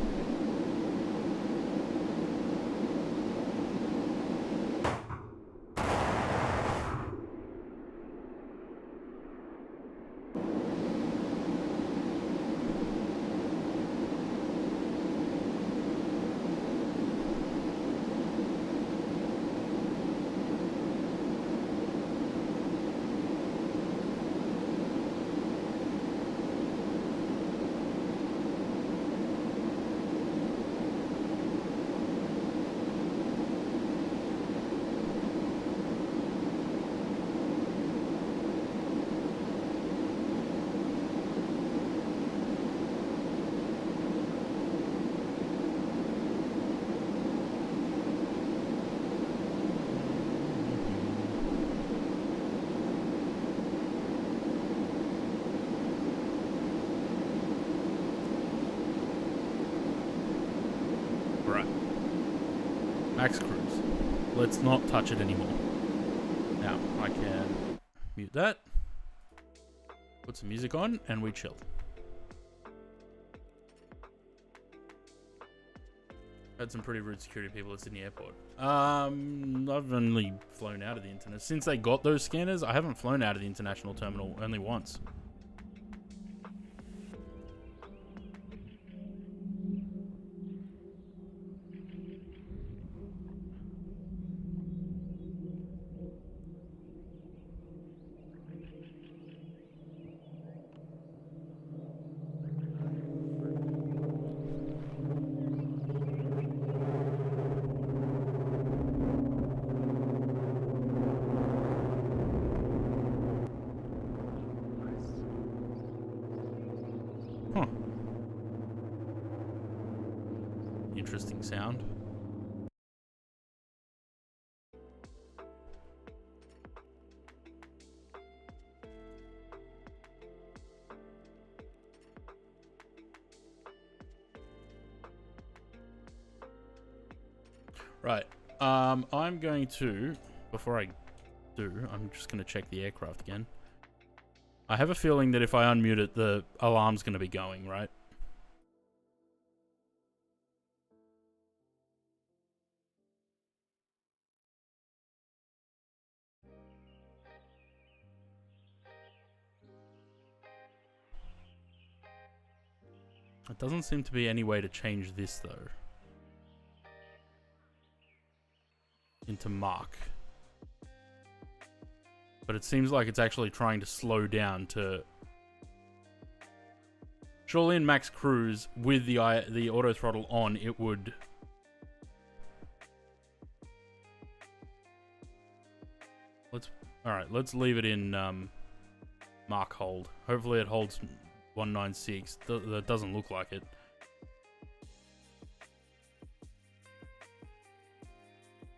[SPEAKER 1] Max cruise. Let's not touch it anymore. Now, I can mute that, put some music on, and we chill. Had some pretty rude security people at Sydney Airport. I've only flown out of the internet. Since they got those scanners, I haven't flown out of the international terminal, only once. Huh. Interesting sound. Right. I'm going to, before I do, I'm just going to check the aircraft again. I have a feeling that if I unmute it, the alarm's going to be going, right? It doesn't seem to be any way to change this, though. Into Mach. But it seems like it's actually trying to slow down to... Surely in max cruise, with the auto throttle on, it would... Alright, let's leave it in Mach hold. Hopefully it holds 196. That doesn't look like it.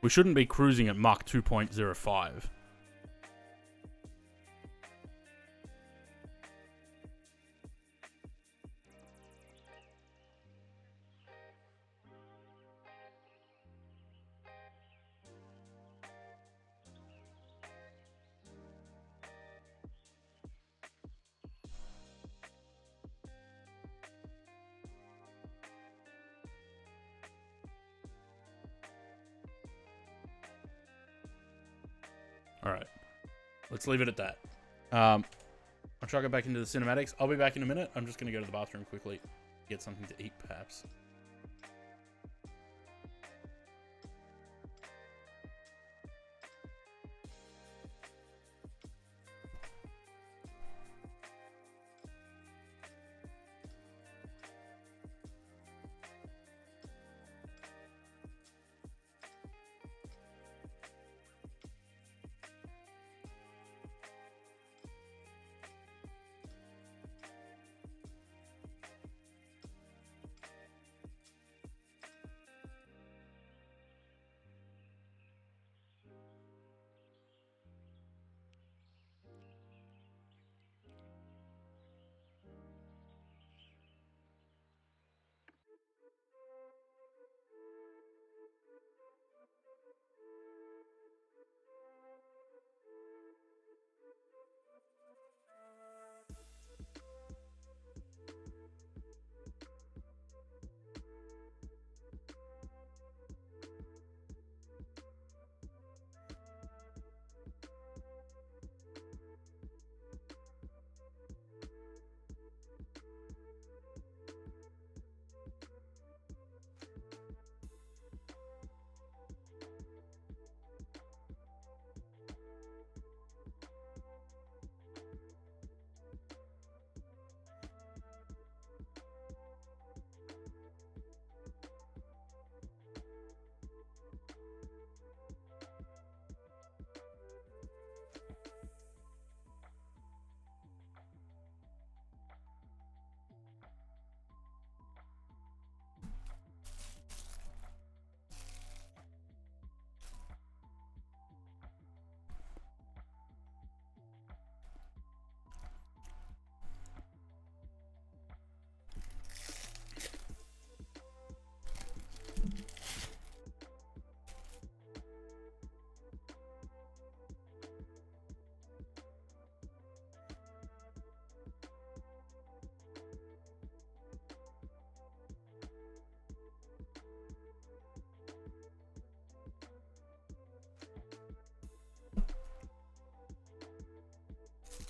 [SPEAKER 1] We shouldn't be cruising at Mach 2.05. Alright. Let's leave it at that. I'll try to go back into the cinematics. I'll be back in a minute. I'm just going to go to the bathroom quickly. Get something to eat, perhaps.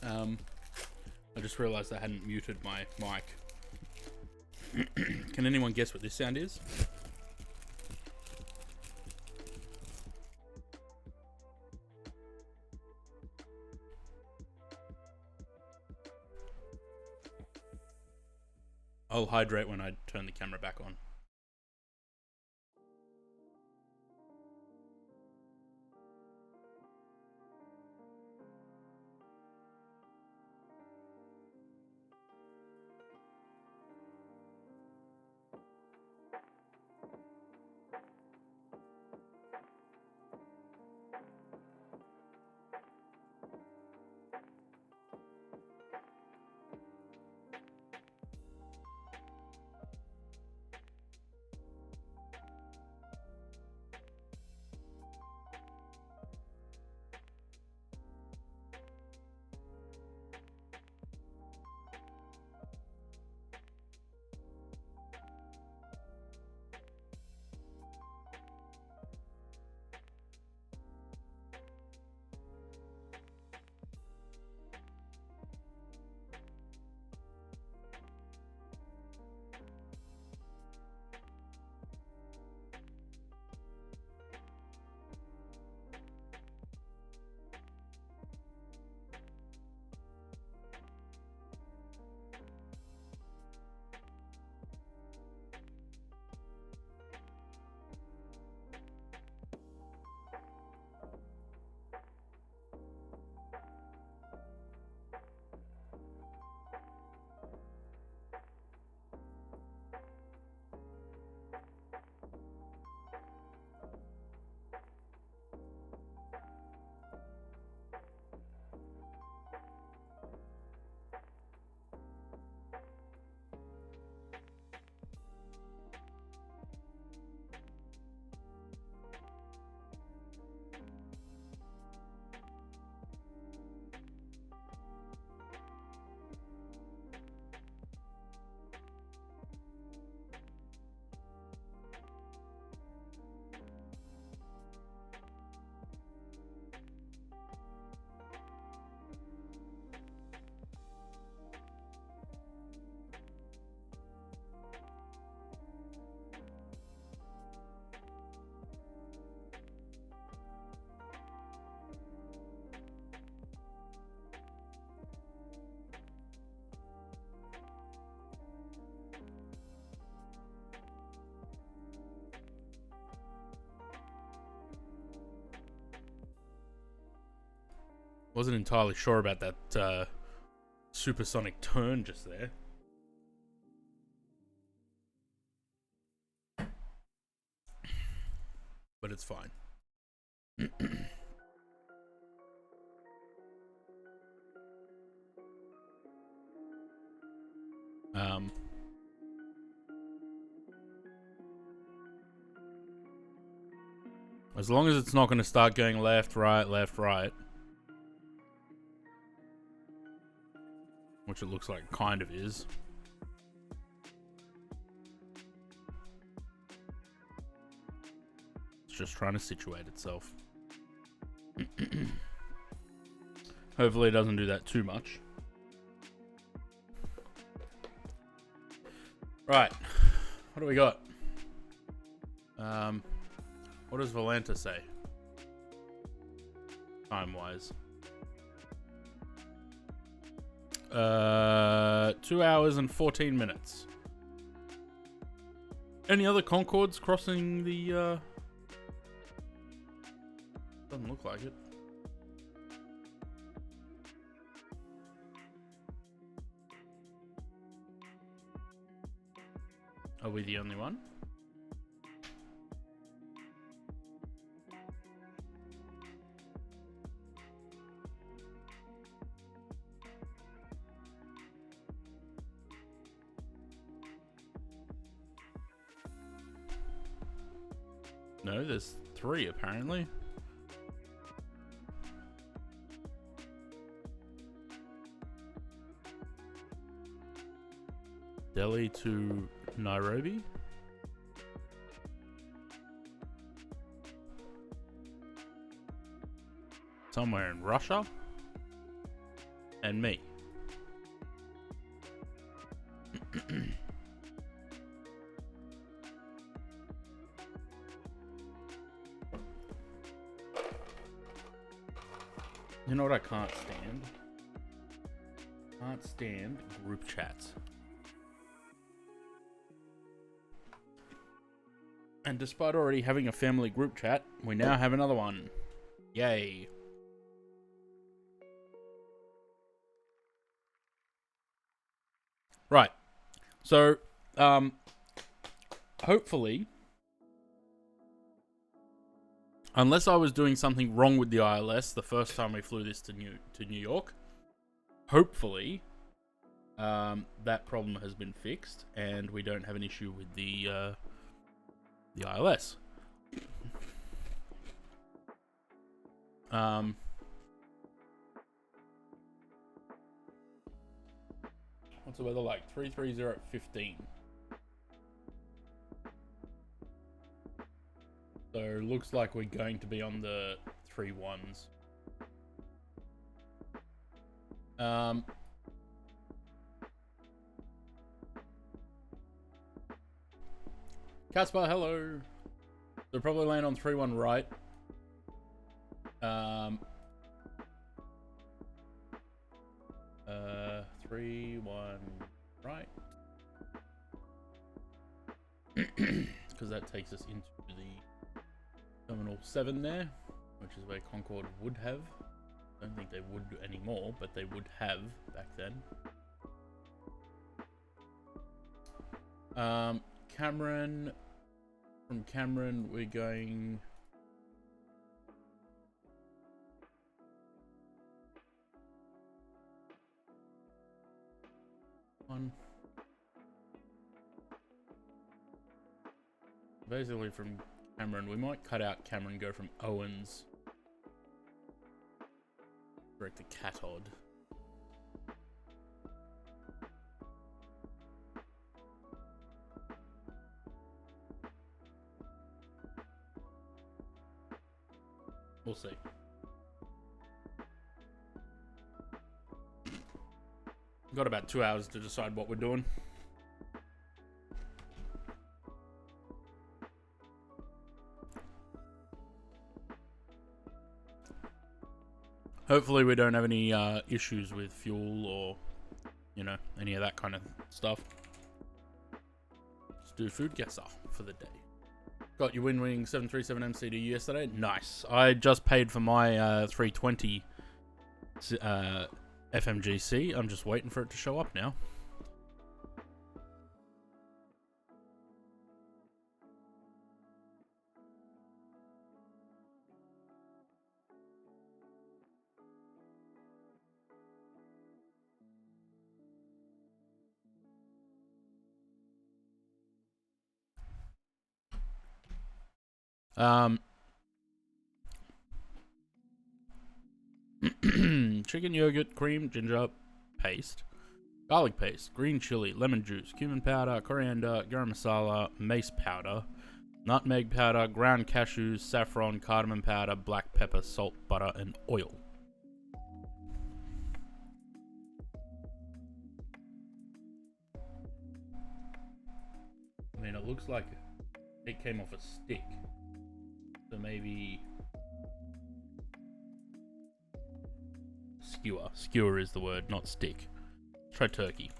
[SPEAKER 1] I just realised I hadn't muted my mic. Can anyone guess what this sound is? I'll hydrate when I turn the camera back on. Wasn't entirely sure about that supersonic turn just there. But it's fine. As long as it's not going to start going left, right, which it looks like it kind of is. It's just trying to situate itself. Hopefully it doesn't do that too much. Right. What do we got? What does Volanta say? Time-wise. 2 hours and 14 minutes. Any other Concords crossing the, doesn't look like it. Are we the only one? No, there's 3 apparently. Delhi to Nairobi. Somewhere in Russia. and me. You know what I can't stand? Can't stand group chats. And despite already having a family group chat, we now have another one. Yay. Right. So, hopefully, unless I was doing something wrong with the ILS the first time we flew this to New York, hopefully, that problem has been fixed and we don't have an issue with the ILS. What's the weather like? 330 at 15. So looks like we're going to be on the 3-1s. Caspar, hello. They'll probably land on 3-1 right. 3-1 right. Because that takes us into the Terminal 7 there, which is where Concorde would have. I don't think they would anymore, but they would have back then. Cameron. From Cameron, we're going... One. Basically from Cameron, we might cut out Cameron, go from Owens direct to Catod. We'll see. Got about 2 hours to decide what we're doing. Hopefully we don't have any issues with fuel or, you know, any of that kind of stuff. Let's do food guesser for the day. Got your Winwing 737 MCD yesterday. Nice. I just paid for my 320 FMGC. I'm just waiting for it to show up now. Chicken yogurt, cream, ginger paste, garlic paste, green chili, lemon juice, cumin powder, coriander, garam masala, mace powder, nutmeg powder, ground cashews, saffron, cardamom powder, black pepper, salt, butter, and oil. I mean, it looks like it came off a stick. So maybe skewer. Skewer is the word, not stick. Try turkey.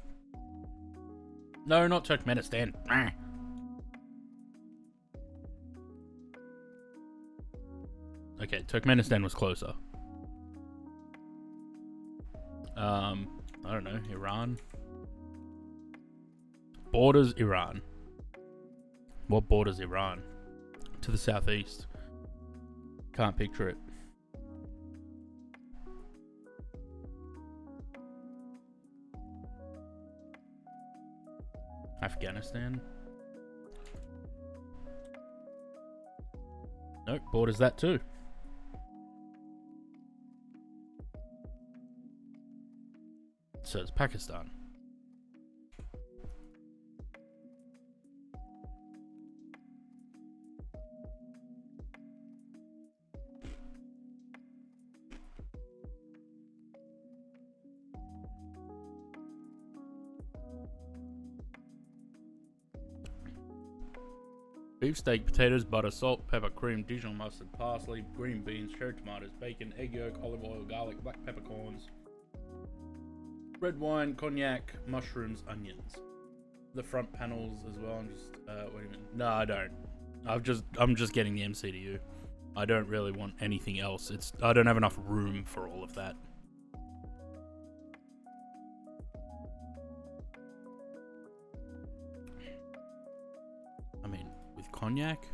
[SPEAKER 1] No, not Turkmenistan. Okay, Turkmenistan was closer. I don't know, Iran. Borders Iran. What borders Iran? To the southeast. Can't picture it. Afghanistan. Nope, borders that too. So it's Pakistan. Beefsteak, potatoes, butter, salt, pepper, cream, Dijon mustard, parsley, green beans, cherry tomatoes, bacon, egg yolk, olive oil, garlic, black peppercorns, red wine, cognac, mushrooms, onions. The front panels as well. I'm just wait a minute. No, I don't. I'm just getting the MCDU. I don't really want anything else. I don't have enough room for all of that. I mean, with cognac?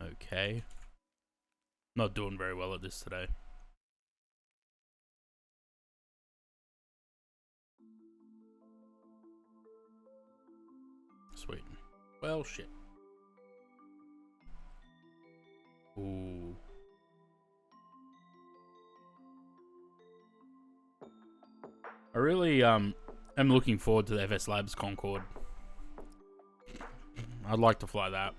[SPEAKER 1] Okay. Not doing very well at this today. Sweet. Well, shit. Ooh. I really am looking forward to the FS Labs Concorde. I'd like to fly that.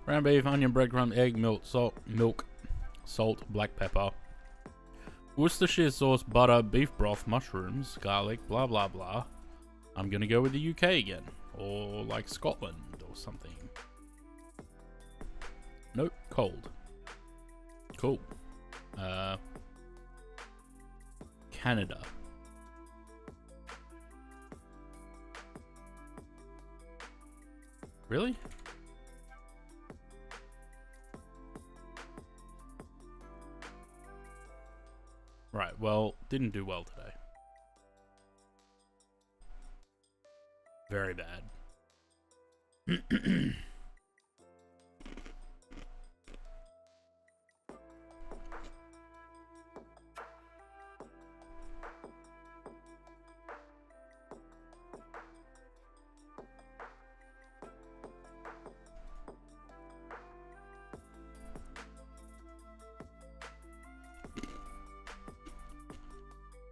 [SPEAKER 1] Ground beef, onion, breadcrumb, egg, milk, salt, black pepper, Worcestershire sauce, butter, beef broth, mushrooms, garlic, blah blah blah. I'm gonna go with the UK again, or like Scotland or something. Nope, cold. Cool. Canada. Really? Right, well, didn't do well today. Very bad.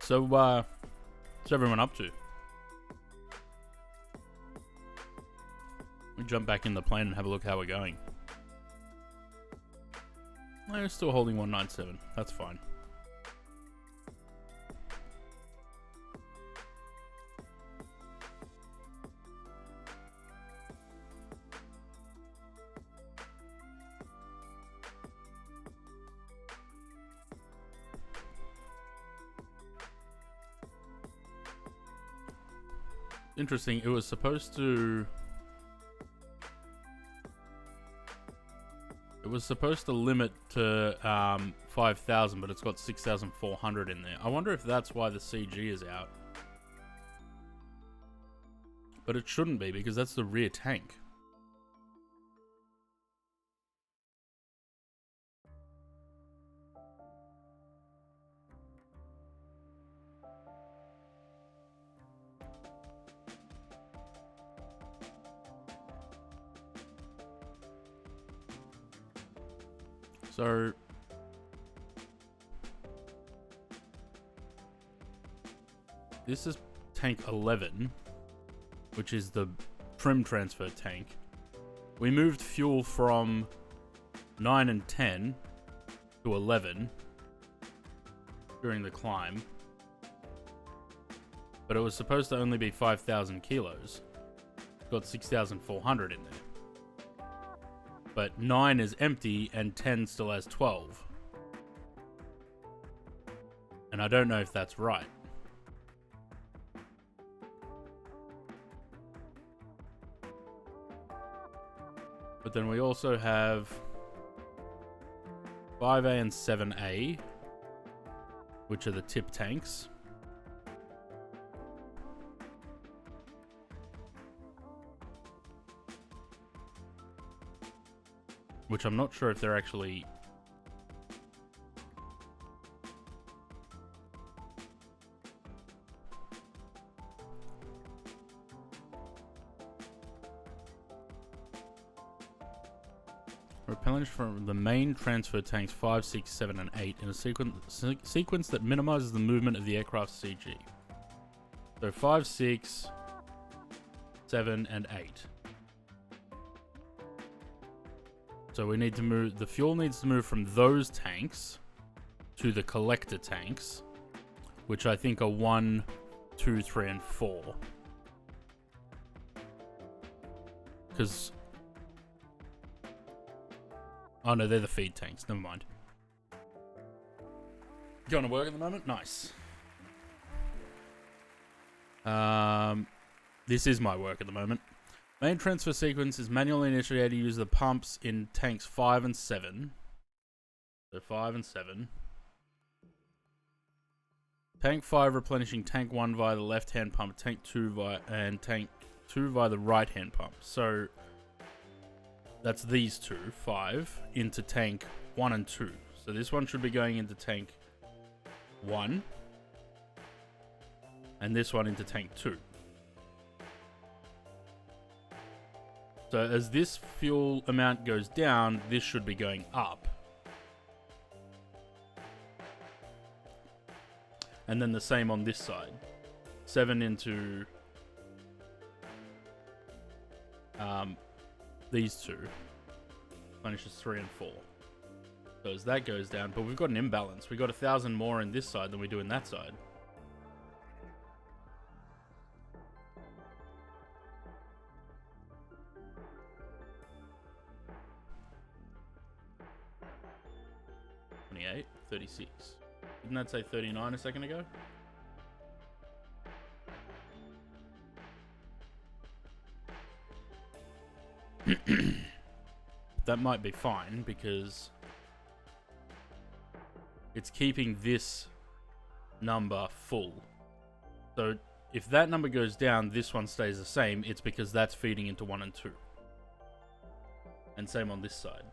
[SPEAKER 1] So, what's everyone up to? We jump back in the plane and have a look how we're going. We're still holding 197. That's fine. Interesting. It was supposed to limit to 5,000, but it's got 6,400 in there. I wonder if that's why the CG is out. But it shouldn't be, because that's the rear tank. So this is tank 11, which is the trim transfer tank. We moved fuel from 9 and 10 to 11 during the climb, but it was supposed to only be 5,000 kilos. Got 6,400 in there. But 9 is empty and 10 still has 12. And I don't know if that's right. But then we also have 5A and 7A, which are the tip tanks. Which I'm not sure if they're actually... Replenish from the main transfer tanks 5, 6, 7, and 8 in a sequence that minimizes the movement of the aircraft's CG. So 5, 6, 7, and 8. So we need to move, the fuel needs to move from those tanks to the collector tanks, which I think are 1, 2, 3, and 4. Because... oh no, they're the feed tanks, never mind. Going to work at the moment? Nice. This is my work at the moment. Main transfer sequence is manually initiated to use the pumps in tanks 5 and 7. So 5 and 7. Tank 5 replenishing tank 1 via the left-hand pump, tank 2 via the right-hand pump. So that's these two, 5, into tank 1 and 2. So this one should be going into tank 1. And this one into tank 2. So as this fuel amount goes down, this should be going up. And then the same on this side. 7 into these two. Replenishes 3 and 4. So as that goes down, but we've got an imbalance. We've got 1,000 more in this side than we do in that side. $28, $36. Didn't that say 39 a second ago? That might be fine because it's keeping this number full. So if that number goes down, this one stays the same. It's because that's feeding into 1 and 2. And same on this side,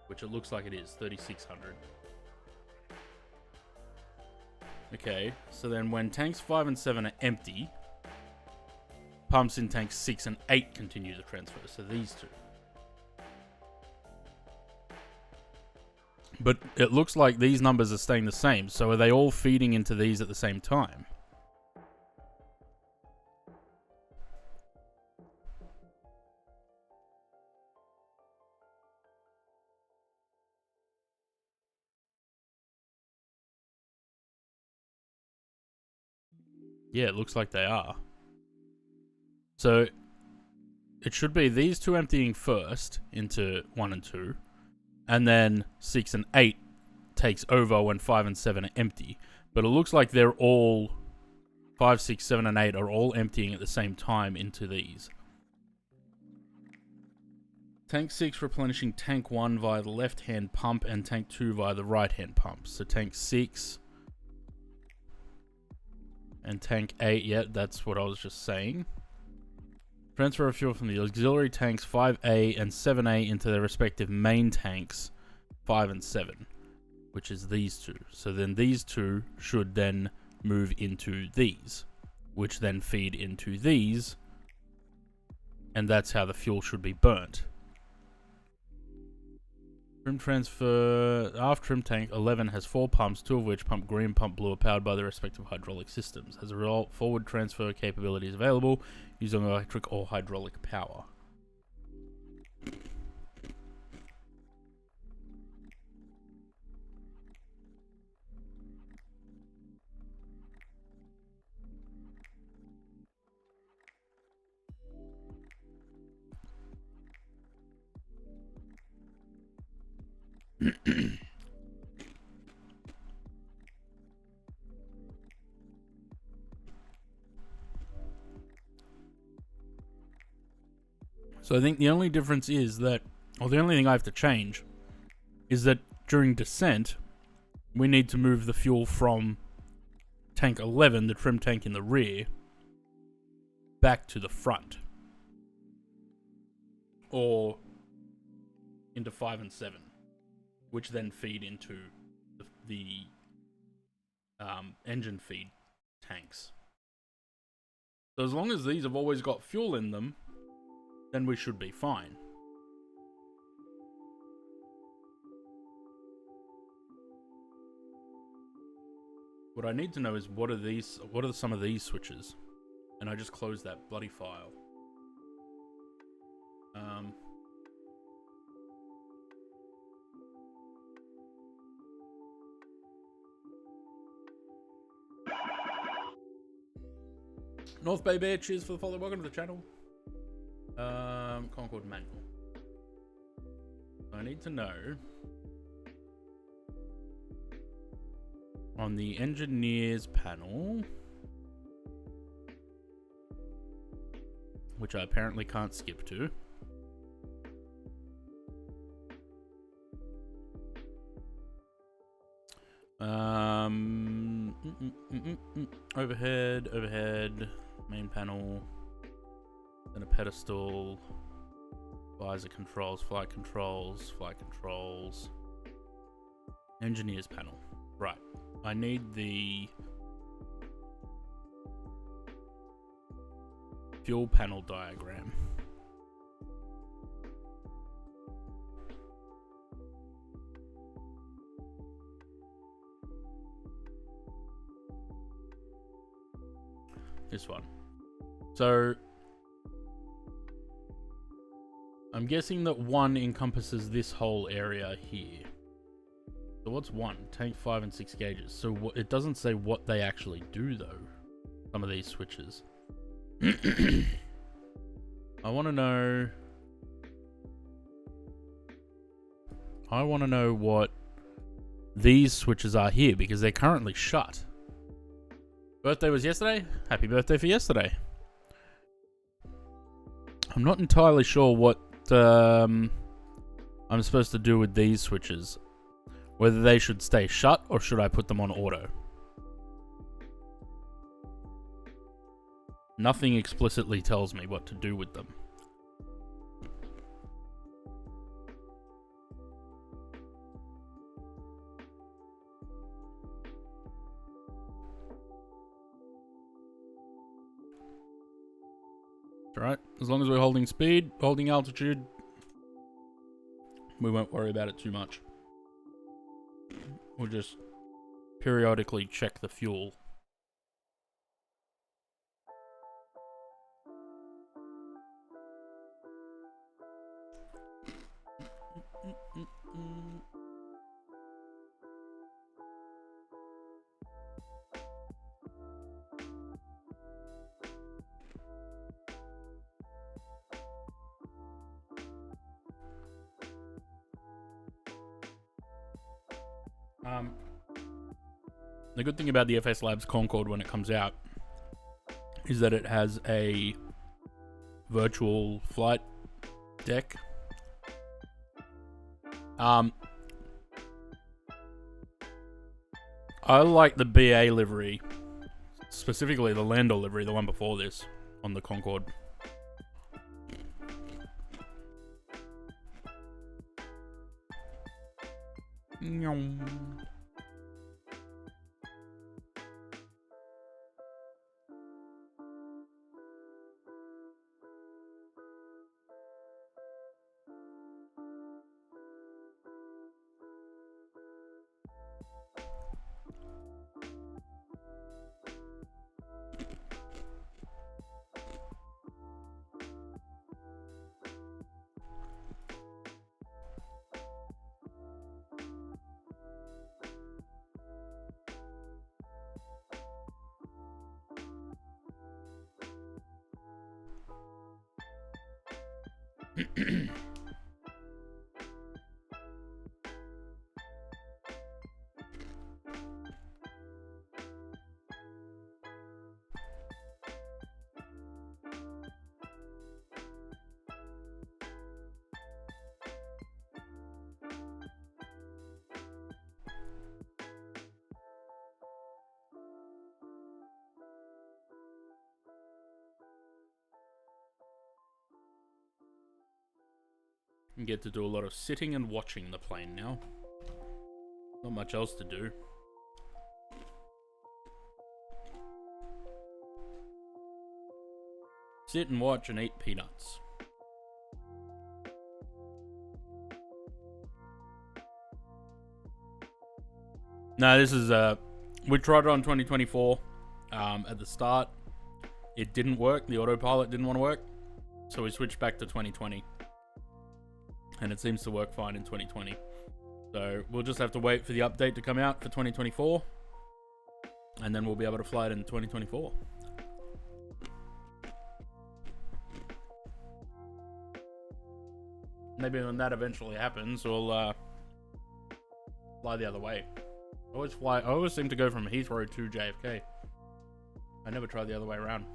[SPEAKER 1] which it looks like it is, 3,600. Okay, so then when tanks 5 and 7 are empty, pumps in tanks 6 and 8 continue to transfer. So these two. But it looks like these numbers are staying the same. So are they all feeding into these at the same time? Yeah, it looks like they are. So it should be these two emptying first into 1 and 2. And then 6 and 8 takes over when 5 and 7 are empty. But it looks like they're all... 5, 6, 7, and 8 are all emptying at the same time into these. Tank 6 replenishing tank 1 via the left-hand pump and tank 2 via the right-hand pump. So tank 6... and tank 8, yeah, that's what I was just saying. Transfer of fuel from the auxiliary tanks 5A and 7A into their respective main tanks 5 and 7, which is these two. So then these two should then move into these, which then feed into these, and that's how the fuel should be burnt. Trim transfer. Aft trim tank 11 has 4 pumps, 2 of which, pump green, pump blue, are powered by their respective hydraulic systems. As a result, forward transfer capability is available using electric or hydraulic power. So I think the only difference is that, or the only thing I have to change, is that during descent, we need to move the fuel from tank 11, the trim tank in the rear, back to the front. Or into 5 and 7, which then feed into the engine feed tanks. So as long as these have always got fuel in them, then we should be fine. What I need to know is what are these? What are some of these switches? And I just closed that bloody file. North Bay Bear, cheers for the follow. Welcome to the channel. Concord manual. I need to know on the engineers panel, which I apparently can't skip to. Overhead, main panel, then a pedestal, visor controls, flight controls, engineers panel. Right, I need the fuel panel diagram. This one. So I'm guessing that 1 encompasses this whole area here. So what's 1? Tank 5 and 6 gauges. So it doesn't say what they actually do though. Some of these switches. I want to know. I want to know what these switches are here because they're currently shut. Birthday was yesterday? Happy birthday for yesterday. I'm not entirely sure what I'm supposed to do with these switches. Whether they should stay shut or should I put them on auto. Nothing explicitly tells me what to do with them. Alright, as long as we're holding speed, holding altitude, we won't worry about it too much. We'll just periodically check the fuel. The good thing about the FS Labs Concorde when it comes out is that it has a virtual flight deck. I like the BA livery, specifically the Lando livery, the one before this on the Concorde. You get to do a lot of sitting and watching the plane now. Not much else to do. Sit and watch and eat peanuts. No, this is We tried it on 2024 at the start. It didn't work. The autopilot didn't want to work. So we switched back to 2020. And it seems to work fine in 2020. So we'll just have to wait for the update to come out for 2024. And then we'll be able to fly it in 2024. Maybe when that eventually happens, we'll fly the other way. I always seem to go from Heathrow to JFK. I never try the other way around.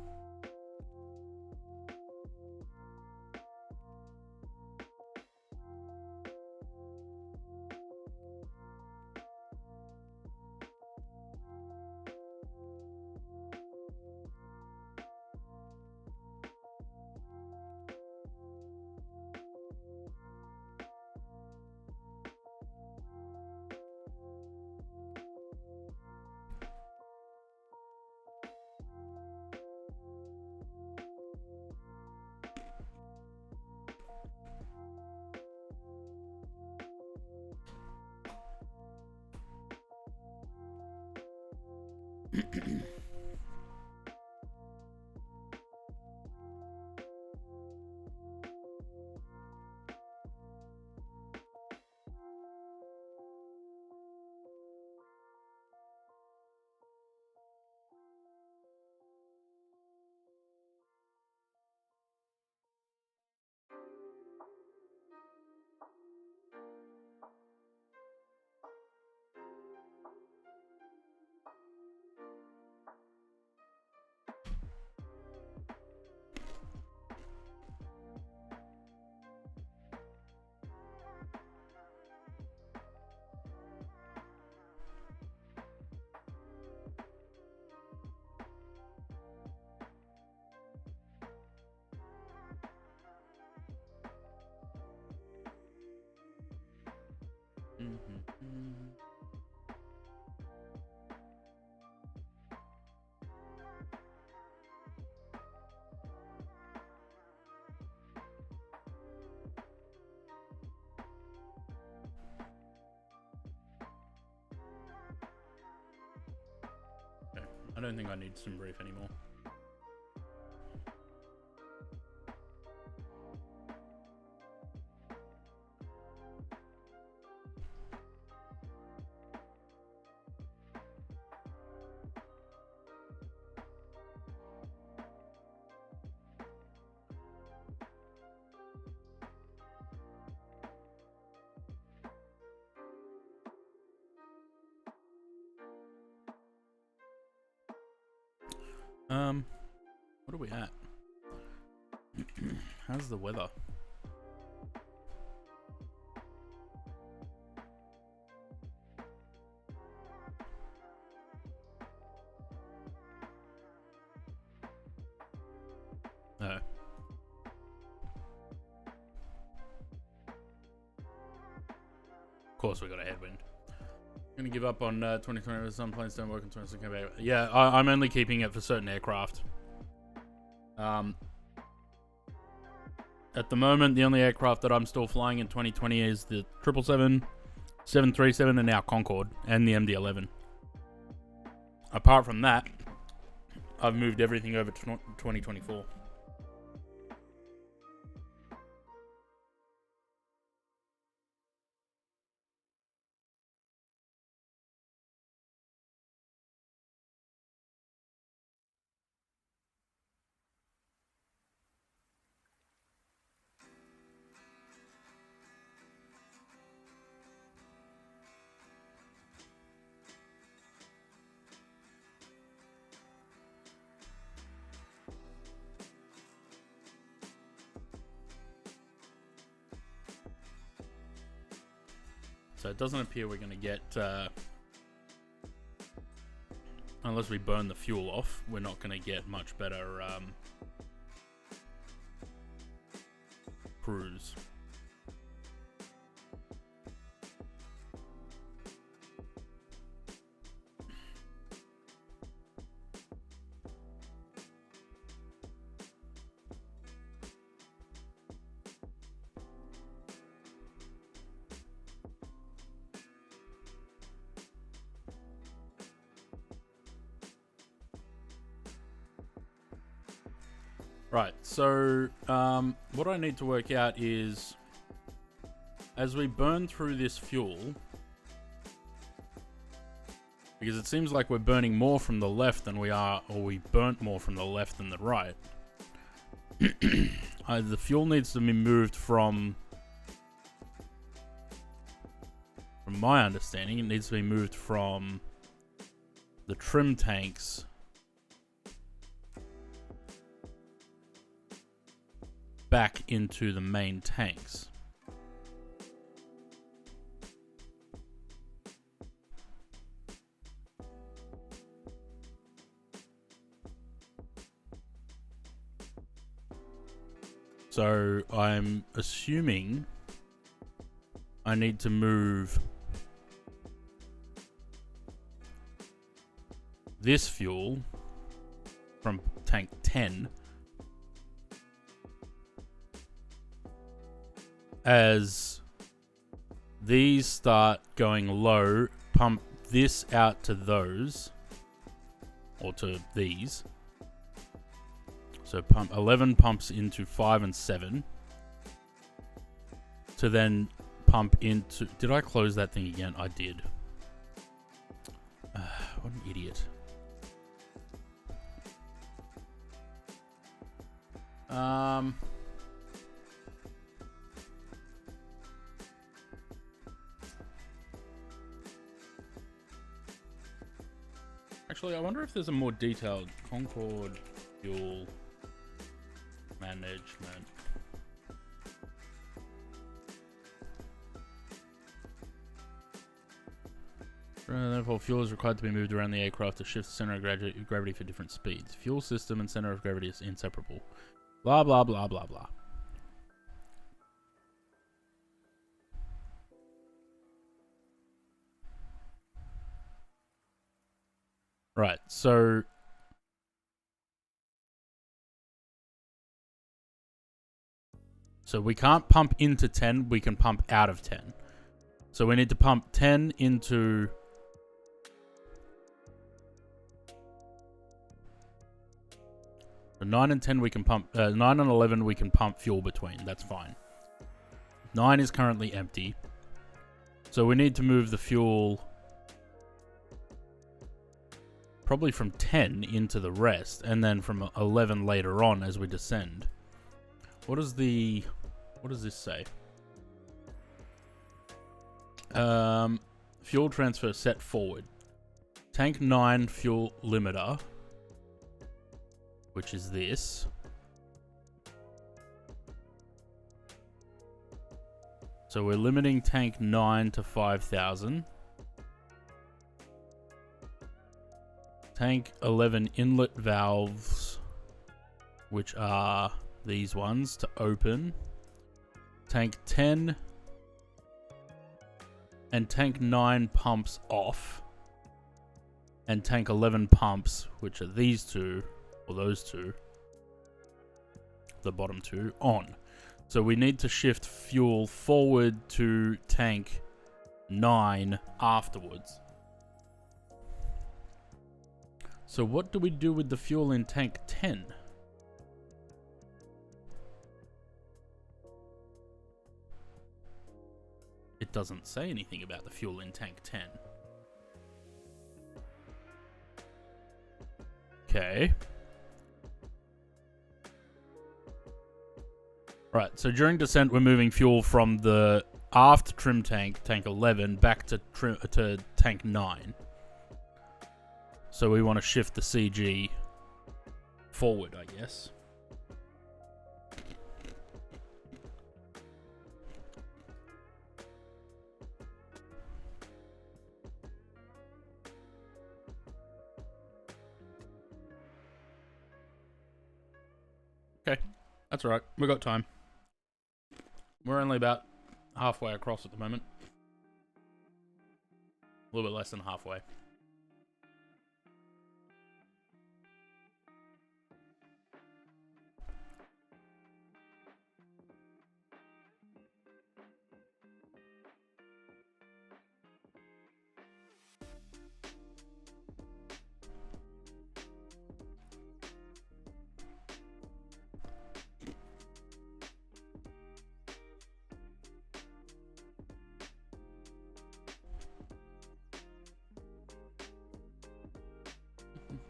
[SPEAKER 1] I don't think I need some brief anymore. What are we at? How's the weather? Oh. Of course we got a headwind. I'm gonna give up on 2020. Some planes don't work in 2020. Yeah, I'm only keeping it for certain aircraft. At the moment, the only aircraft that I'm still flying in 2020 is the 777, 737, and now Concorde, and the MD-11. Apart from that, I've moved everything over to 2024. So it doesn't appear we're going to get, unless we burn the fuel off, we're not going to get much better cruise. Right, so what I need to work out is as we burn through this fuel, because it seems like we're burning more from the left than we are, or we burnt more from the left than the right. The fuel needs to be moved from my understanding, it needs to be moved from the trim tanks back into the main tanks. So I'm assuming I need to move this fuel from tank 10 as these start going low, pump this out to those, or to these. So pump 11 pumps into 5 and 7 to then pump into... Did I close that thing again? I did. What an idiot. Actually, I wonder if there's a more detailed Concord fuel management. Therefore, fuel is required to be moved around the aircraft to shift the center of gravity for different speeds. Fuel system and center of gravity is inseparable. Blah, blah, blah, blah, blah. Right, so... So we can't pump into 10, we can pump out of 10. So we need to pump 10 into... So 9 and 10 we can pump... 9 and 11 we can pump fuel between, that's fine. 9 is currently empty. So we need to move the fuel... probably from 10 into the rest, and then from 11 later on as we descend. What does this say? Fuel transfer set forward. Tank 9 fuel limiter, which is this. So we're limiting tank 9 to 5,000. Tank 11 inlet valves, which are these ones, to open. Tank 10 and tank 9 pumps off. And tank 11 pumps, which are these two, or those two, the bottom two, on. So we need to shift fuel forward to tank 9 afterwards. So what do we do with the fuel in tank 10? It doesn't say anything about the fuel in tank 10. Okay. Right, so during descent we're moving fuel from the aft trim tank, tank 11, back to tank 9. So we want to shift the CG forward, I guess. Okay, that's all right. We got time. We're only about halfway across at the moment. A little bit less than halfway.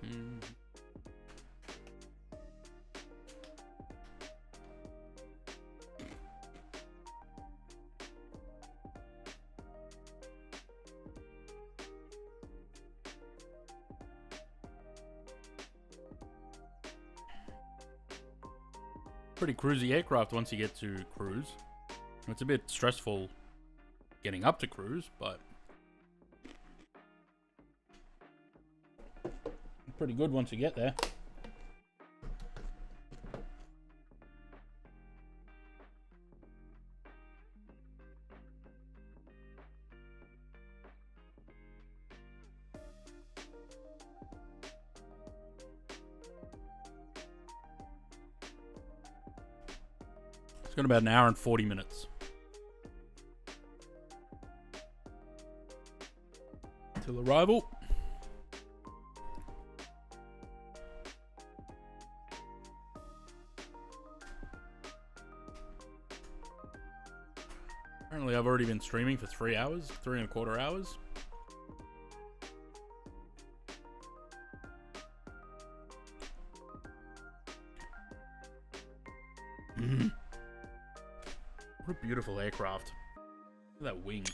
[SPEAKER 1] Mm. Pretty cruisy aircraft once you get to cruise. It's a bit stressful getting up to cruise, but pretty good once you get there. It's got about an hour and 40 minutes till arrival. Apparently I've already been streaming for 3 hours, 3.25 hours. What a beautiful aircraft. Look at that wing.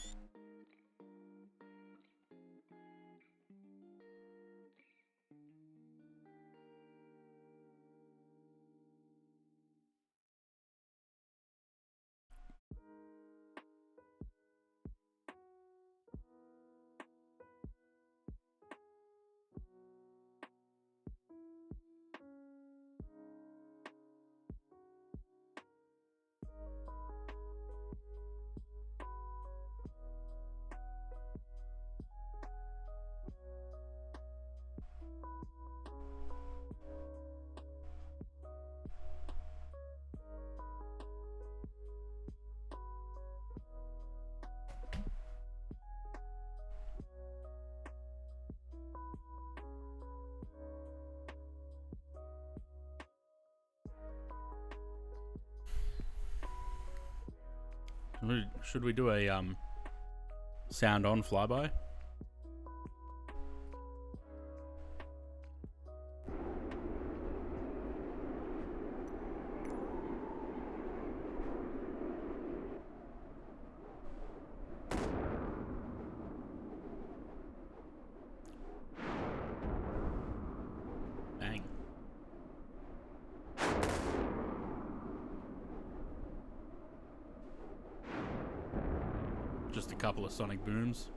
[SPEAKER 1] Should we do a sound on flyby? Bang. Just a couple of sonic booms.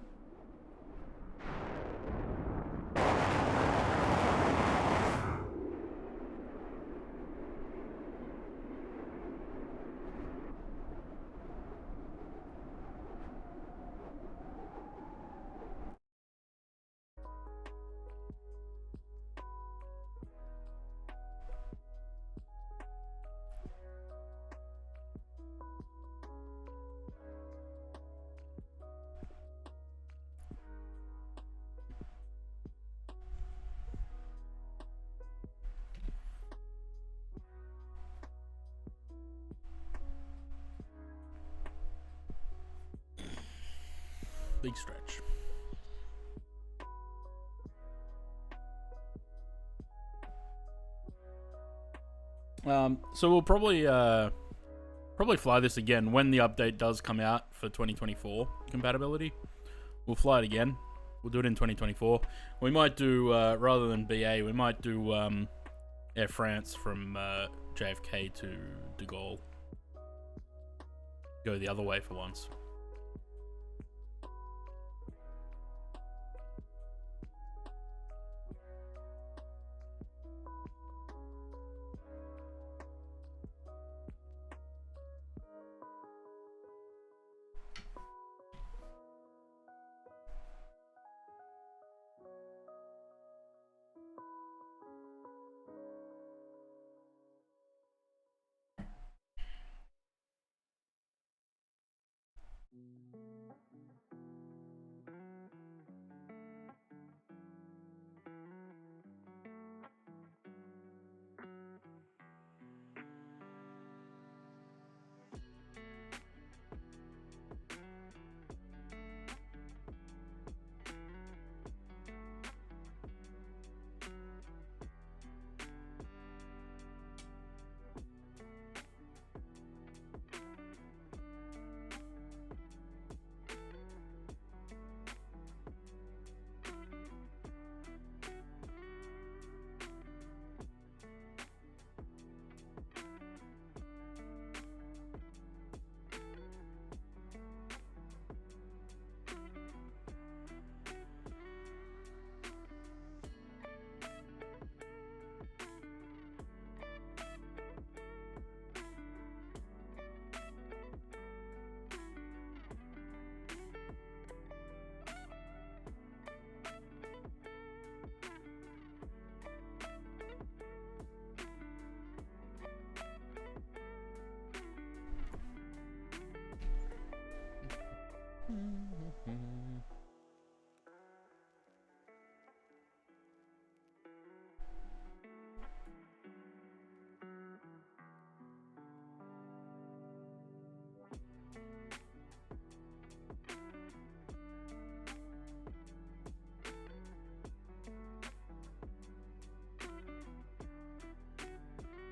[SPEAKER 1] Big stretch. So we'll probably fly this again when the update does come out for 2024 compatibility. We'll fly it again. We'll do it in 2024. We might do rather than BA, we might do Air France from JFK to De Gaulle. Go the other way for once.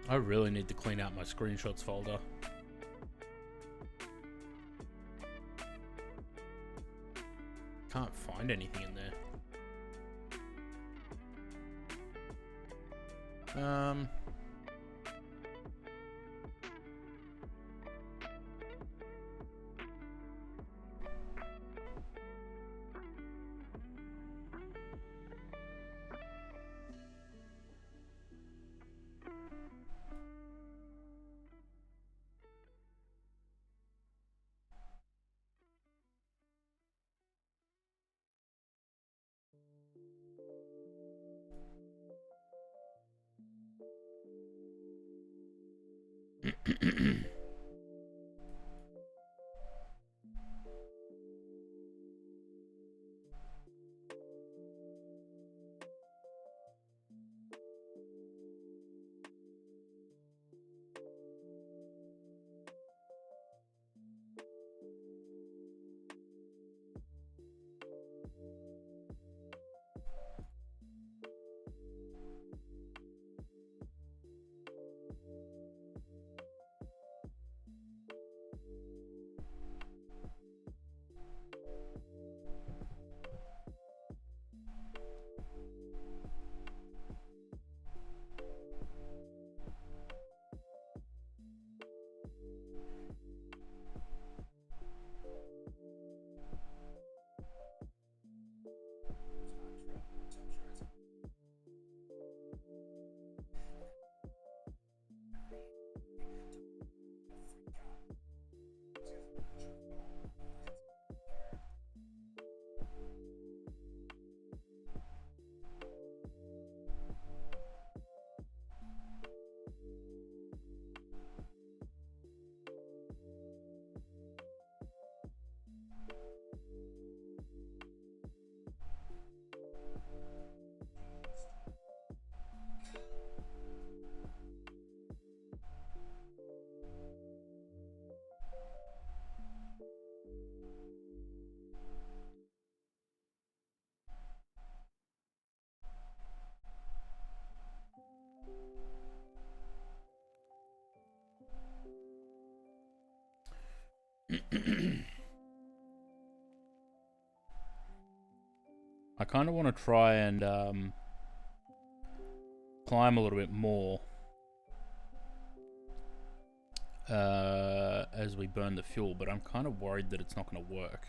[SPEAKER 1] I really need to clean out my screenshots folder. Can't find anything in there. I kind of want to try and climb a little bit more as we burn the fuel, but I'm kind of worried that it's not going to work.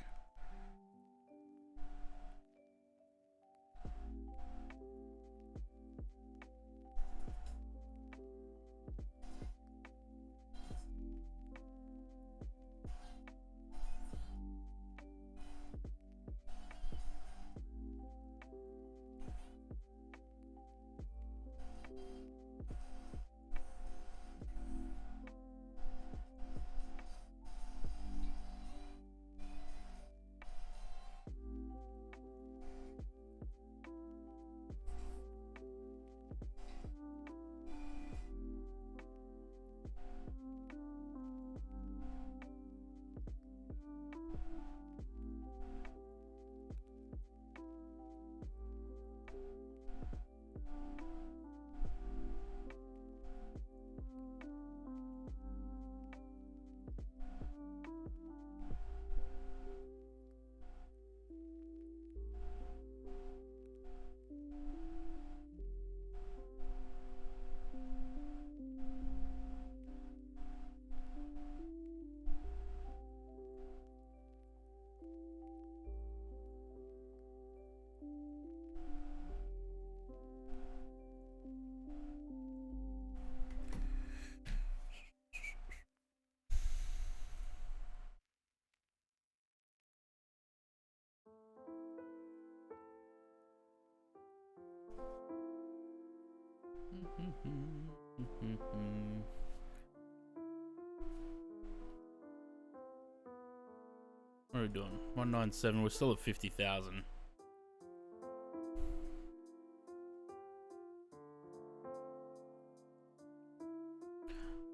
[SPEAKER 1] What are we doing? 197. We're still at 50,000.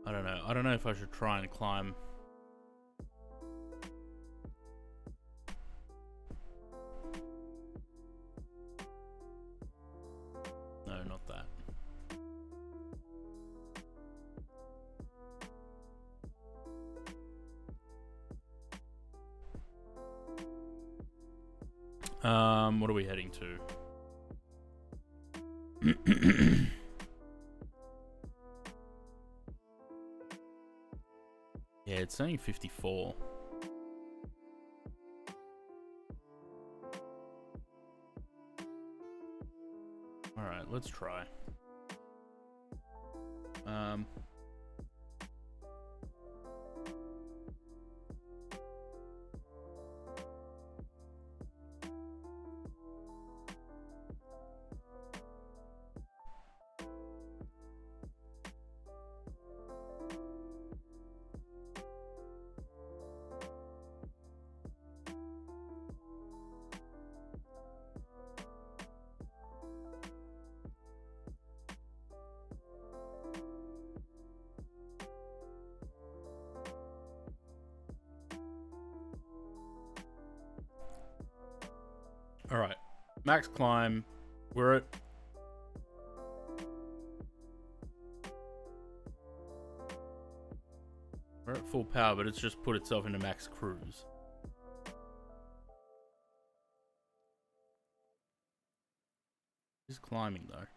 [SPEAKER 1] I don't know. I don't know if I should try and climb. No, not that. What are we heading to? Yeah, it's saying 54. Alright, let's try. Alright, max climb. We're at full power, but it's just put itself into max cruise. It's climbing though.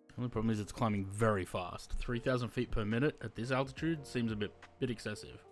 [SPEAKER 1] The only problem is it's climbing very fast. 3,000 feet per minute at this altitude seems a bit excessive.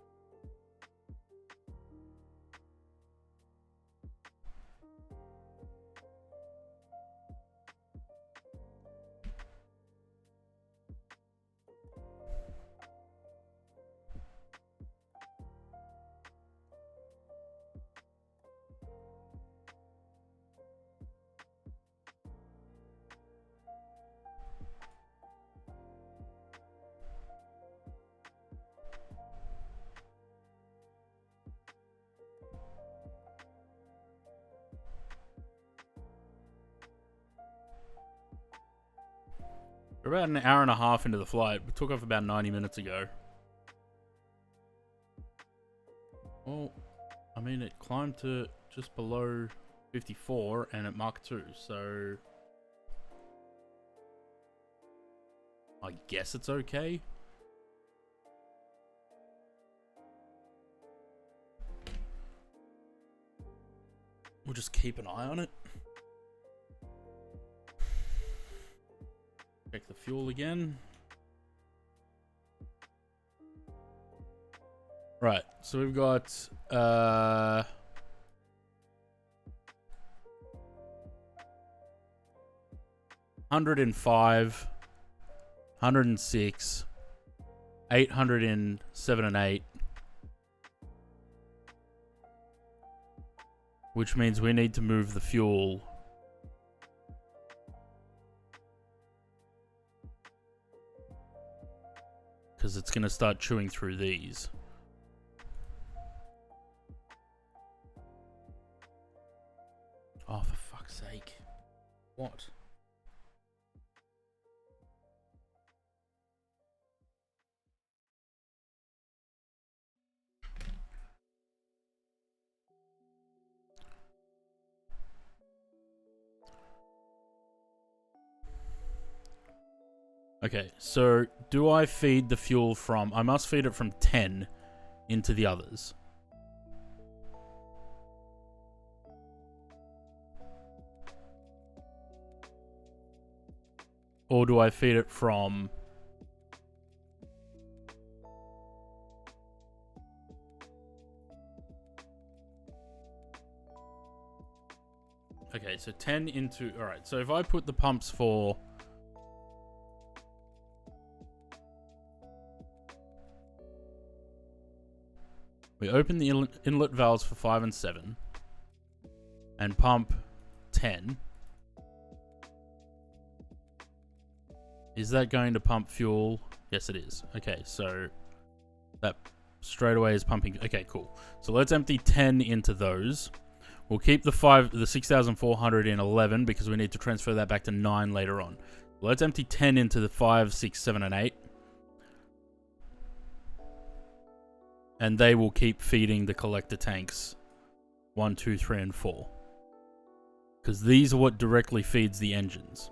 [SPEAKER 1] We're about an hour and a half into the flight. We took off about 90 minutes ago. Well, I mean, it climbed to just below 54 and at Mach 2, so I guess it's okay. We'll just keep an eye on it. Check the fuel again. Right, so we've got 105, 106, 807 and 8. Which means we need to move the fuel because it's going to start chewing through these. Oh, for fuck's sake. What? Okay, so do I feed the fuel from... I must feed it from 10 into the others. Or do I feed it from... Okay, so 10 into... Alright, so if I put the pumps for... We open the inlet valves for 5 and 7 and pump 10. Is that going to pump fuel? Yes, it is. Okay, so that straight away is pumping. Okay, cool. So let's empty 10 into those. We'll keep the 6,400 in 11 because we need to transfer that back to 9 later on. Let's empty 10 into the 5, 6, 7, and 8. And they will keep feeding the collector tanks 1, 2, 3, and 4. Because these are what directly feeds the engines.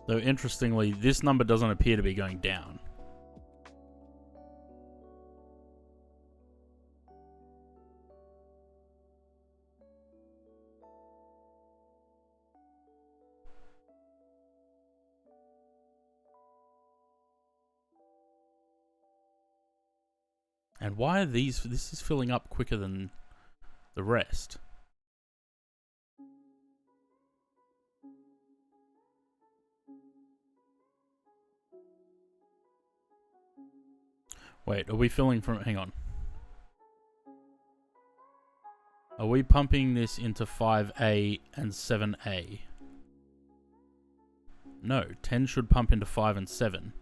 [SPEAKER 1] Though interestingly, this number doesn't appear to be going down. And why are these... This is filling up quicker than the rest. Wait, are we filling from... Hang on. Are we pumping this into 5A and 7A? No, 10 should pump into 5 and 7.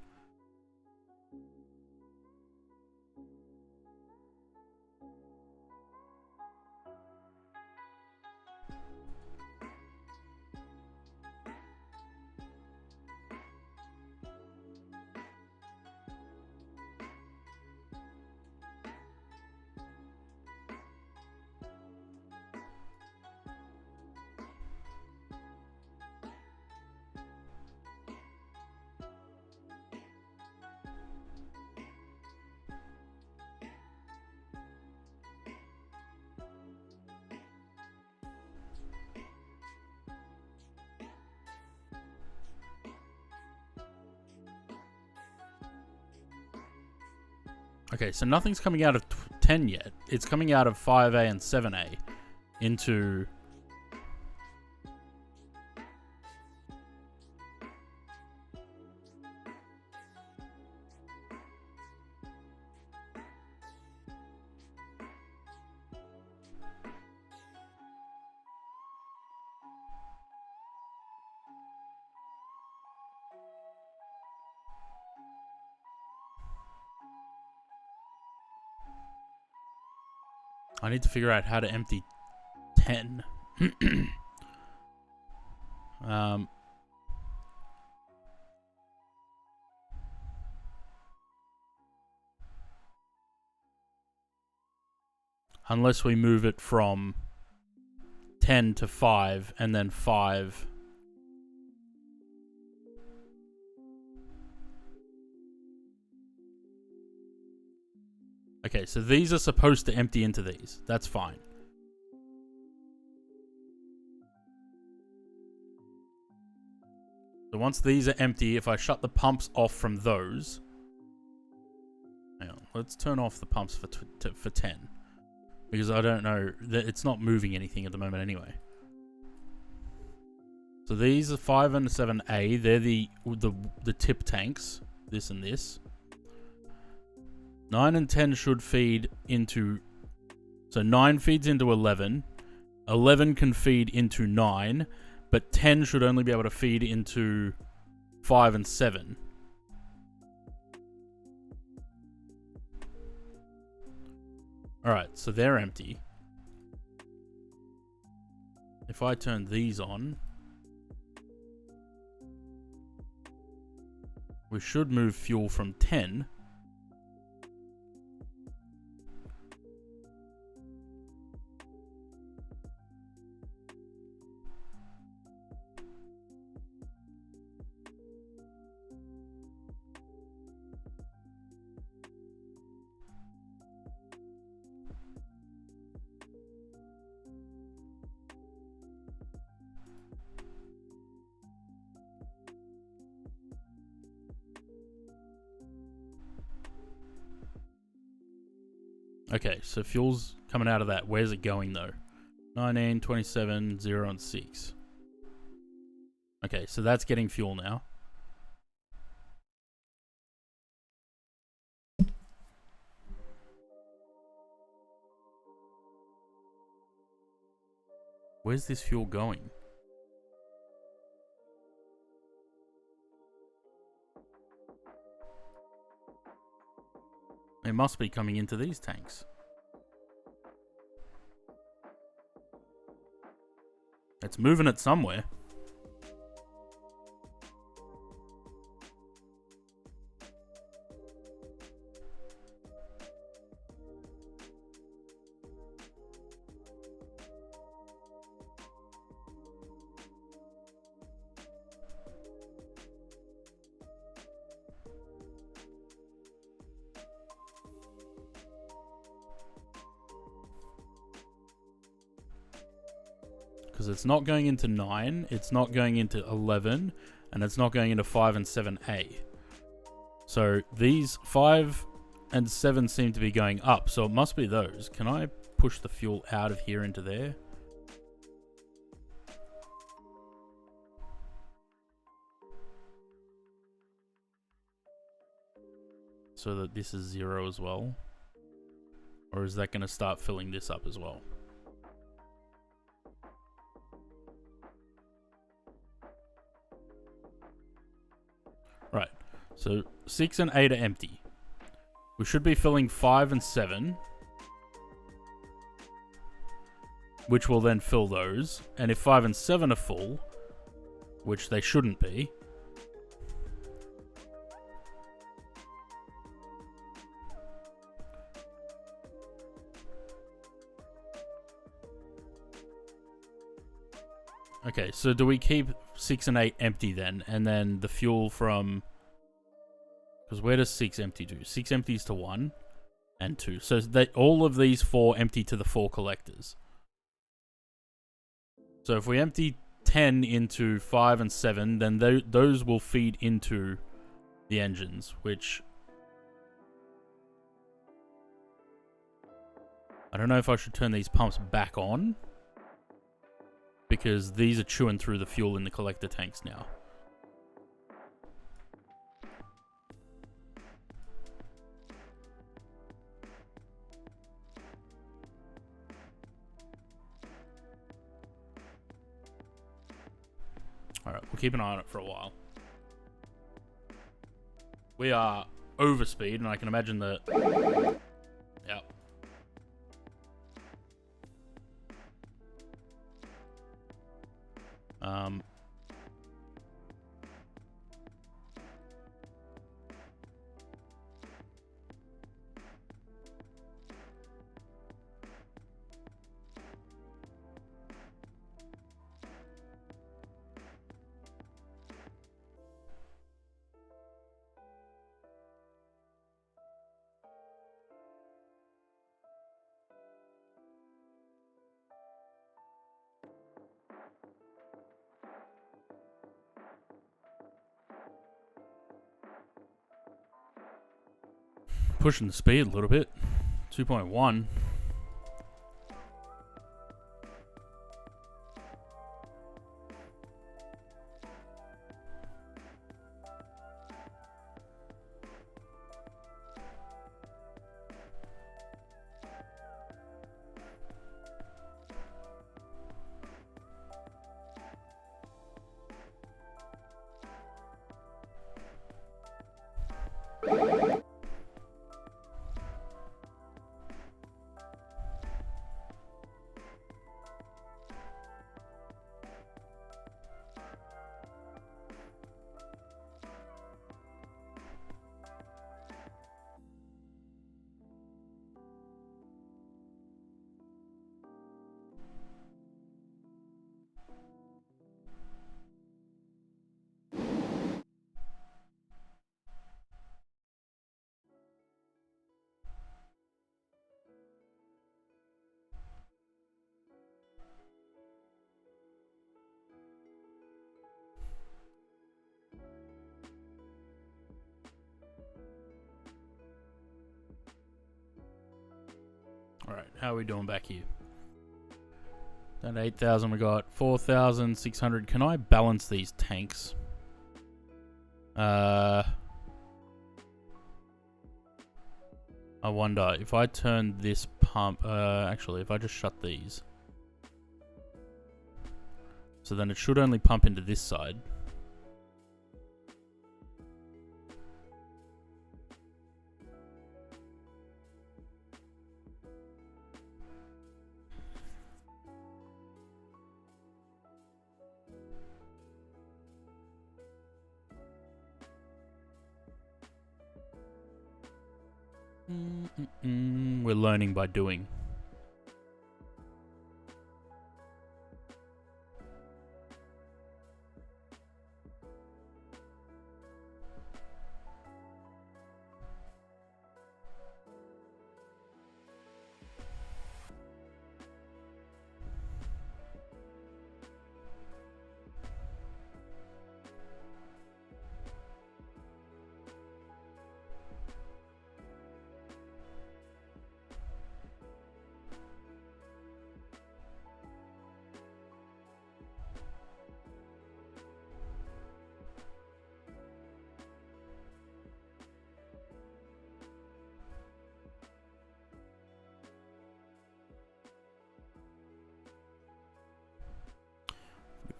[SPEAKER 1] Okay, so nothing's coming out of 10 yet. It's coming out of 5A and 7A into... I need to figure out how to empty 10. Unless we move it from 10 to 5 and then 5. Okay, so these are supposed to empty into these. That's fine. So once these are empty, if I shut the pumps off from those... Hang on, let's turn off the pumps for 10. Because I don't know, it's not moving anything at the moment anyway. So these are 5 and 7A. They're the tip tanks. This and this. 9 and 10 should feed into... So 9 feeds into 11. 11 can feed into 9. But 10 should only be able to feed into 5 and 7. Alright, so they're empty. If I turn these on... we should move fuel from 10... Okay, so fuel's coming out of that. Where's it going, though? 19, 27, 0, and 6. Okay, so that's getting fuel now. Where's this fuel going? it must be coming into these tanks. It's moving it somewhere. Because it's not going into 9, it's not going into 11, and it's not going into 5 and 7A. So these 5 and 7 seem to be going up, so it must be those. Can I push the fuel out of here into there? So that this is 0 as well? Or is that going to start filling this up as well? Right, so 6 and 8 are empty. We should be filling 5 and 7, which will then fill those. And if 5 and 7 are full, which they shouldn't be, okay, so do we keep 6 and 8 empty then? And then the fuel from... Because where does 6 empty to? 6 empties to 1 and 2. So that all of these 4 empty to the 4 collectors. So if we empty 10 into 5 and 7, then those will feed into the engines, which... I don't know if I should turn these pumps back on, because these are chewing through the fuel in the collector tanks now. Alright, we'll keep an eye on it for a while. We are over speed, and I can imagine that... Yep. Pushing the speed a little bit. 2.1. Alright, how are we doing back here? Down to 8,000, we got 4,600. Can I balance these tanks? I wonder if I turn this pump... actually, if I just shut these. So then it should only pump into this side. We're learning by doing.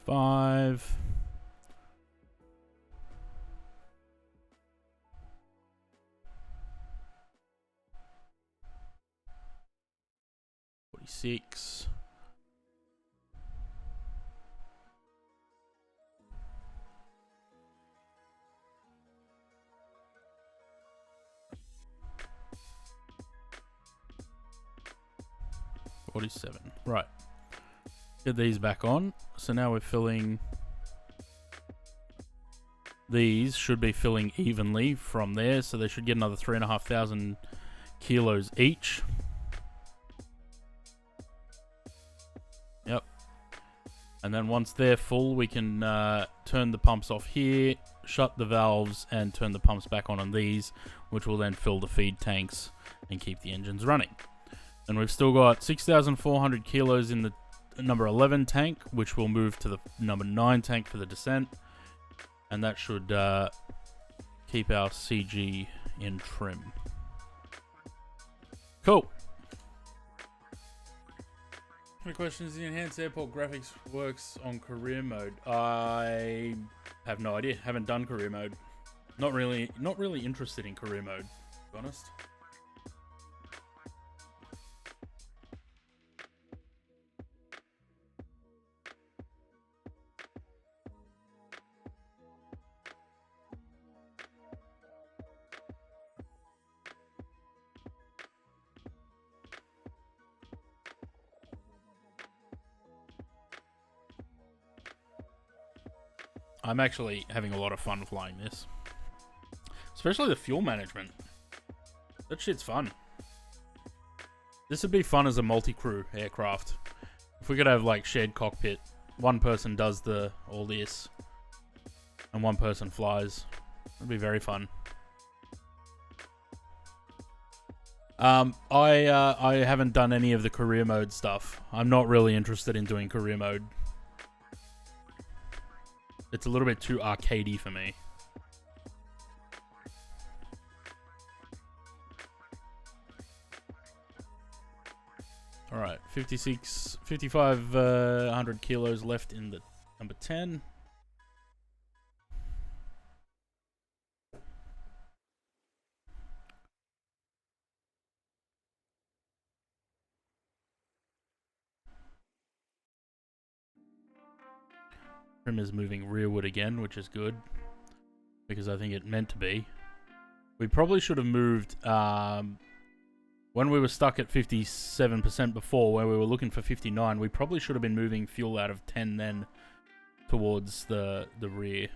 [SPEAKER 1] Five. Six. $47. Right. Get these back on. So now we're filling. These should be filling evenly from there, so they should get another 3,500 kilos each. Yep. And then once they're full, we can turn the pumps off here, shut the valves, and turn the pumps back on these, which will then fill the feed tanks and keep the engines running. And we've still got 6,400 kilos in the number 11 tank, which will move to the number 9 tank for the descent. And that should keep our CG in trim. Cool. My question is, the enhanced airport graphics works on career mode? I have no idea. Haven't done career mode. Not really interested in career mode, to be honest. I'm actually having a lot of fun flying this. Especially the fuel management. That shit's fun. This would be fun as a multi-crew aircraft. If we could have like shared cockpit. One person does all this. And one person flies. It'd be very fun. I haven't done any of the career mode stuff. I'm not really interested in doing career mode. It's a little bit too arcadey for me. Alright, 5,500 kilos left in the number 10. Trim is moving rearward again, which is good. Because I think it meant to be. We probably should have moved... when we were stuck at 57% before, where we were looking for 59, we probably should have been moving fuel out of 10 then towards the rear.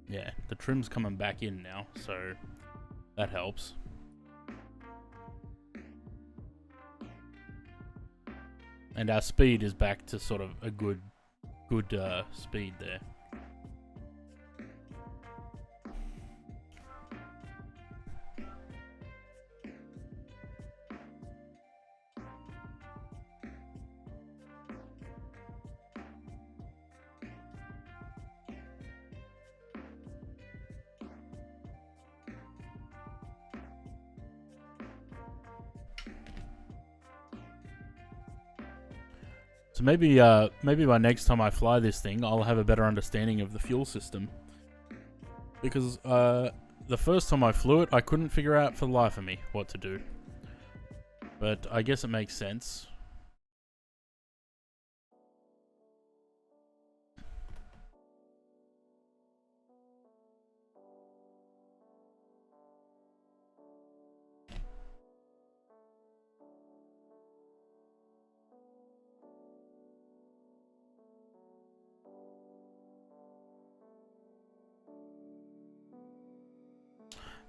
[SPEAKER 1] Yeah, the trim's coming back in now, so that helps. And our speed is back to sort of a good speed there. So maybe by next time I fly this thing, I'll have a better understanding of the fuel system. Because the first time I flew it, I couldn't figure out for the life of me what to do. But I guess it makes sense.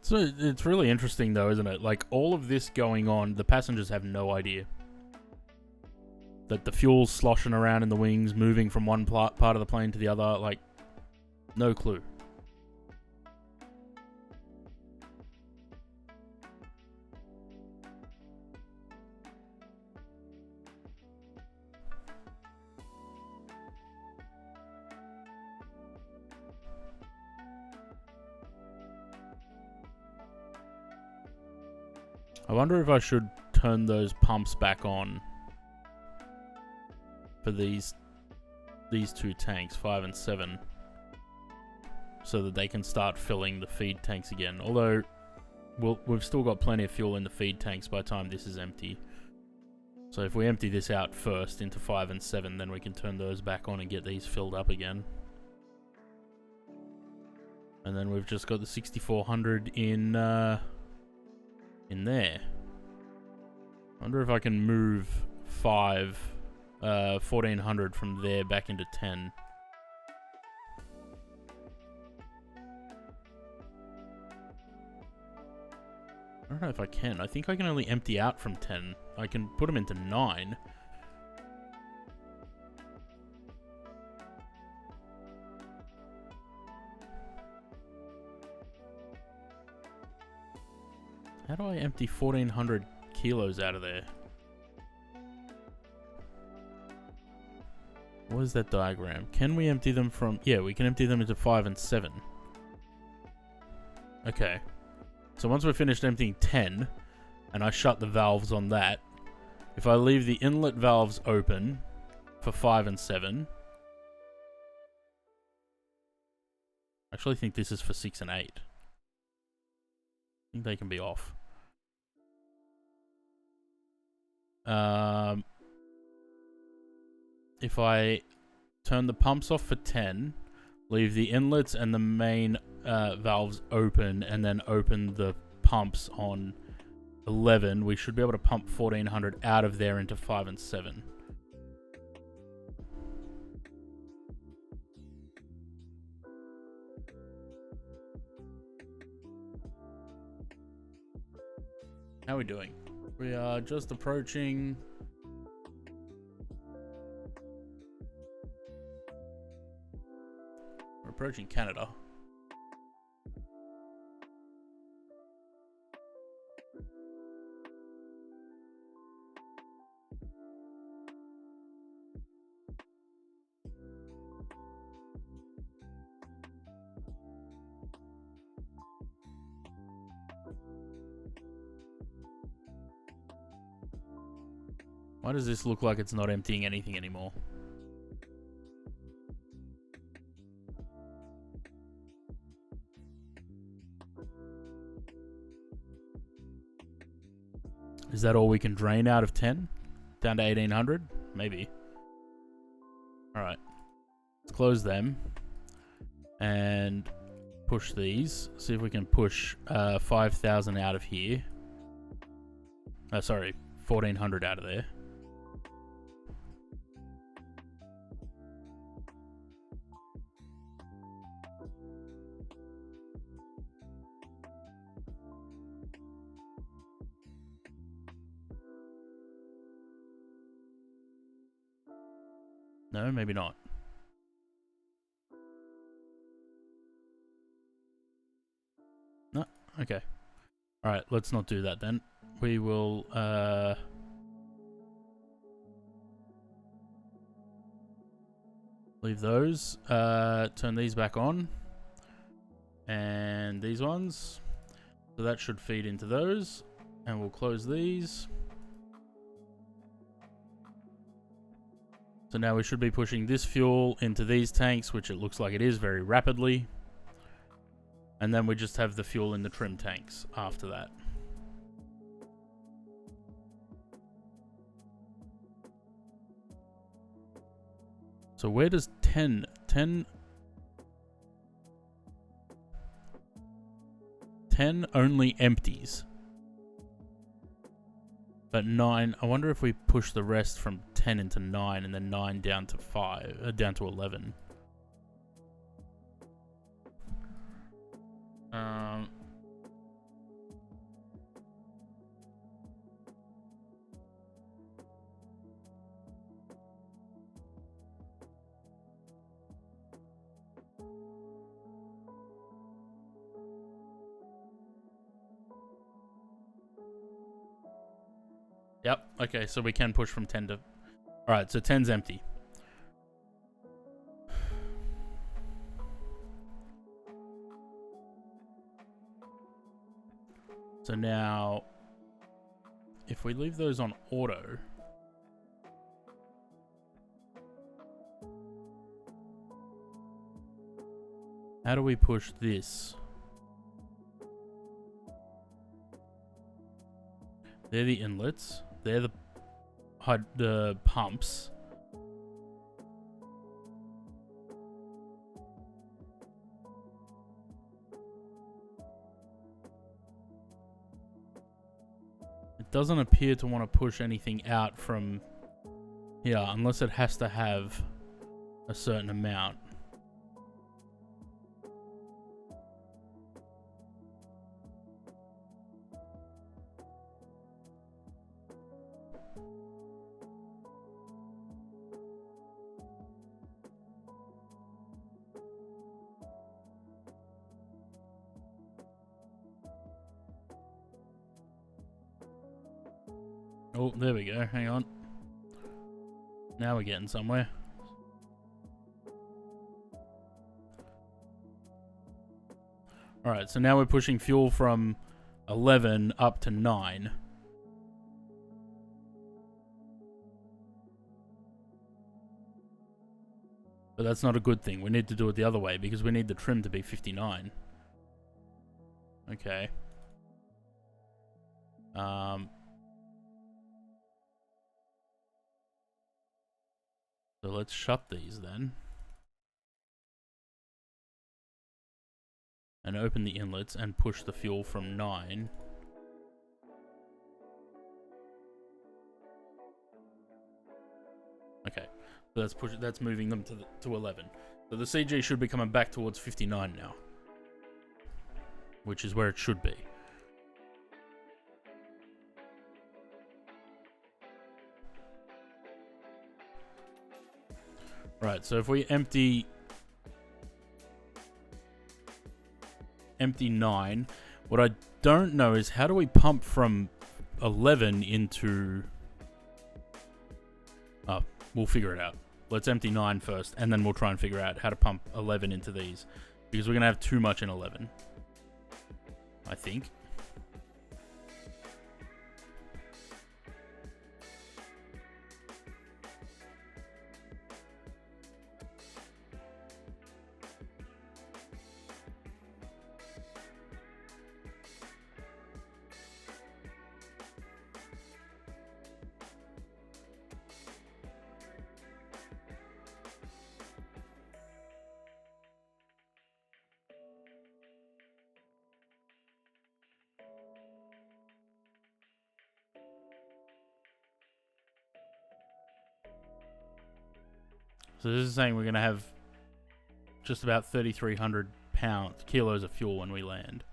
[SPEAKER 1] So it's really interesting though, isn't it? Like all of this going on, the passengers have no idea. That the fuel's sloshing around in the wings, moving from one part of the plane to the other, like, no clue. I wonder if I should turn those pumps back on for these two tanks, 5 and 7, so that they can start filling the feed tanks again. Although, we've still got plenty of fuel in the feed tanks by the time this is empty. So if we empty this out first into 5 and 7, then we can turn those back on and get these filled up again. And then we've just got the 6400 in there. I wonder if I can move 1400 from there back into 10. I don't know if I can. I think I can only empty out from 10. I can put them into 9. How do I empty 1400 kilos out of there? What is that diagram? Can we empty them from... Yeah, we can empty them into 5 and 7. Okay. So once we're finished emptying 10, and I shut the valves on that, if I leave the inlet valves open for 5 and 7... I actually think this is for 6 and 8. I think they can be off. If I turn the pumps off for 10, leave the inlets and the main valves open, and then open the pumps on 11, we should be able to pump 1400 out of there into 5 and 7. How are we doing? We are just approaching... We're approaching Canada. Why does this look like it's not emptying anything anymore? Is that all we can drain out of 10? Down to 1800? Maybe. Alright. Let's close them. And push these. See if we can push 5,000 out of here. Sorry. 1,400 out of there. No, maybe not. No? Okay. Alright, let's not do that then. We will, leave those. Turn these back on. And these ones. So that should feed into those. And we'll close these. So now we should be pushing this fuel into these tanks, which it looks like it is very rapidly. And then we just have the fuel in the trim tanks after that. So where does 10 only empties? But 9, I wonder if we push the rest from 10 into 9 and then 9 down to down to 11. Yep, okay, so we can push from 10 to... Alright, so 10's empty. So now, if we leave those on auto... How do we push this? They're the inlets. They're the pumps. It doesn't appear to want to push anything out from here unless it has to have a certain amount. Oh, there we go. Hang on. Now we're getting somewhere. Alright, so now we're pushing fuel from 11 up to 9. But that's not a good thing. We need to do it the other way because we need the trim to be 59. Okay. So let's shut these then. And open the inlets and push the fuel from 9. Okay. So that's moving them to 11. So the CG should be coming back towards 59 now. Which is where it should be. Right, so if we empty 9, what I don't know is how do we pump from 11 into... Oh, we'll figure it out. Let's empty 9 first, and then we'll try and figure out how to pump 11 into these. Because we're going to have too much in 11. I think. So this is saying we're going to have just about 3,300 kilos of fuel when we land.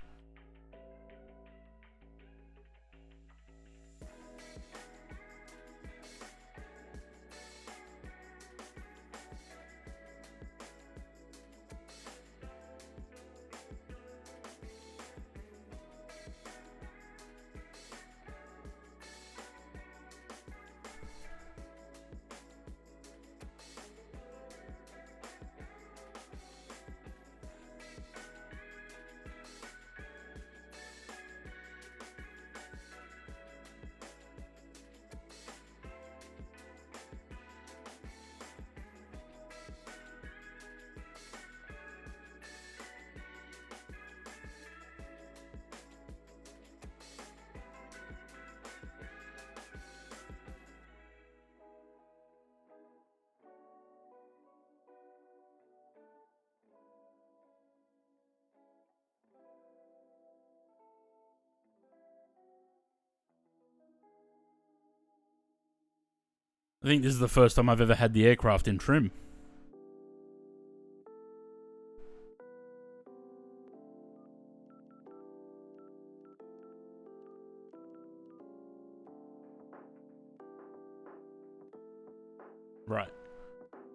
[SPEAKER 1] I think this is the first time I've ever had the aircraft in trim. Right.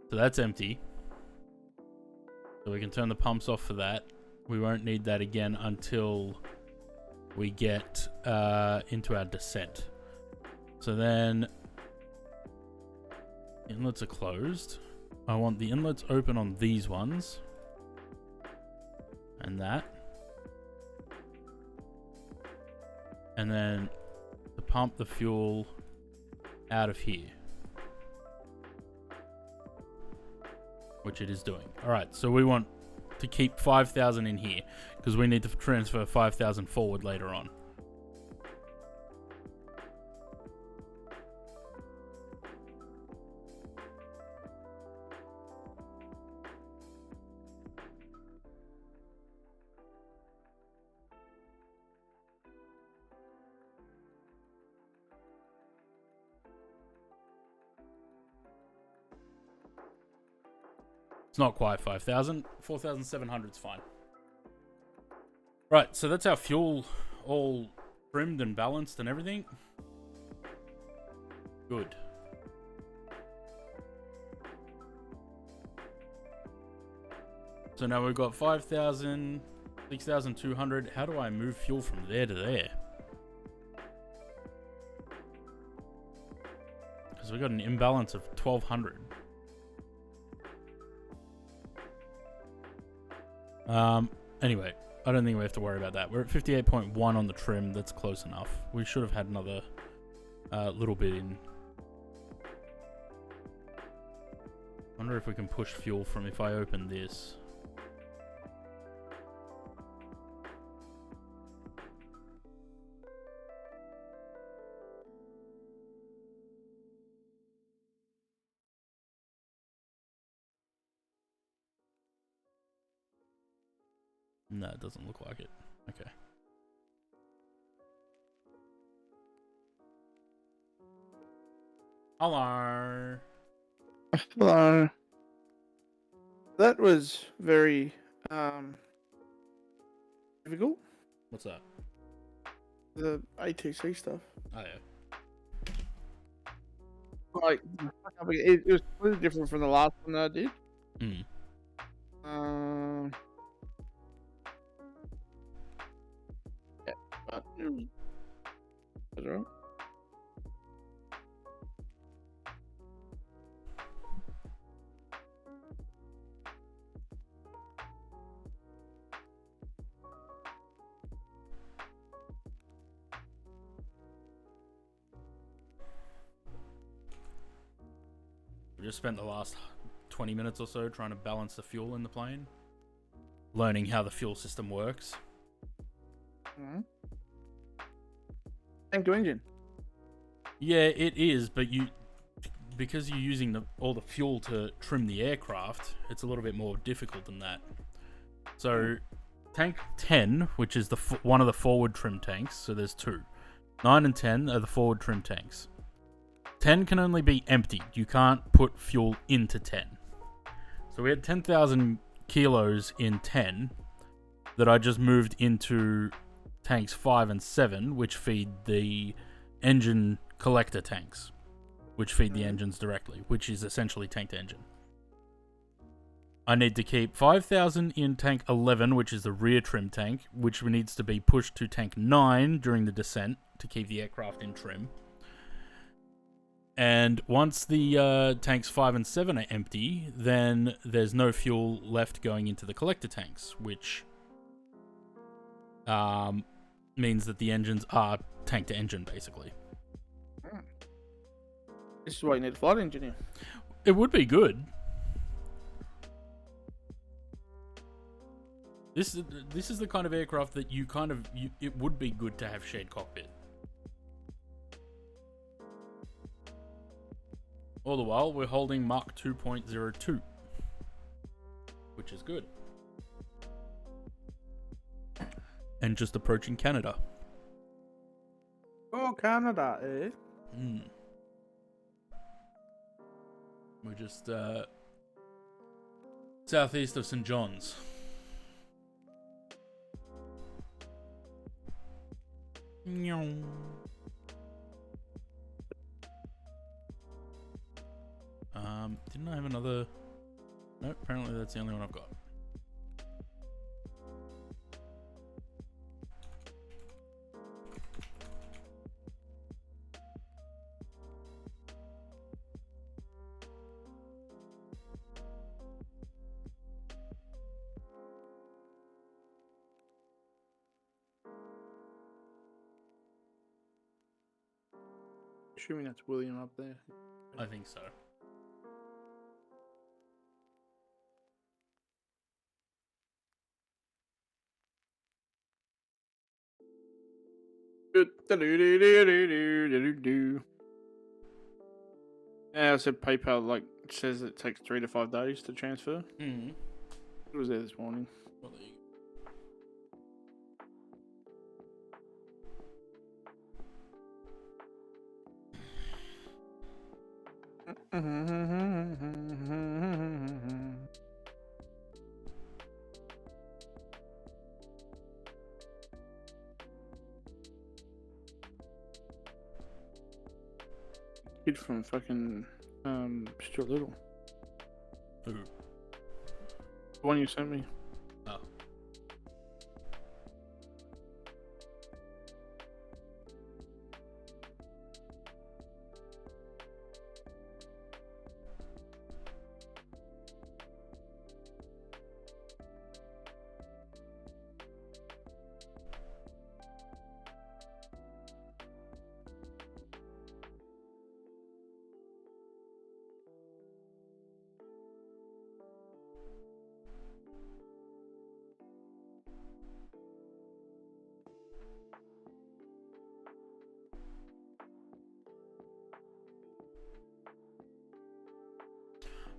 [SPEAKER 1] So that's empty. So we can turn the pumps off for that. We won't need that again until we get into our descent. So then inlets are closed. I want the inlets open on these ones. And that. And then to pump the fuel out of here. Which it is doing. Alright, so we want to keep 5,000 in here because we need to transfer 5,000 forward later on. It's not quite 5,000. 4,700 is fine. Right, so that's our fuel all trimmed and balanced and everything. Good. So now we've got 5,000, 6,200. How do I move fuel from there to there? Because we've got an imbalance of 1,200. Anyway, I don't think we have to worry about that. We're at 58.1 on the trim. That's close enough. We should have had another little bit in. Wonder if we can push fuel from if I open this. No, it doesn't look like it. Okay. Hello.
[SPEAKER 3] Hello. That was very difficult.
[SPEAKER 1] What's that?
[SPEAKER 3] The ATC stuff.
[SPEAKER 1] Oh yeah.
[SPEAKER 3] Like, it was completely different from the last one that I did.
[SPEAKER 1] Mm.
[SPEAKER 3] Yeah, but it was alright.
[SPEAKER 1] We just spent the last 20 minutes or so trying to balance the fuel in the plane, learning how the fuel system works.
[SPEAKER 3] Mm-hmm. Tank to engine.
[SPEAKER 1] Yeah, it is, but because you're using all the fuel to trim the aircraft, it's a little bit more difficult than that. So, tank 10, which is one of the forward trim tanks, so there's two. 9 and 10 are the forward trim tanks. 10 can only be emptied. You can't put fuel into 10. So we had 10,000 kilos in 10 that I just moved into tanks 5 and 7, which feed the engine collector tanks, which feed the engines directly, which is essentially tank to engine. I need to keep 5,000 in tank 11, which is the rear trim tank, which needs to be pushed to tank 9 during the descent to keep the aircraft in trim. And once the tanks 5 and 7 are empty, then there's no fuel left going into the collector tanks, which means that the engines are tank to engine, basically.
[SPEAKER 3] This is why you need a flight engineer.
[SPEAKER 1] It would be good. This is the kind of aircraft that it would be good to have shared cockpit. All the while, we're holding Mach 2.02, which is good. And just approaching Canada.
[SPEAKER 3] Oh, Canada, eh?
[SPEAKER 1] We're just southeast of St. John's. Didn't I have another? No, apparently that's the only one I've got.
[SPEAKER 3] Assuming that's William up there.
[SPEAKER 1] I think so.
[SPEAKER 3] Yeah, I said PayPal like says it takes 3 to 5 days to transfer.
[SPEAKER 1] Mm.
[SPEAKER 3] It was there this morning.
[SPEAKER 1] Well, there you
[SPEAKER 3] Kid from fucking Stuart Little.
[SPEAKER 1] Who?
[SPEAKER 3] The one you sent me.
[SPEAKER 1] Oh.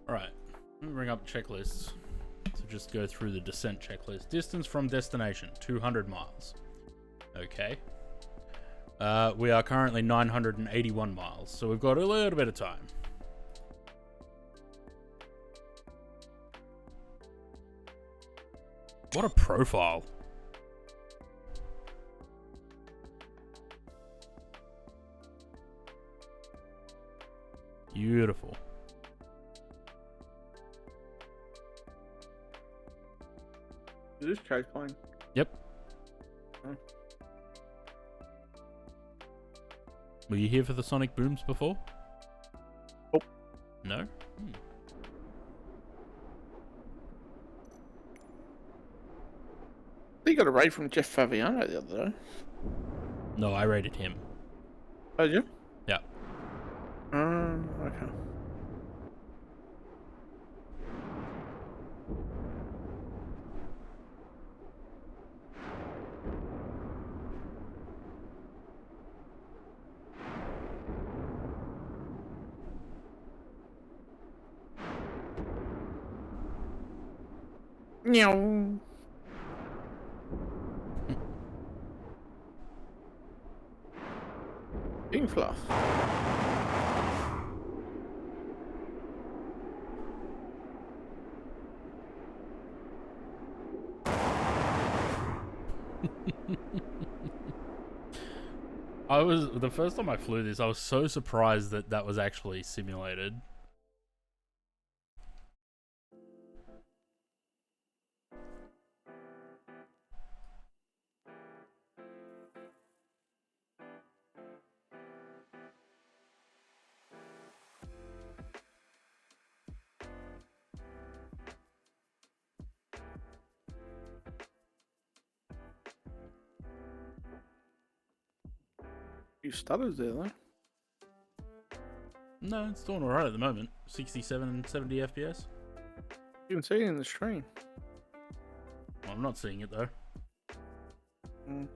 [SPEAKER 1] Alright, let me bring up checklists to just go through the descent checklist. Distance from destination, 200 miles. Okay. We are currently 981 miles, so we've got a little bit of time. What a profile. Beautiful.
[SPEAKER 3] Is this chase plane?
[SPEAKER 1] Yep.
[SPEAKER 3] Oh.
[SPEAKER 1] Were you here for the sonic booms before?
[SPEAKER 3] Nope.
[SPEAKER 1] No?
[SPEAKER 3] He got a raid from Jeff Faviano the other day.
[SPEAKER 1] No, I rated him.
[SPEAKER 3] Oh, did you?
[SPEAKER 1] Yeah.
[SPEAKER 3] Okay. Meow. Being fluff.
[SPEAKER 1] The first time I flew this, I was so surprised that that was actually simulated.
[SPEAKER 3] You stutters there, though.
[SPEAKER 1] No, it's doing alright at the moment. 67 and 70 FPS.
[SPEAKER 3] You can see it in the stream.
[SPEAKER 1] Well, I'm not seeing it though.
[SPEAKER 3] Mm.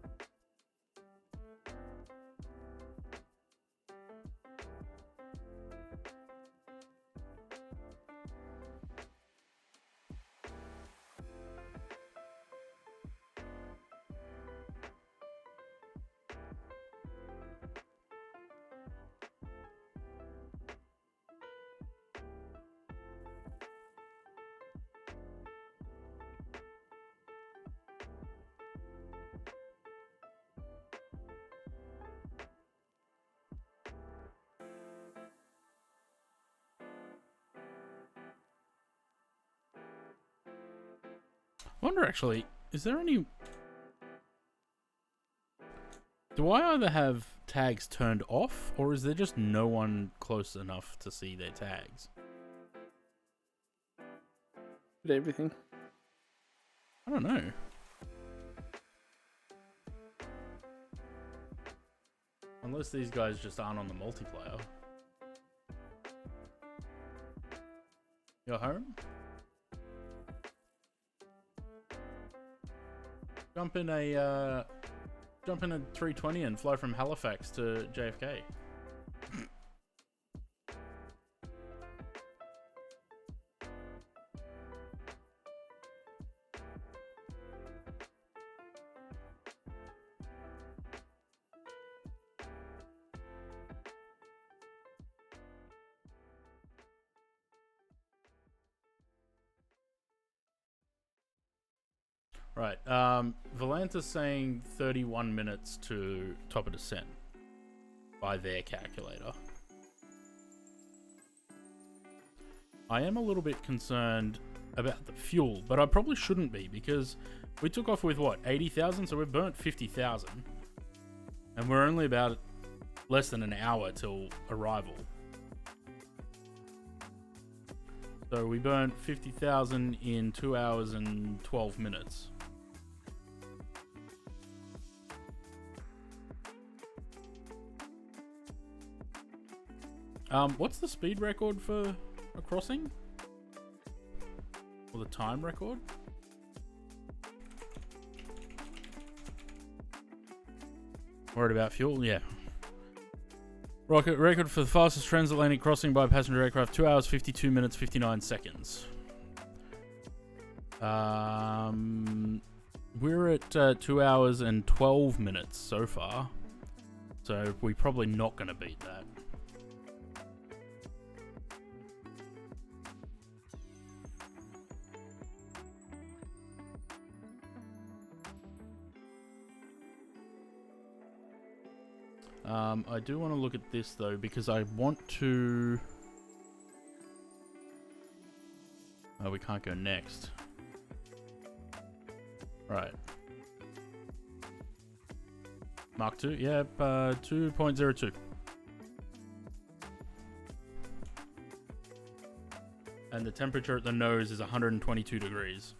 [SPEAKER 1] wonder actually, is there any... Do I either have tags turned off, or is there just no one close enough to see their tags?
[SPEAKER 3] Everything.
[SPEAKER 1] I don't know. Unless these guys just aren't on the multiplayer. You're home? Jump in a 320 and fly from Halifax to JFK. Right. Volanta's saying 31 minutes to top of descent by their calculator. I am a little bit concerned about the fuel, but I probably shouldn't be because we took off with what, 80,000? So we've burnt 50,000. And we're only about less than an hour till arrival. So we burnt 50,000 in 2 hours and 12 minutes. What's the speed record for a crossing? Or the time record? Worried about fuel? Yeah. Rocket record for the fastest transatlantic crossing by passenger aircraft, 2 hours, 52 minutes, 59 seconds. We're at 2 hours and 12 minutes so far. So we're probably not going to beat that. I do want to look at this though, because I want to... Oh, we can't go next. Right. Mach 2? Yep, 2.02. And the temperature at the nose is 122 degrees.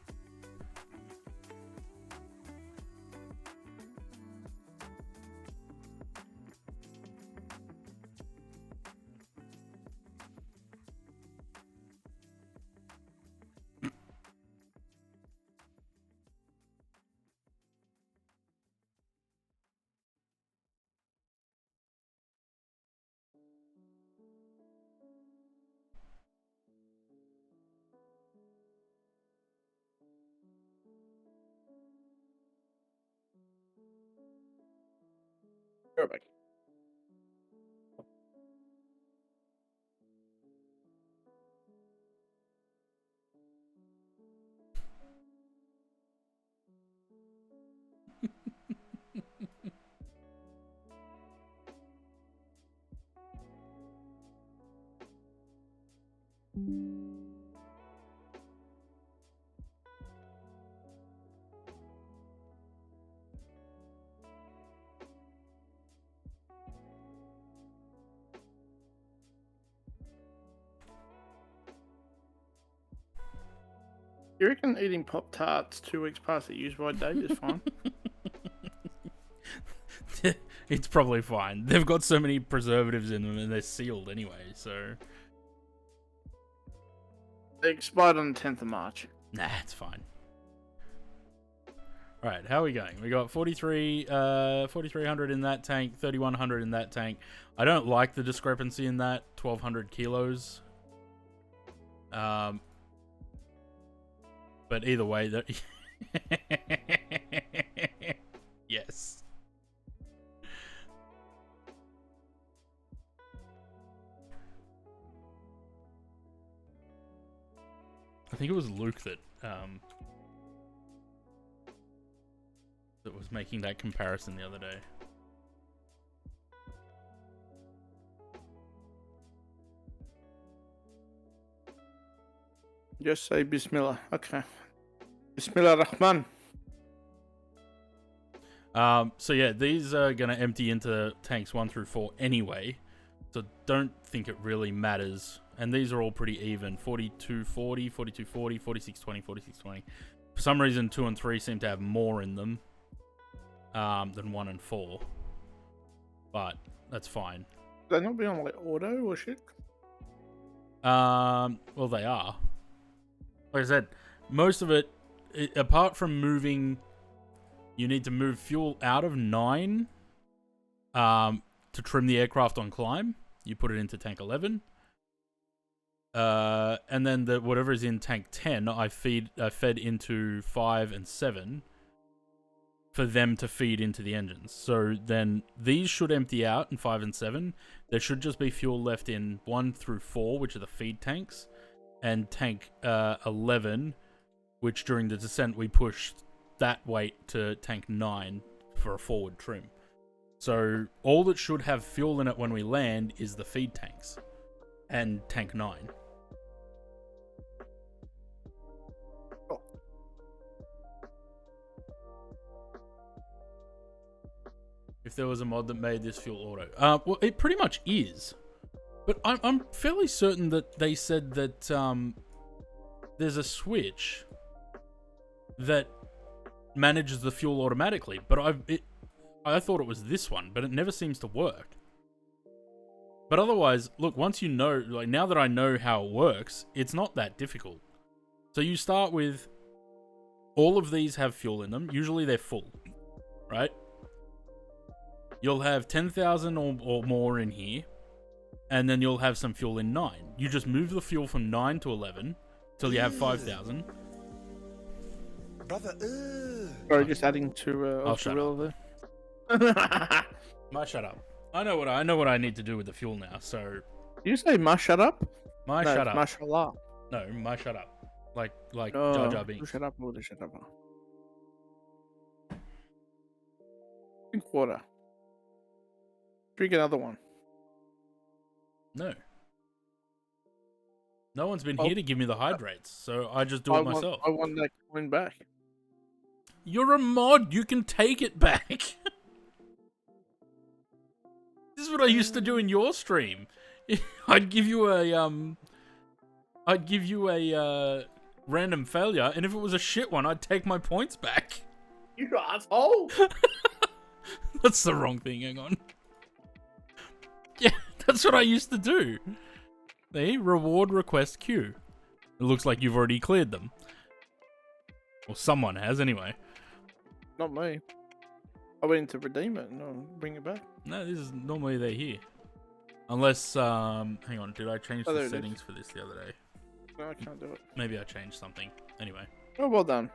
[SPEAKER 3] Perfect. You reckon eating Pop Tarts 2 weeks past the use by date is fine?
[SPEAKER 1] It's probably fine. They've got so many preservatives in them and they're sealed anyway, so...
[SPEAKER 3] They expired on the 10th of March.
[SPEAKER 1] Nah, it's fine. Alright, how are we going? We got 4,300 in that tank, 3,100 in that tank. I don't like the discrepancy in that, 1,200 kilos. But either way, that... Yes. I think it was Luke that was making that comparison the other day.
[SPEAKER 3] Just say Bismillah. Okay. Bismillah Rahman.
[SPEAKER 1] So yeah, these are going to empty into tanks 1 through 4 anyway. So don't think it really matters. And these are all pretty even. 4240, 4240, 4620, 4620. For some reason, 2 and 3 seem to have more in them than 1 and 4. But that's fine.
[SPEAKER 3] They not be on like auto or shit?
[SPEAKER 1] Well, they are. Like I said, most of it, apart from moving, you need to move fuel out of 9 to trim the aircraft on climb. You put it into tank 11. And then whatever is in tank 10, I fed into 5 and 7 for them to feed into the engines. So then these should empty out in 5 and 7. There should just be fuel left in 1 through 4, which are the feed tanks, and tank 11, which during the descent we pushed that weight to tank 9 for a forward trim. So all that should have fuel in it when we land is the feed tanks and tank 9. If there was a mod that made this fuel auto. Well, it pretty much is. But I'm fairly certain that they said that there's a switch that manages the fuel automatically. But I thought it was this one, but it never seems to work. But otherwise, look, once you know, like now that I know how it works, it's not that difficult. So you start with, all of these have fuel in them. Usually they're full, right? You'll have 10,000 or more in here, and then you'll have some fuel in 9. You just move the fuel from 9 to 11 till you have 5,000.
[SPEAKER 7] Brother,
[SPEAKER 3] Sorry, just adding to
[SPEAKER 1] Oh, shut
[SPEAKER 3] Australian
[SPEAKER 1] up. Shut up. I know what I need to do with the fuel now. So
[SPEAKER 3] You say "ma shut up"?
[SPEAKER 1] my
[SPEAKER 3] No,
[SPEAKER 1] shut
[SPEAKER 3] it's
[SPEAKER 1] up.
[SPEAKER 3] Mashallah.
[SPEAKER 1] No, my shut up. Like
[SPEAKER 3] Oh,
[SPEAKER 1] Jar Jar Binks.
[SPEAKER 3] shut up, or shut up. Drink water. Drink another one.
[SPEAKER 1] No. No one's been
[SPEAKER 3] Oh.
[SPEAKER 1] here to give me the hydrates, so I just do it myself.
[SPEAKER 3] I want that coin back.
[SPEAKER 1] You're a mod. You can take it back. This is what I used to do in your stream. I'd give you a random failure, and if it was a shit one, I'd take my points back.
[SPEAKER 3] You asshole!
[SPEAKER 1] That's the wrong thing. Hang on. Yeah, that's what I used to do. The reward request queue. It looks like you've already cleared them. Or someone has, anyway.
[SPEAKER 3] Not me. I went to redeem it and I'll bring it back.
[SPEAKER 1] No, this is normally they're here. Unless, hang on, did I change
[SPEAKER 3] Oh, there
[SPEAKER 1] the
[SPEAKER 3] it
[SPEAKER 1] settings
[SPEAKER 3] is.
[SPEAKER 1] for this the other day?
[SPEAKER 3] No, I can't do it.
[SPEAKER 1] Maybe I changed something. Anyway.
[SPEAKER 3] Oh, well done.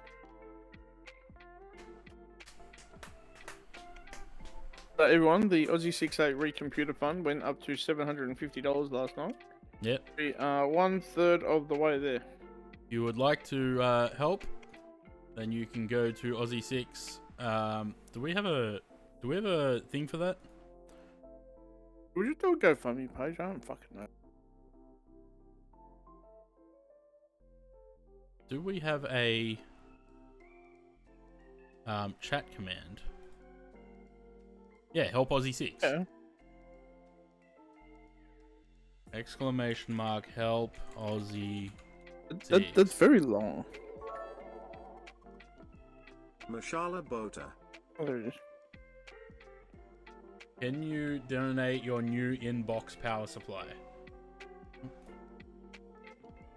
[SPEAKER 3] So everyone, the Aussie 68 Recomputer Fund went up to $750 last night.
[SPEAKER 1] Yep.
[SPEAKER 3] We are 1/3 of the way there.
[SPEAKER 1] If you would like to help, then you can go to Aussie 6. Do we have a thing for that?
[SPEAKER 3] Would you do a GoFundMe page? I don't fucking know.
[SPEAKER 1] Do we have a chat command? Yeah, help Aussie 6.
[SPEAKER 3] Yeah.
[SPEAKER 1] Exclamation mark help Aussie.
[SPEAKER 3] That's very long.
[SPEAKER 7] Mashallah Bota.
[SPEAKER 3] Oh, there it is.
[SPEAKER 1] Can you donate your new inbox power supply?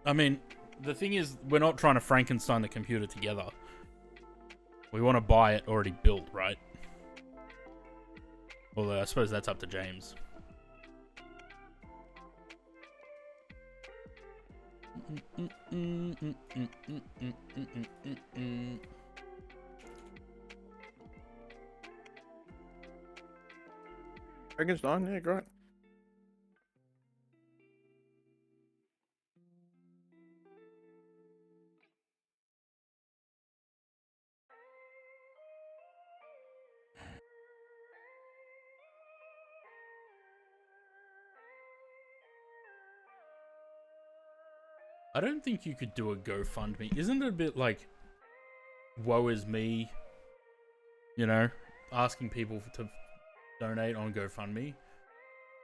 [SPEAKER 1] I mean, the thing is, we're not trying to Frankenstein the computer together. We want to buy it already built, right? Although I suppose that's up to James.
[SPEAKER 3] Frankenstein, yeah, great.
[SPEAKER 1] I don't think you could do a GoFundMe. Isn't it a bit like woe is me, you know, asking people to donate on GoFundMe.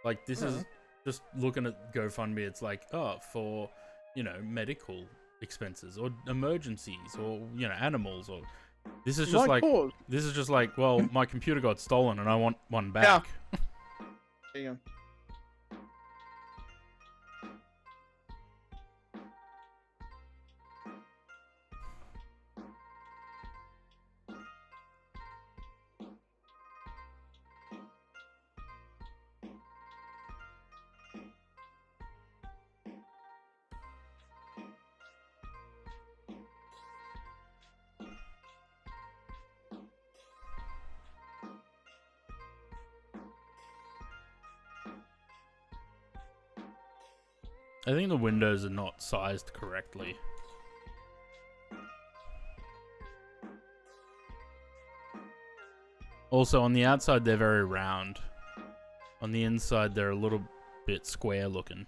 [SPEAKER 1] Like, this is just looking at GoFundMe. It's like, oh, for, you know, medical expenses or emergencies or, you know, animals, or this is just
[SPEAKER 3] My
[SPEAKER 1] like
[SPEAKER 3] cause.
[SPEAKER 1] this is just like, well, my computer got stolen and I want one back.
[SPEAKER 3] There you go.
[SPEAKER 1] I think the windows are not sized correctly. Also, on the outside, they're very round. On the inside, they're a little bit square looking.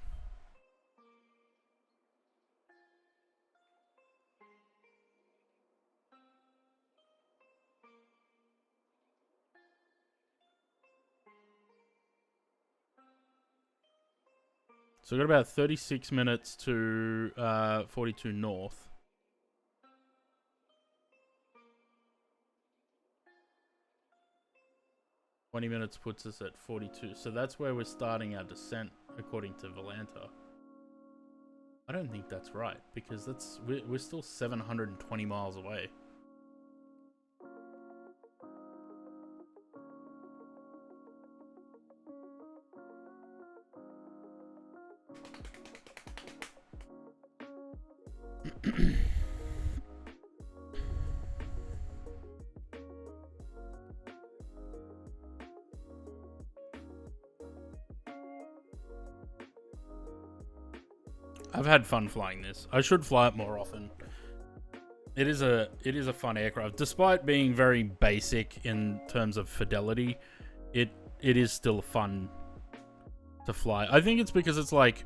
[SPEAKER 1] So we've got about 36 minutes to 42 north. Twenty minutes puts us at 42. So that's where we're starting our descent, according to Volanta. I don't think that's right, because we're still 720 miles away. I've had fun flying this. I should fly it more often. It is a fun aircraft, despite being very basic in terms of fidelity. It is still fun to fly. I think it's because it's like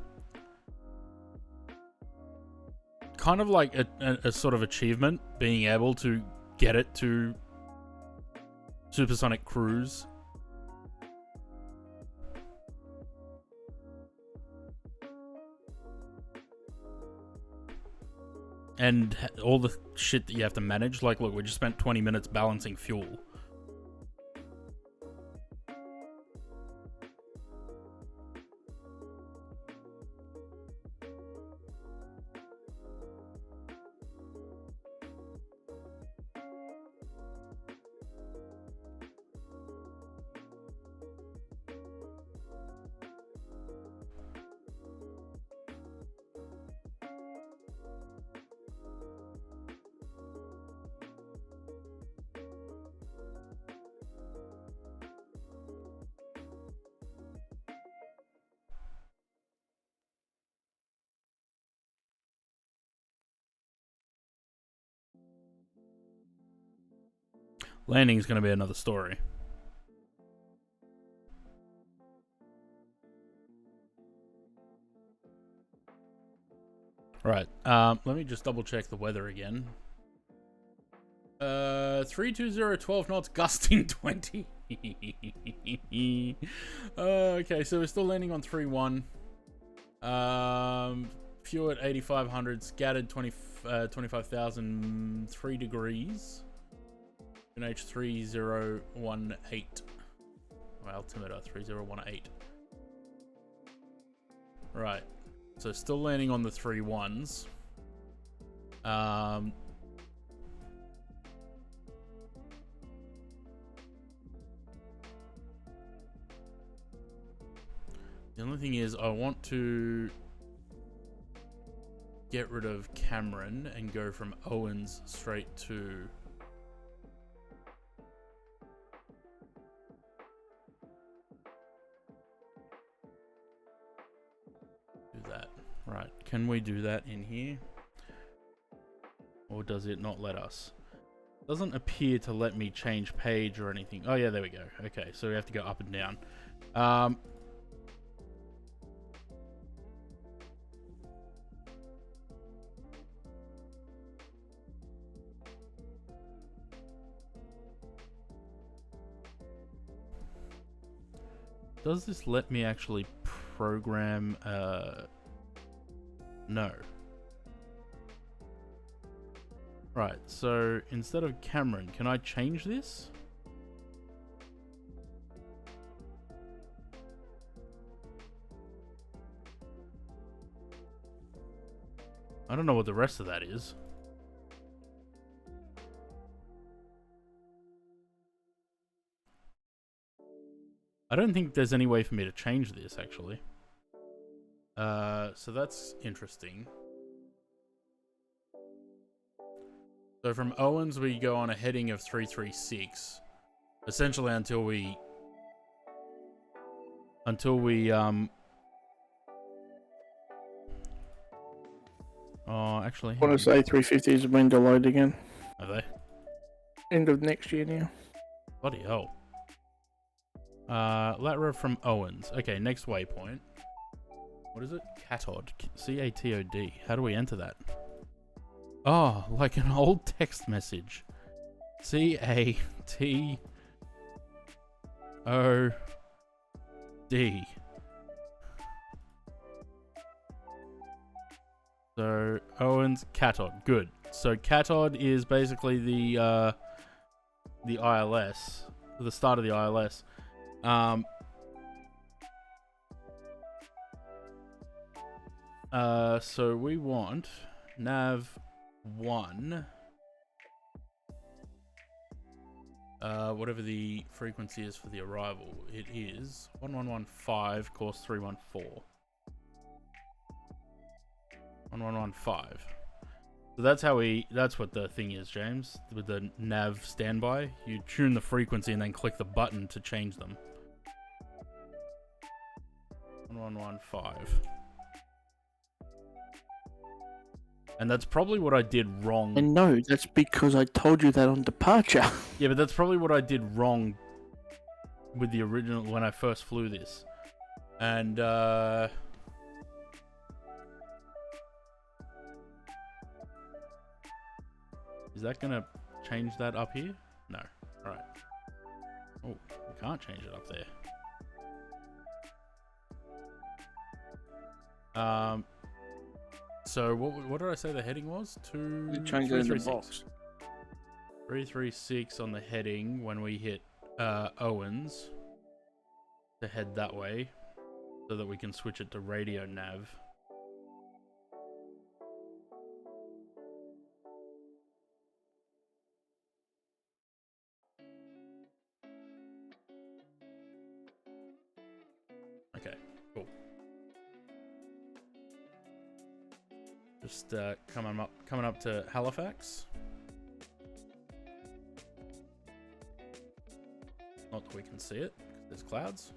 [SPEAKER 1] kind of like a sort of achievement, being able to get it to supersonic cruise. And all the shit that you have to manage. Like, look, we just spent 20 minutes balancing fuel. Landing's going to be another story. Right. Let me just double check the weather again. 320, 12 knots, gusting 20. Okay, so we're still landing on 3-1. Fuel at 8,500, scattered 25,000, 3 degrees. NH3018. Altimeter 3018. Right. So still landing on the 3-1s. The only thing is I want to get rid of Cameron and go from Owens straight to that. Right, can we do that in here? Or does it not let us? Doesn't appear to let me change page or anything. Oh yeah, there we go. Okay, so we have to go up and down. does this let me actually program? No. Right, so instead of Cameron, can I change this? I don't know what the rest of that is. I don't think there's any way for me to change this, actually. So that's interesting. So from Owens, we go on a heading of 336, essentially until we oh, actually,
[SPEAKER 3] I want to say 350s have been delayed again.
[SPEAKER 1] are they?
[SPEAKER 3] End of next year now.
[SPEAKER 1] Bloody hell. Latro from Owens. Okay, next waypoint. What is it? Catod. C-A-T-O-D. How do we enter that? Oh, like an old text message. C-A-T-O-D. So, Owens, Catod. Good. So, Catod is basically the ILS. The start of the ILS. So we want nav 1. Whatever the frequency is for the arrival. It is 1115, course 314. 1115. So that's what the thing is, James. With the nav standby, you tune the frequency and then click the button to change them. 1115. And that's probably what I did wrong.
[SPEAKER 3] And no, that's because I told you that on departure.
[SPEAKER 1] Yeah, but that's probably what I did wrong with the original when I first flew this. And is that gonna change that up here? No. Alright. Oh, we can't change it up there. So what did I say the heading was?
[SPEAKER 3] You change it in the box.
[SPEAKER 1] 336 on the heading when we hit Owens to head that way so that we can switch it to radio nav. Okay, cool. Just coming up to Halifax. Not that we can see it, because there's clouds.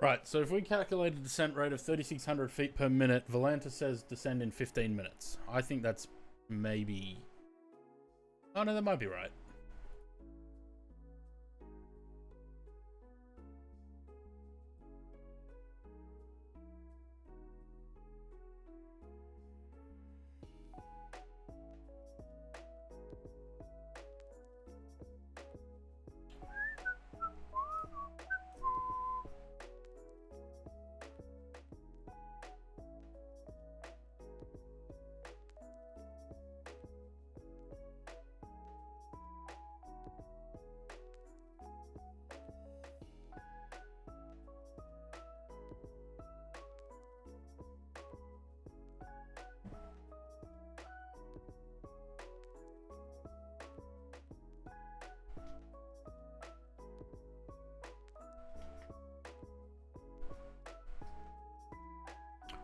[SPEAKER 1] Right, so if we calculate a descent rate of 3,600 feet per minute, Volanta says descend in 15 minutes. I think that's maybe... Oh no, that might be right.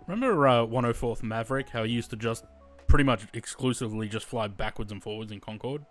[SPEAKER 1] Remember 104th Maverick, how he used to just pretty much exclusively just fly backwards and forwards in Concorde?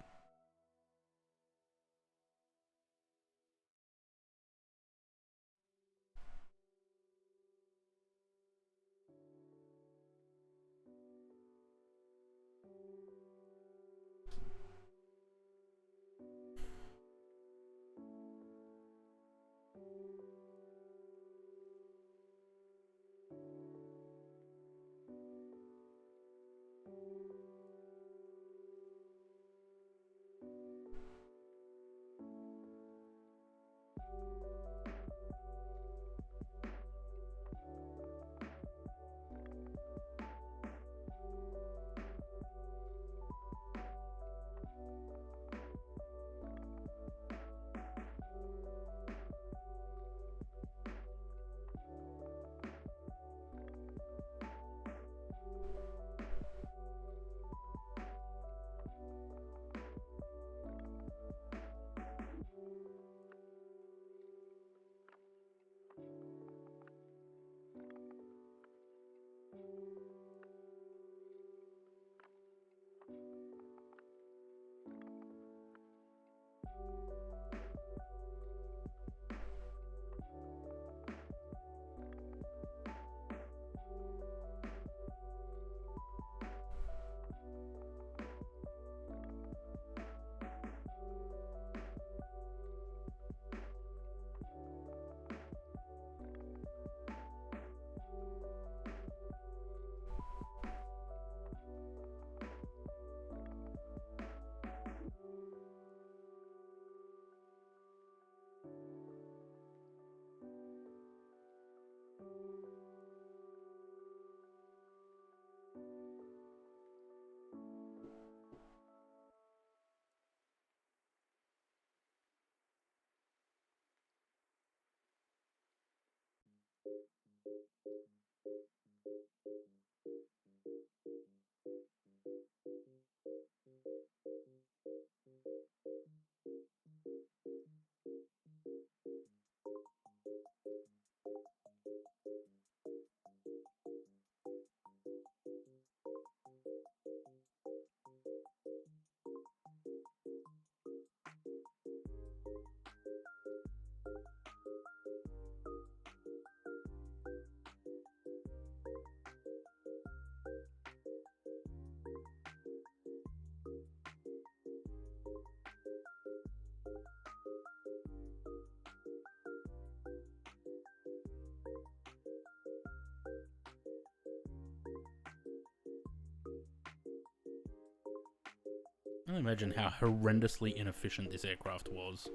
[SPEAKER 1] I can imagine how horrendously inefficient this aircraft was.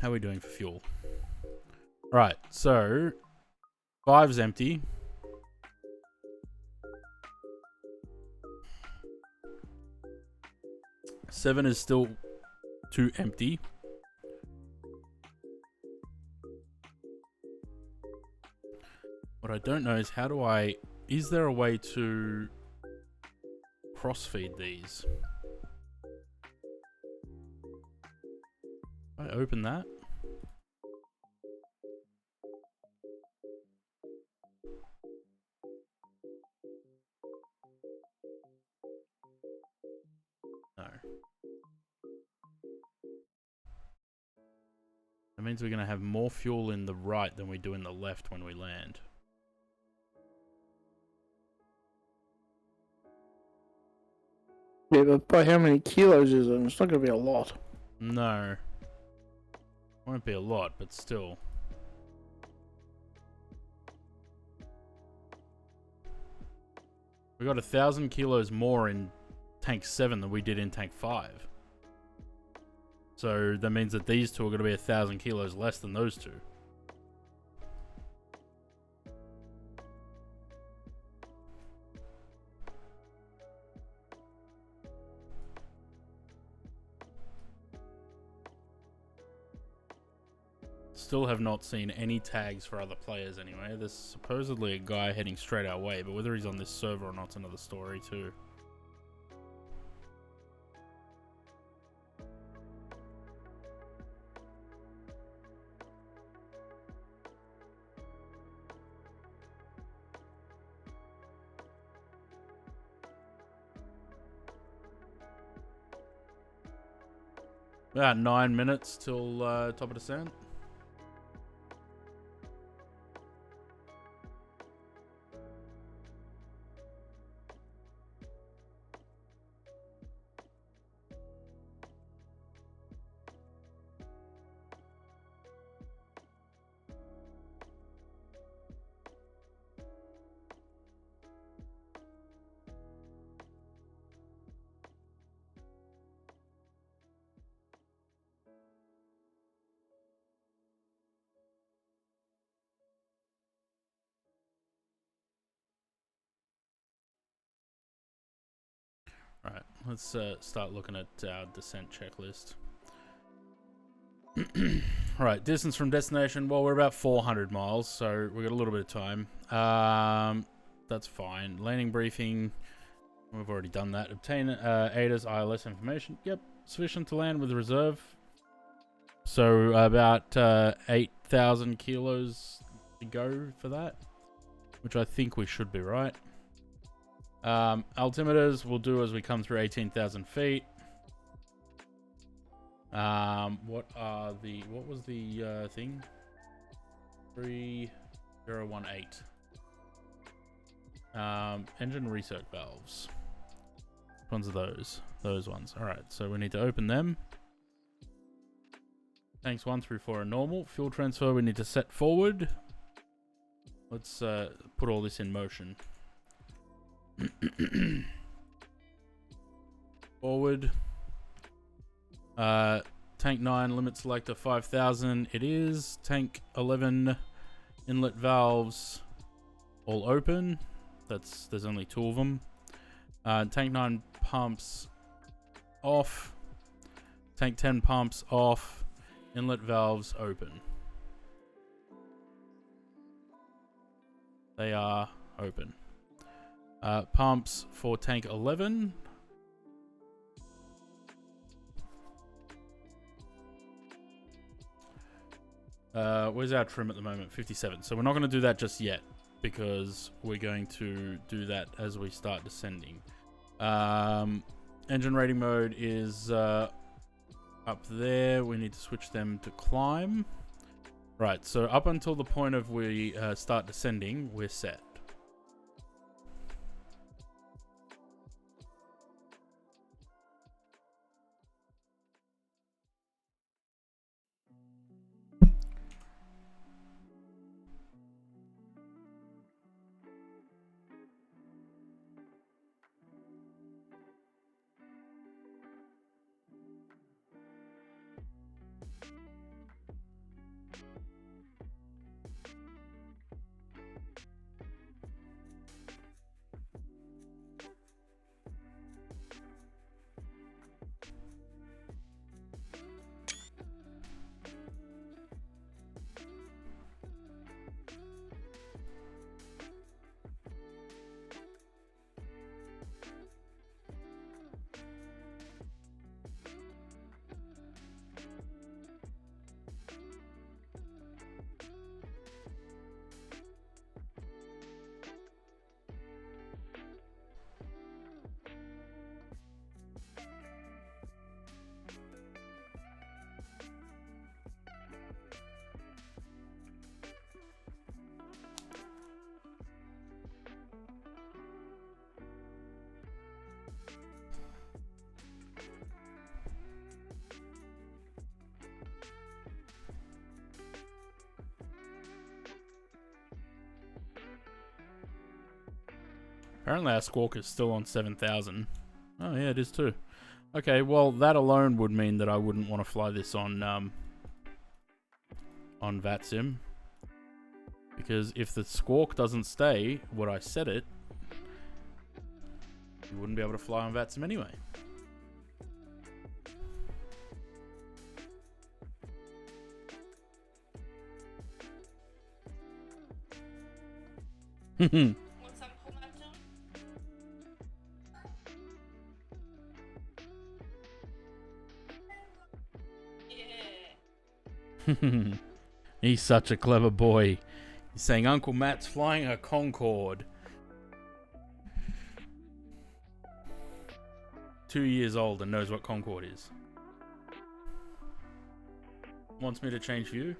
[SPEAKER 1] How are we doing for fuel? Right, so 5's empty. Seven is still too empty. What I don't know is how do I... Is there a way to cross-feed these? If I open that... No. means we're going to have more fuel in the right than we do in the left when we land.
[SPEAKER 3] Yeah, but by how many kilos is it? It's not going to be a lot.
[SPEAKER 1] No. Won't be a lot, but still. We got 1,000 kilos more in tank 7 than we did in tank 5. So that means that these two are going to be 1,000 kilos less than those two. Still have not seen any tags for other players anyway. There's supposedly a guy heading straight our way, but whether he's on this server or not's another story too. About 9 minutes till top of descent. Alright, let's start looking at our descent checklist. Right, distance from destination. Well, we're about 400 miles, so we've got a little bit of time. That's fine. Landing briefing. We've already done that. Obtain ADA's ILS information. Yep, sufficient to land with reserve. So about 8,000 kilos to go for that, which I think we should be right. Altimeters we'll do as we come through 18,000 feet. What was the thing? 3018. Engine recirc valves. Which ones are those? Those ones. Alright, so we need to open them. Tanks 1 through 4 are normal. Fuel transfer we need to set forward. Let's put all this in motion. Forward. Tank 9 limit selector 5,000. It is. Tank 11 inlet valves all open. There's only 2 of them. Tank 9 pumps off. Tank 10 pumps off. Inlet valves open. They are open. Pumps for tank 11. Where's our trim at the moment? 57. So we're not going to do that just yet, because we're going to do that as we start descending. Engine rating mode is up there. We need to switch them to climb. Right, so up until the point of we start descending, we're set. Apparently our squawk is still on 7,000. Oh yeah, it is too. Okay, well that alone would mean that I wouldn't want to fly this on VATSIM. Because if the squawk doesn't stay what I set it, you wouldn't be able to fly on VATSIM anyway.
[SPEAKER 8] What's up, Komato? Yeah.
[SPEAKER 1] He's such a clever boy. He's saying Uncle Matt's flying a Concorde. 2 years old and knows what Concorde is. Wants me to change view?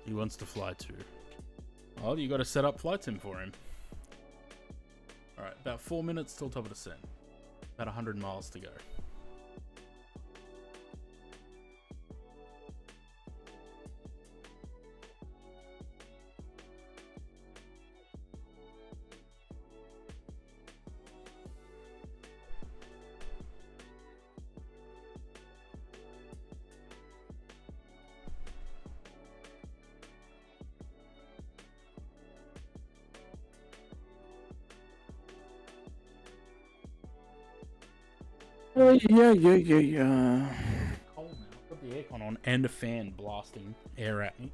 [SPEAKER 1] He wants to fly too. Well, you got to set up flight sim for him. Alright, about 4 minutes till top of descent. About 100 miles to go.
[SPEAKER 3] Yeah.
[SPEAKER 1] Cold now. I've got the aircon on and a fan blasting air at me.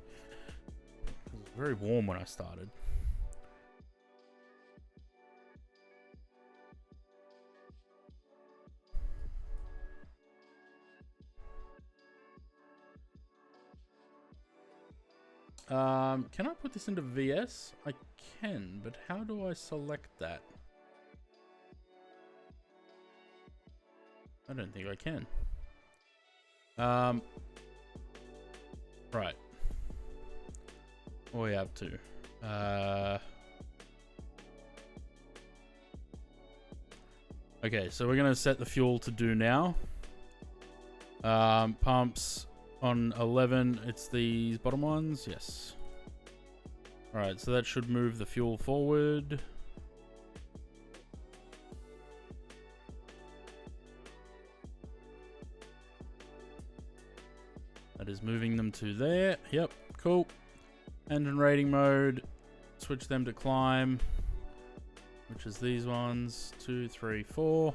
[SPEAKER 1] It was very warm when I started. Can I put this into VS? I can, but how do I select that? I don't think I can. Right. What are we up to? Okay, so we're gonna set the fuel to do now. Pumps on 11. It's these bottom ones. Yes. All right, so that should move the fuel forward. That is moving them to there. Yep, cool. Engine rating mode. Switch them to climb, which is these ones. 2, 3, 4.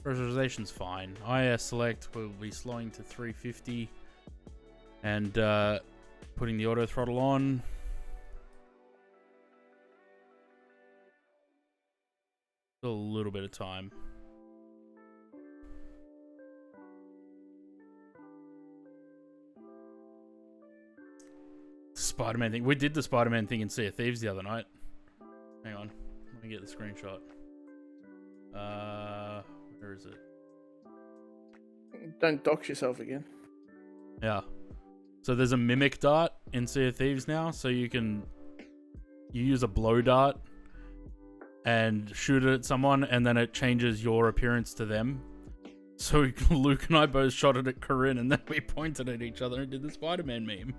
[SPEAKER 1] Pressurization's fine. IS select will be slowing to 350 and putting the auto throttle on. Still a little bit of time. Spider-Man thing. We did the Spider-Man thing in Sea of Thieves the other night. Hang on. Let me get the screenshot. Where is it?
[SPEAKER 3] Don't dox yourself again.
[SPEAKER 1] Yeah. So there's a mimic dart in Sea of Thieves now, so you use a blow dart and shoot it at someone, and then it changes your appearance to them. So Luke and I both shot it at Corinne, and then we pointed at each other and did the Spider-Man meme.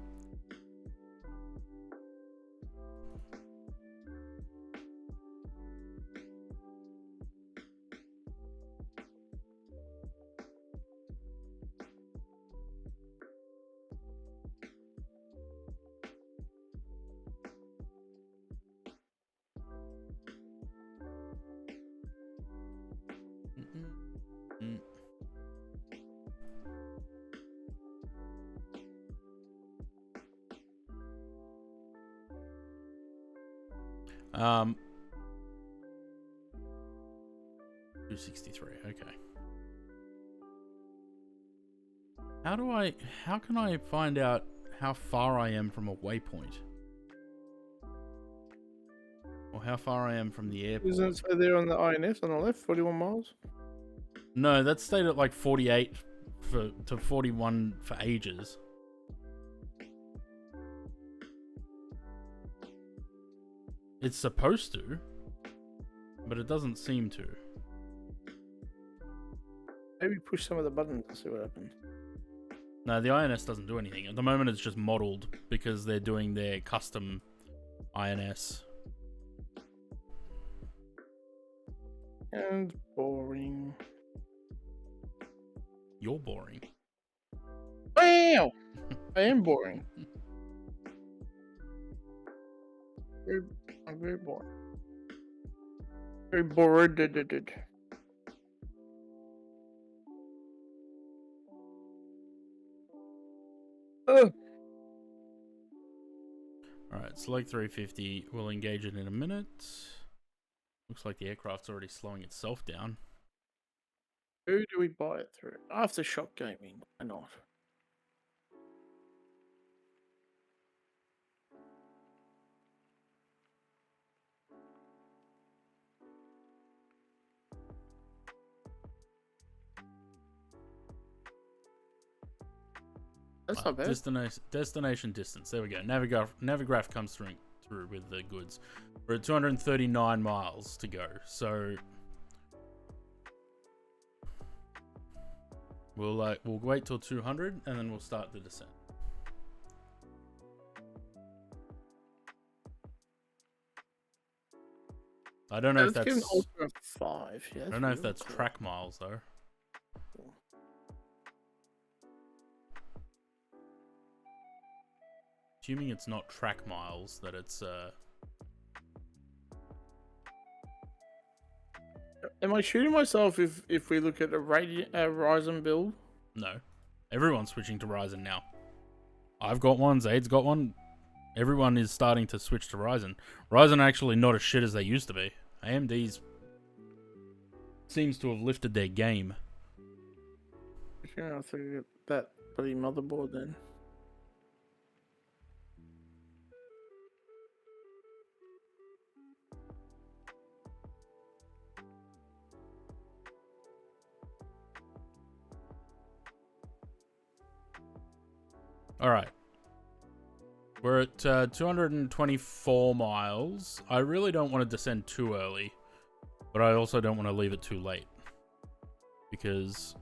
[SPEAKER 1] $263. Okay. How can I find out how far I am from a waypoint? Or how far I am from the airport?
[SPEAKER 3] Isn't it say there on the INS on the left, 41 miles?
[SPEAKER 1] No, that stayed at like 48 to 41 for ages. It's supposed to, but it doesn't seem to.
[SPEAKER 3] Maybe push some of the buttons and see what happens.
[SPEAKER 1] No, the INS doesn't do anything. At the moment, it's just modeled because they're doing their custom INS.
[SPEAKER 3] And boring.
[SPEAKER 1] You're boring.
[SPEAKER 3] Wow! I am boring. I'm very boring. Very bored.
[SPEAKER 1] Alright, select 350. We'll engage it in a minute. Looks like the aircraft's already slowing itself down.
[SPEAKER 3] Who do we buy it through? Aftershock Gaming. Why not? That's not bad.
[SPEAKER 1] Destination distance. There we go. Navigraph comes through with the goods. We're at 239 miles to go. So we'll wait till 200 and then we'll start the descent. I don't know if that's
[SPEAKER 3] Ultra 5. Yeah,
[SPEAKER 1] I don't know if that's track miles though. Assuming it's not track miles, that it's
[SPEAKER 3] Am I shooting myself if we look at a Ryzen build?
[SPEAKER 1] No. Everyone's switching to Ryzen now. I've got one, Zaid's got one. Everyone is starting to switch to Ryzen. Ryzen are actually not as shit as they used to be. AMD's seems to have lifted their game.
[SPEAKER 3] You're gonna have to get that bloody motherboard then.
[SPEAKER 1] Alright. We're at 224 miles. I really don't want to descend too early, but I also don't want to leave it too late. Because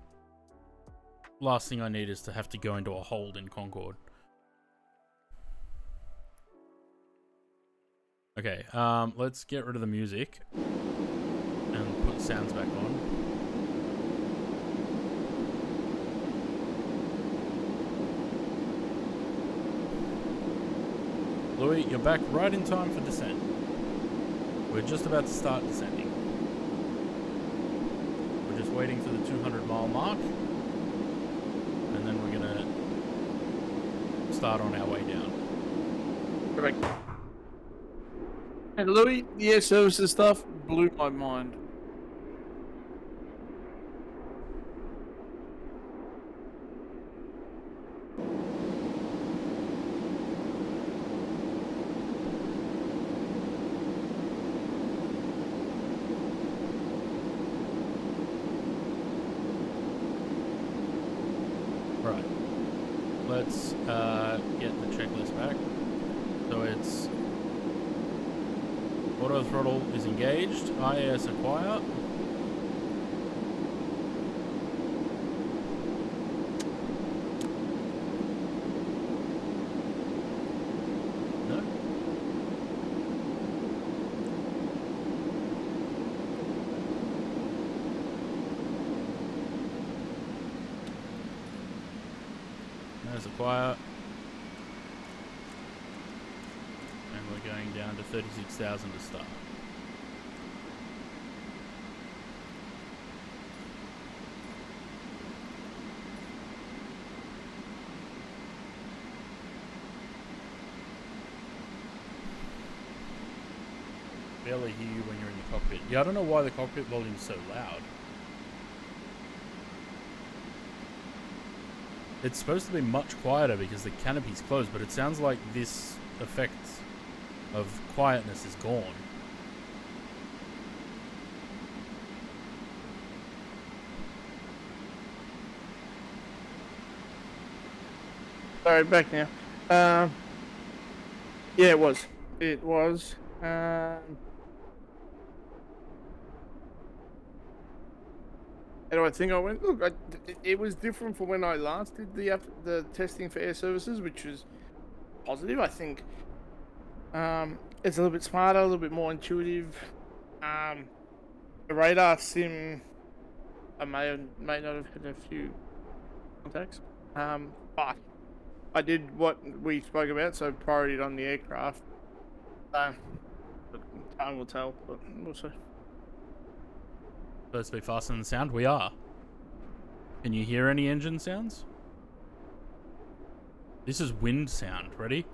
[SPEAKER 1] last thing I need is to have to go into a hold in Concorde. Okay, let's get rid of the music and put sounds back on. Louis, you're back right in time for descent. We're just about to start descending. We're just waiting for the 200 mile mark. And then we're gonna start on our way down.
[SPEAKER 3] Perfect. And Louis, the air services stuff blew my mind.
[SPEAKER 1] Right. Let's get the checklist back. So it's auto throttle is engaged, IAS acquire. No? There's acquire. And we're going down to 36,000 to start. barely hear you when you're in the cockpit. Yeah, I don't know why the cockpit volume's so loud. It's supposed to be much quieter because the canopy's closed, but it sounds like this effect of quietness is gone.
[SPEAKER 3] Sorry, back now. Yeah, it was. It was. How do I think I went? Look, it was different from when I last did the testing for air services, which was positive. I think it's a little bit smarter, a little bit more intuitive. The radar sim, I may not have had a few contacts, but I did what we spoke about, so priority on the aircraft. Look, time will tell, but we'll see.
[SPEAKER 1] Supposed to be faster than sound? We are. Can you hear any engine sounds? This is wind sound. Ready?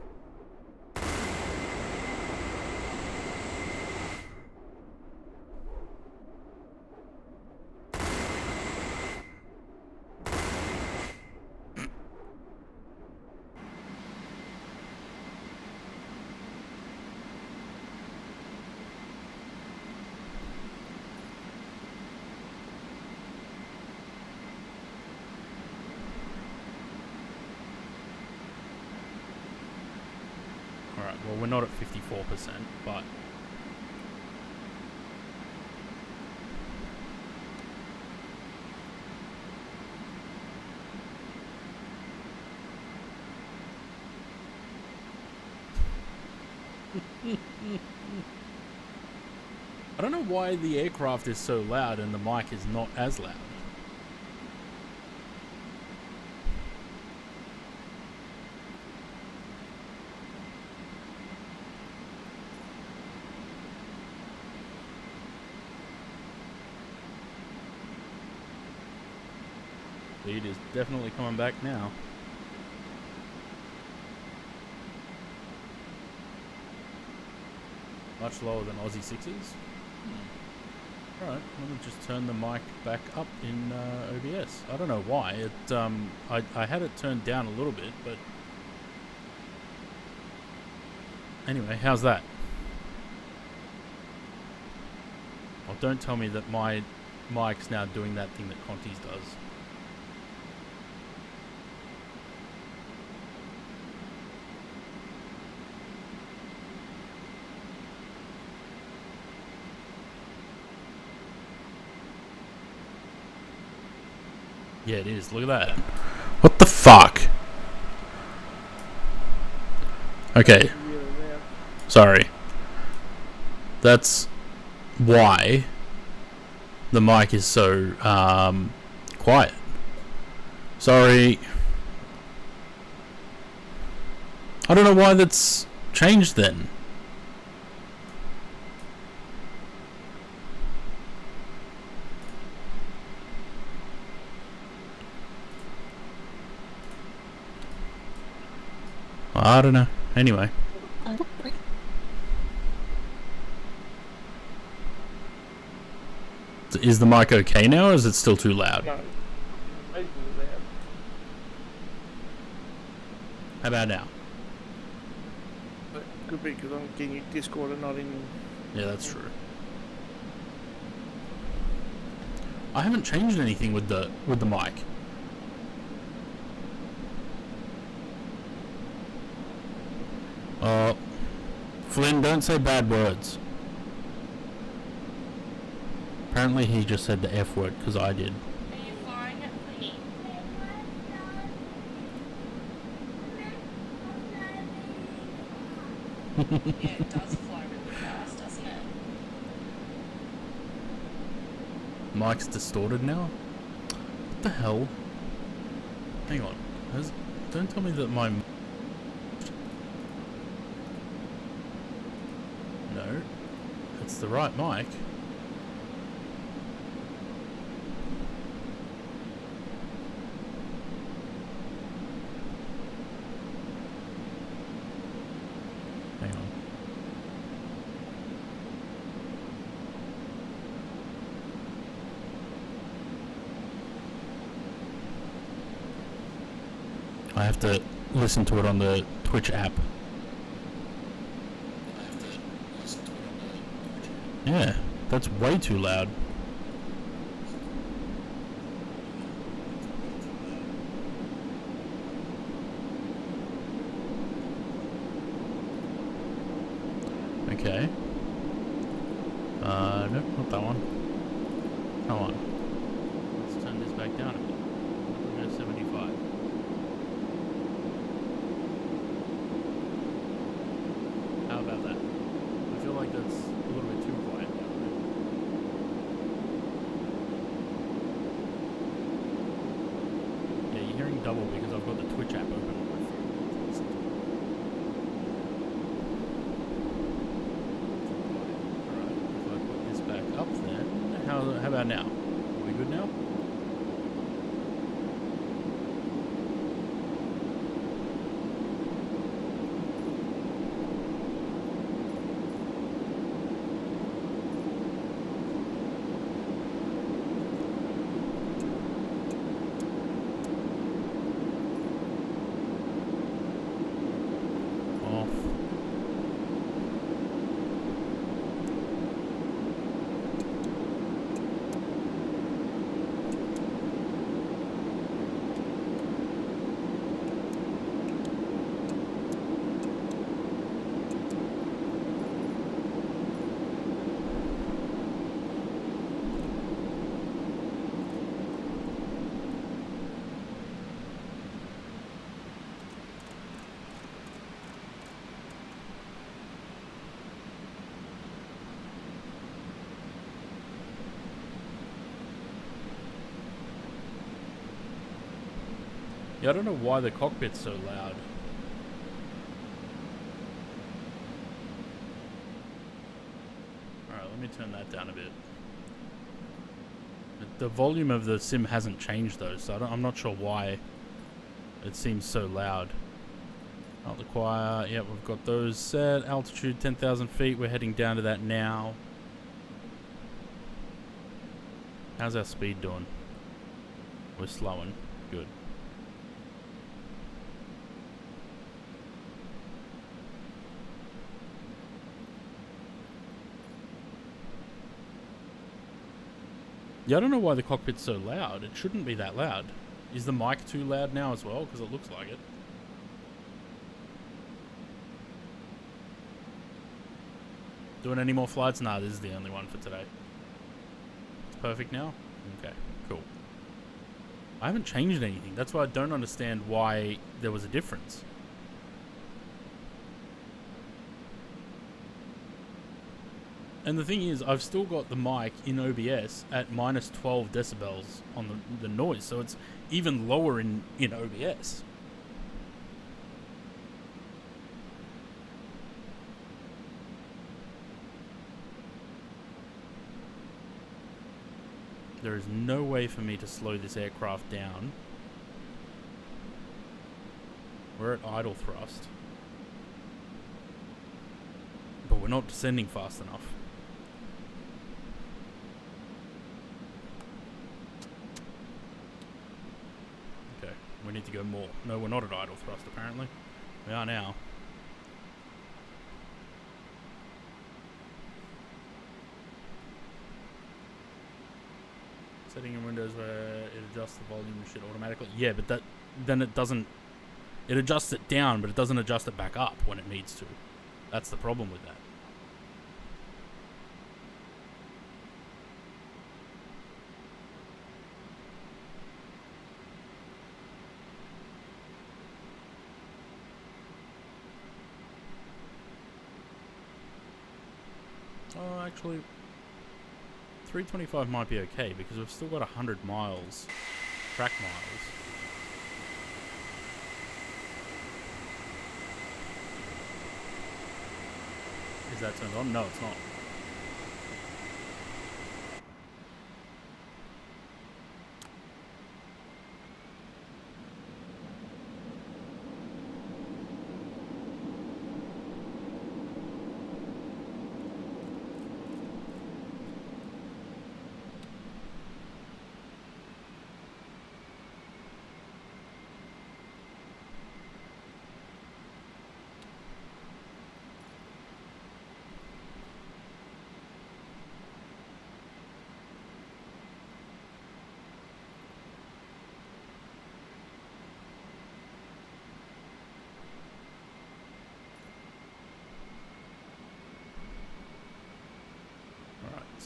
[SPEAKER 1] Alright, well we're not at 54%, but... I don't know why the aircraft is so loud and the mic is not as loud. Lead is definitely coming back now. Much lower than Aussie 6s. Alright, let me just turn the mic back up in OBS. I don't know why. It I had it turned down a little bit, but... Anyway, how's that? Well, don't tell me that my mic's now doing that thing that Conti's does. Yeah, it is. Look at that. What the fuck? Okay. Sorry. That's why the mic is so quiet. Sorry. I don't know why that's changed then. I don't know. Anyway. Is the mic okay now, or is it still too loud?
[SPEAKER 3] No.
[SPEAKER 1] How about now?
[SPEAKER 3] Could be because I'm getting you Discord and not in.
[SPEAKER 1] Yeah, that's true. I haven't changed anything with the mic. Flynn, don't say bad words. Apparently he just said the F word because I did.
[SPEAKER 8] Are you flying at me? Yeah, it does fly really fast, doesn't it?
[SPEAKER 1] Mic's distorted now? What the hell? Hang on. Don't tell me that my... No. It's the right mic. Hang on. I have to listen to it on the Twitch app. Yeah, that's way too loud. Okay. Nope, not that one. Come on. Let's turn this back down a bit. We'll go 75. How about that? I feel like that's a little bit too quiet now, right? Yeah, you're hearing double because I've got the Twitch app open on my phone. Alright, if I put this back up then, how about now? Are we good now? Off. Yeah, I don't know why the cockpit's so loud. Alright, let me turn that down a bit. The volume of the sim hasn't changed though, so I'm not sure why it seems so loud. Out the choir, yep, we've got those set. Altitude 10,000 feet, we're heading down to that now. How's our speed doing? We're slowing. Good. Yeah, I don't know why the cockpit's so loud. It shouldn't be that loud. Is the mic too loud now as well? Because it looks like it. Doing any more flights? Nah, this is the only one for today. It's perfect now? Okay, cool. I haven't changed anything. That's why I don't understand why there was a difference. And the thing is, I've still got the mic in OBS at minus 12 decibels on the noise, so it's even lower in OBS. There is no way for me to slow this aircraft down. We're at idle thrust. But we're not descending fast enough. Okay, we need to go more. No, we're not at idle thrust apparently. We are now. Setting in windows where it adjusts the volume and shit automatically. Yeah, but then it doesn't. It adjusts it down, but it doesn't adjust it back up when it needs to. That's the problem with that. Oh, actually, 325 might be okay because we've still got 100 miles, track miles. Is that turned on? No, it's not.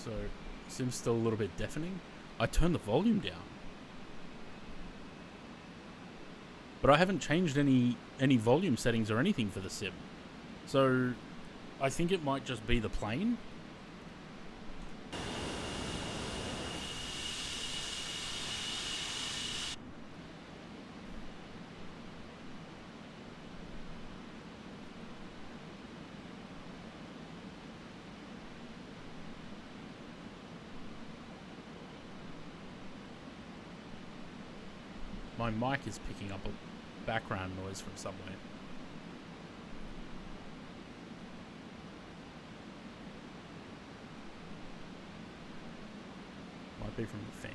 [SPEAKER 1] So, seems still a little bit deafening. I turned the volume down. But I haven't changed any volume settings or anything for the sim. So, I think it might just be the plane. My mic is picking up a background noise from somewhere. Might be from the fan.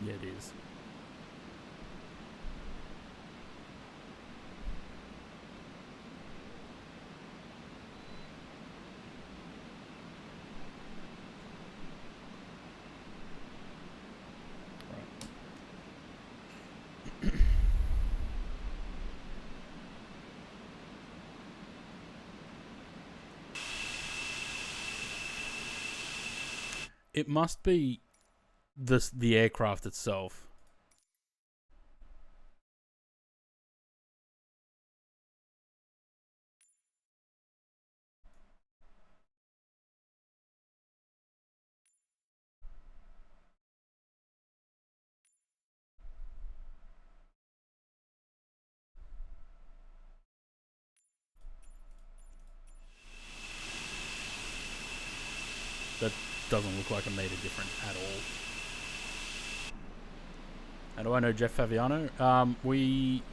[SPEAKER 1] Yeah, it is. It must be the aircraft itself. That doesn't look like it made a difference at all. How do I know Jeff Faviano? We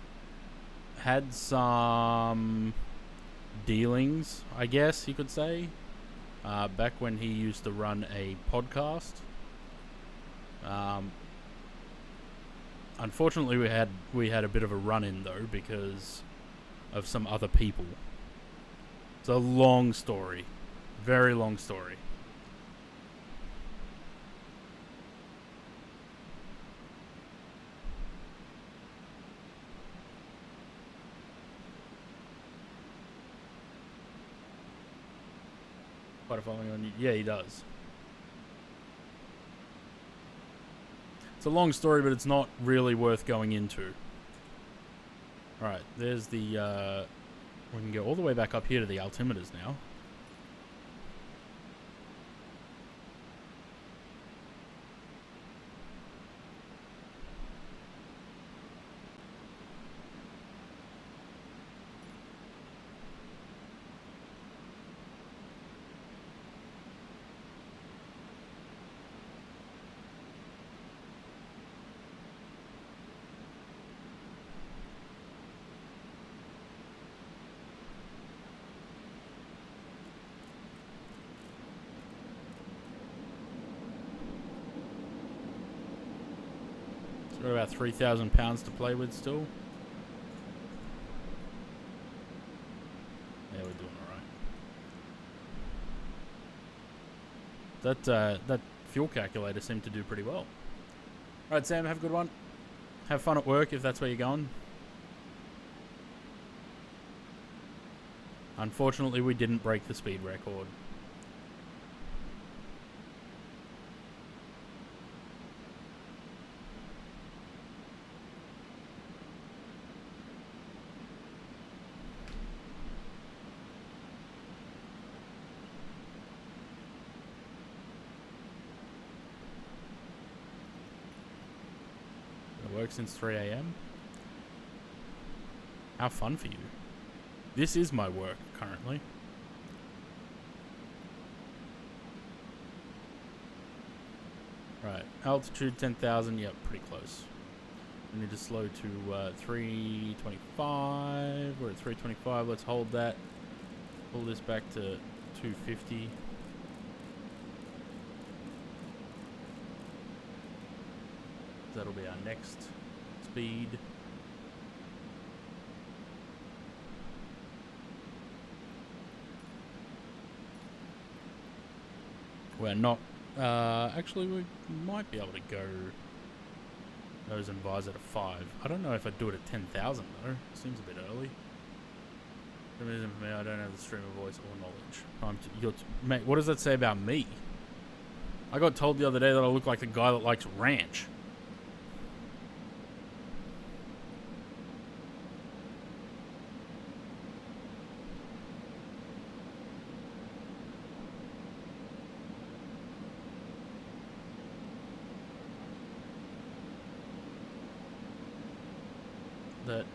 [SPEAKER 1] had some dealings, I guess you could say, back when he used to run a podcast. Unfortunately, we had a bit of a run-in though because of some other people. It's a long story, very long story. Quite a following on you. Yeah, he does. It's a long story, but it's not really worth going into. Alright, there's the... we can go all the way back up here to the altimeters now. Got about 3,000 pounds to play with still. Yeah, we're doing alright. That fuel calculator seemed to do pretty well. Alright, Sam, have a good one. Have fun at work if that's where you're going. Unfortunately, we didn't break the speed record. Work since 3 a.m. How fun for you. This is my work currently. Right, altitude 10,000. Yep, pretty close. We need to slow to 325. We're at 325. Let's hold that. Pull this back to 250. That'll be our next speed. We're not... actually, we might be able to go nose and visor to 5. I don't know if I'd do it at 10,000 though. Seems a bit early. Stream isn't for me. I don't have the streamer voice or knowledge. Mate, what does that say about me? I got told the other day that I look like the guy that likes ranch.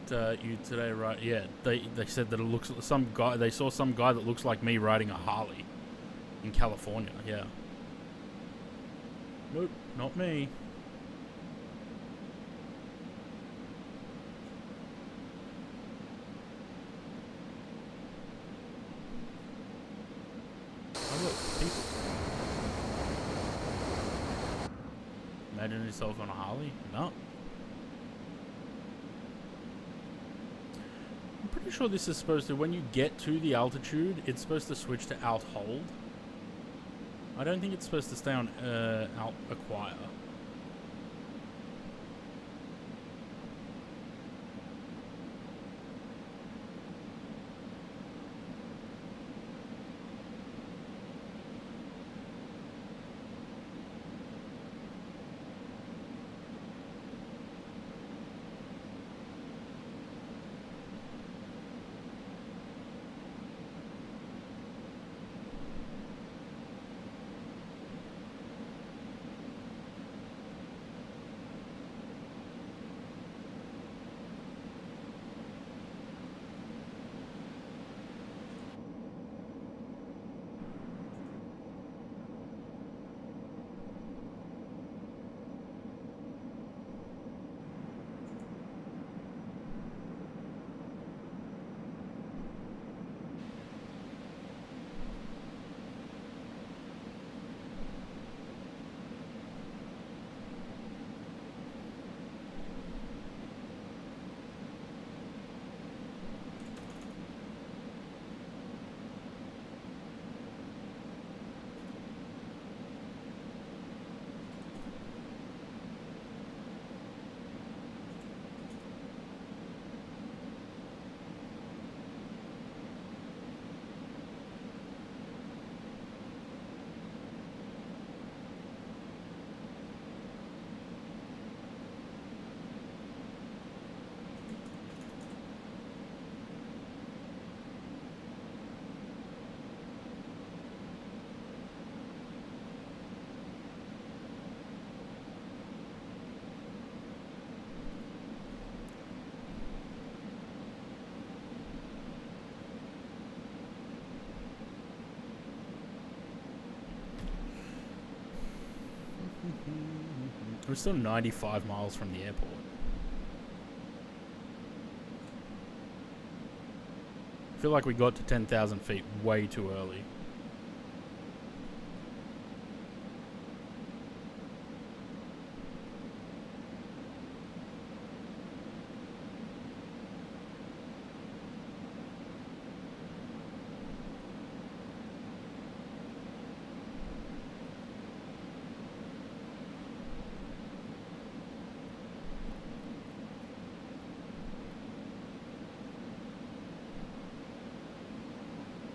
[SPEAKER 1] That you today, right? Yeah, they said that it looks some guy. They saw some guy that looks like me riding a Harley in California. Yeah. Nope, not me. Oh look, people. Imagine yourself on a Harley? No. I'm pretty sure this is supposed to, when you get to the altitude, it's supposed to switch to alt hold. I don't think it's supposed to stay on alt acquire. We're still 95 miles from the airport. I feel like we got to 10,000 feet way too early.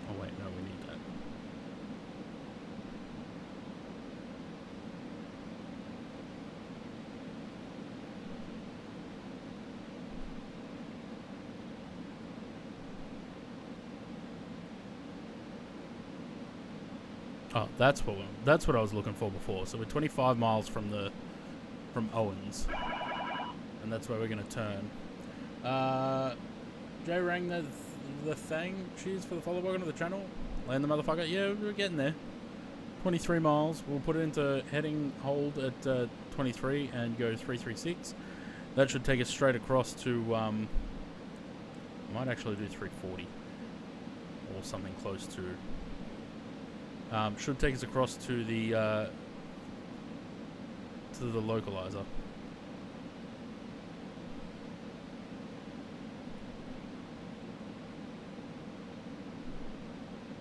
[SPEAKER 1] Oh wait, no, we need that. Oh, that's what I was looking for before. So we're 25 miles from Owens, and that's where we're gonna turn. Jay rang the thing. Cheers for the follow. Welcome to the channel. Land the motherfucker. Yeah, we're getting there. 23 miles. We'll put it into heading hold at 23 and go 336. That should take us straight across to. Might actually do 340 or something close to. Should take us across to the localizer.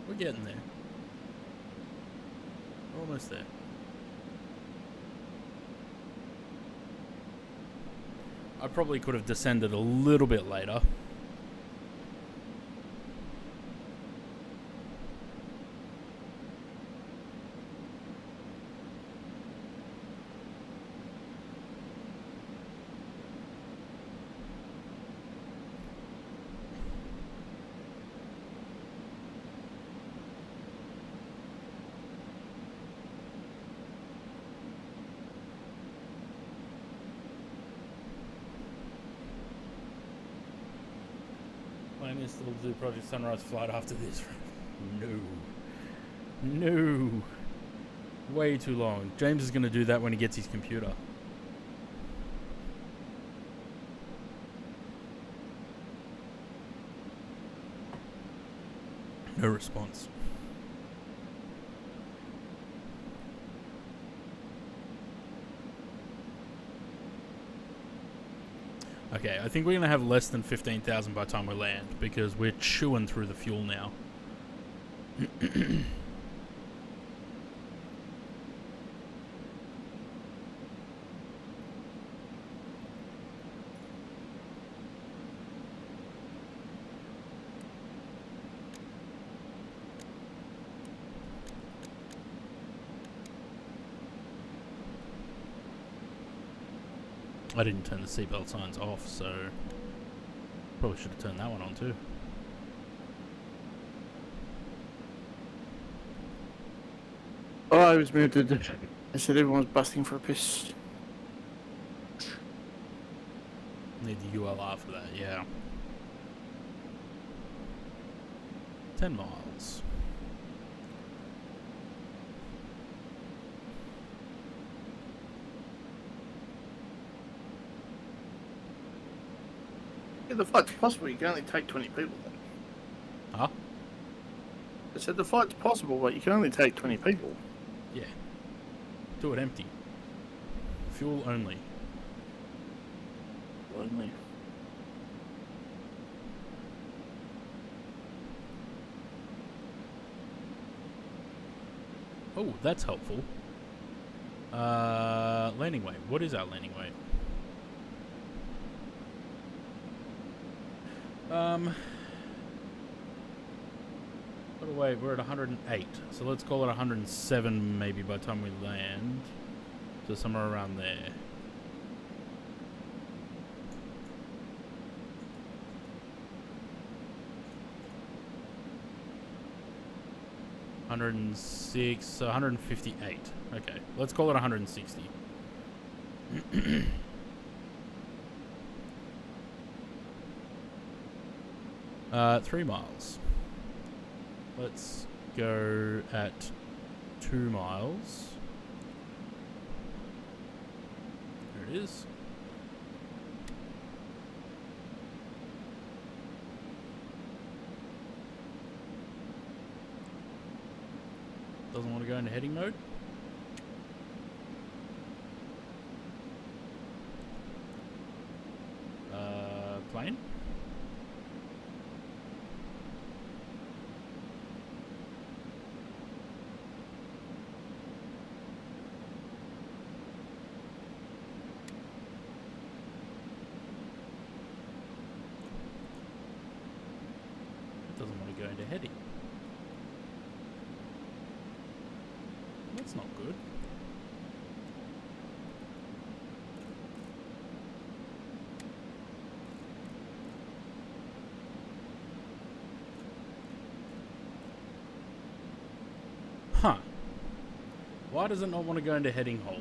[SPEAKER 1] We're getting there. We're almost there. I probably could have descended a little bit later. Plan is still to do Project Sunrise flight after this. No. No. Way too long. James is going to do that when he gets his computer. No response. Okay, I think we're going to have less than 15,000 by the time we land, because we're chewing through the fuel now. I didn't turn the seatbelt signs off, so probably should have turned that one on too.
[SPEAKER 3] Oh, I was muted. I said everyone's busting for a piss.
[SPEAKER 1] Need the ULR for that, yeah. 10 miles.
[SPEAKER 3] Yeah, the flight's possible. You can only take 20 people then.
[SPEAKER 1] Huh?
[SPEAKER 3] I said the flight's possible, but you can only take 20 people.
[SPEAKER 1] Yeah. Do it empty. Fuel only.
[SPEAKER 3] Only.
[SPEAKER 1] Oh, that's helpful. Landing weight. What is our landing weight? By the way, we're at 108, so let's call it 107 maybe by the time we land. So somewhere around there. $106, so 158. Okay, let's call it 160. 3 miles. Let's go at 2 miles. There it is. Doesn't want to go into heading mode. Plane. It doesn't want to go into heading. That's not good. Huh. Why does it not want to go into heading hold?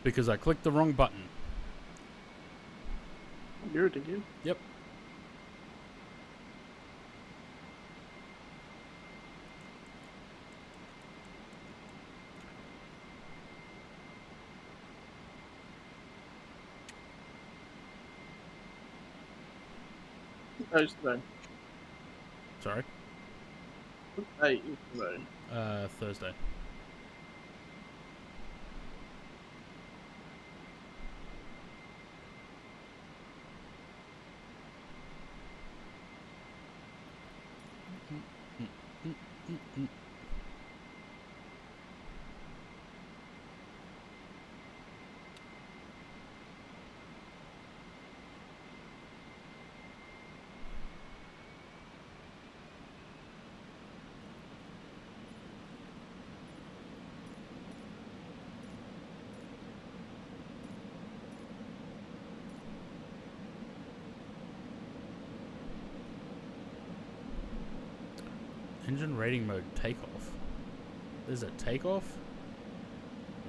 [SPEAKER 1] Because I clicked the wrong button.
[SPEAKER 3] You're did you?
[SPEAKER 1] Yep.
[SPEAKER 3] Thursday.
[SPEAKER 1] Sorry.
[SPEAKER 3] Hey, today.
[SPEAKER 1] Thursday. Engine rating mode takeoff. There's a takeoff?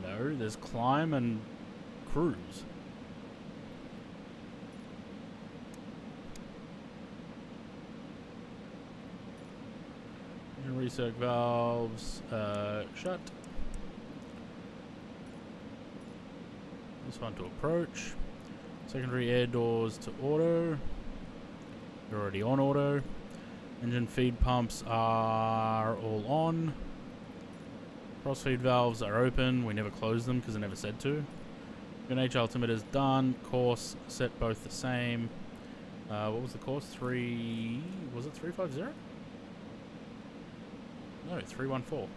[SPEAKER 1] No, there's climb and cruise. Engine recirc valves, shut. This one to approach. Secondary air doors to auto. They're already on auto. Engine feed pumps are all on. Cross feed valves are open. We never closed them because I never said to. UNH altimeter's done. Course set both the same. What was the course? Was it 350? No, 314.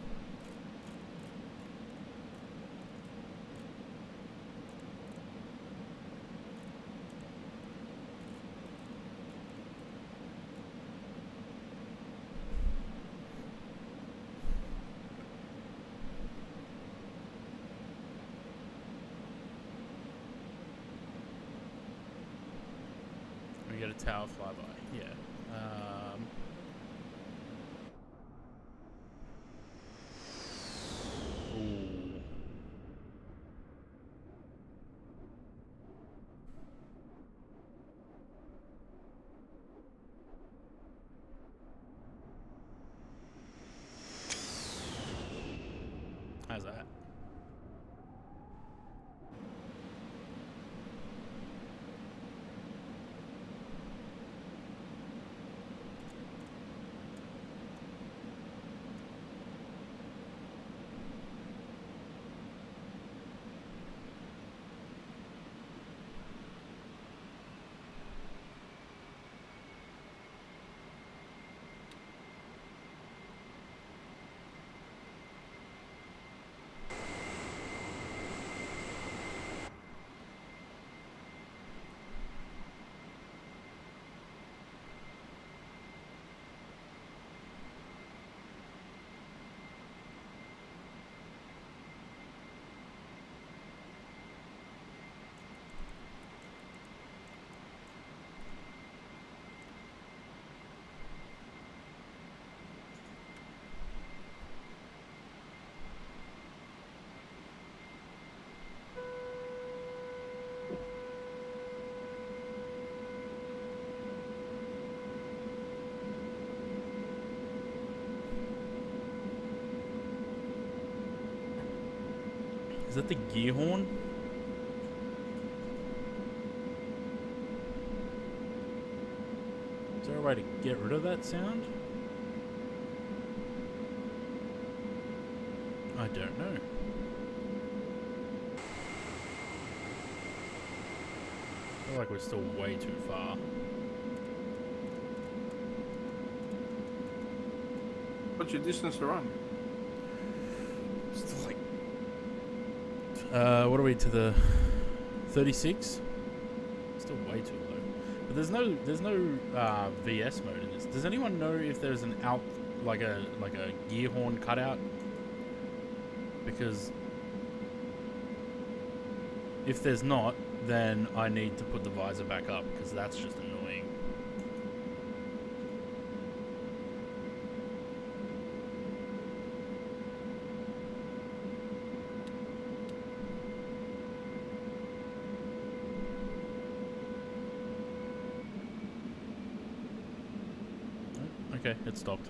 [SPEAKER 1] We get a tower flyby. Yeah. Ooh. How's that? Is that the gear horn? Is there a way to get rid of that sound? I don't know. I feel like we're still way too far.
[SPEAKER 3] What's your distance to run?
[SPEAKER 1] Still like... what are we to the 36? Still way too low. But there's no VS mode in this. Does anyone know if there's an like a gear horn cutout? Because if there's not, then I need to put the visor back up because that's just annoying. Okay, it stopped.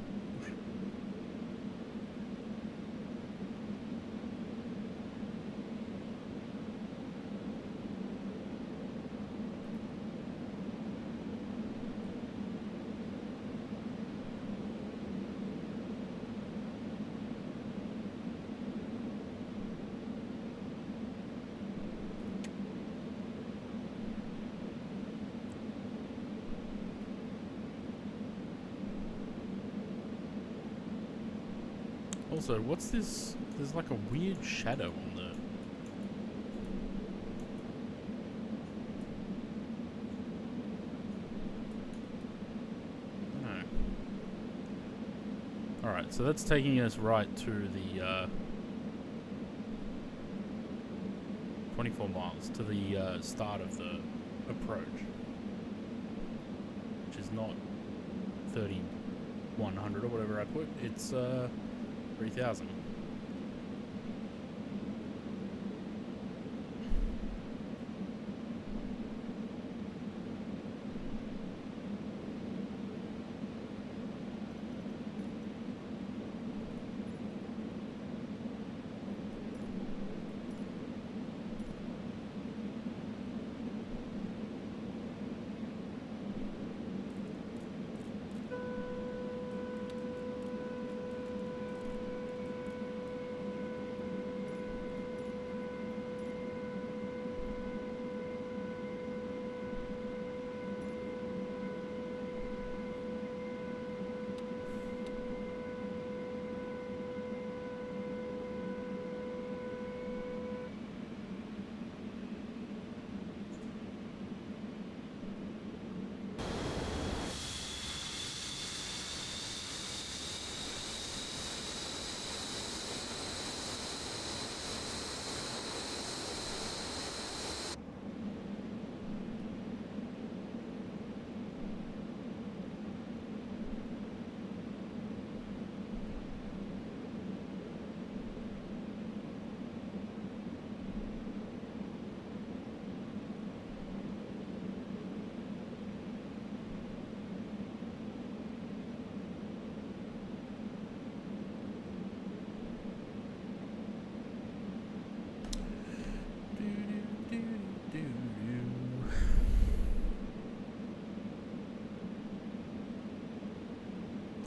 [SPEAKER 1] Also, what's this? There's like a weird shadow on the... No. Alright, so that's taking us right to the 24 miles, to the start of the approach. Which is not 3,100 or whatever I put, it's 3,000.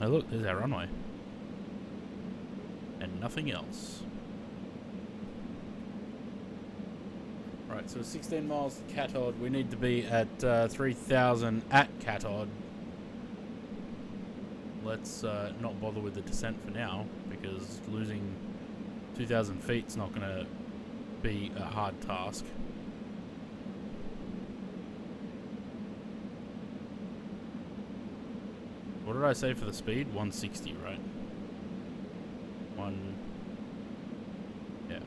[SPEAKER 1] Oh look, there's our runway. And nothing else. Right, so 16 miles to Catod. We need to be at 3,000 at Catod. Let's not bother with the descent for now, because losing 2,000 feet is not going to be a hard task. What did I say for the speed? 160, right? Yeah.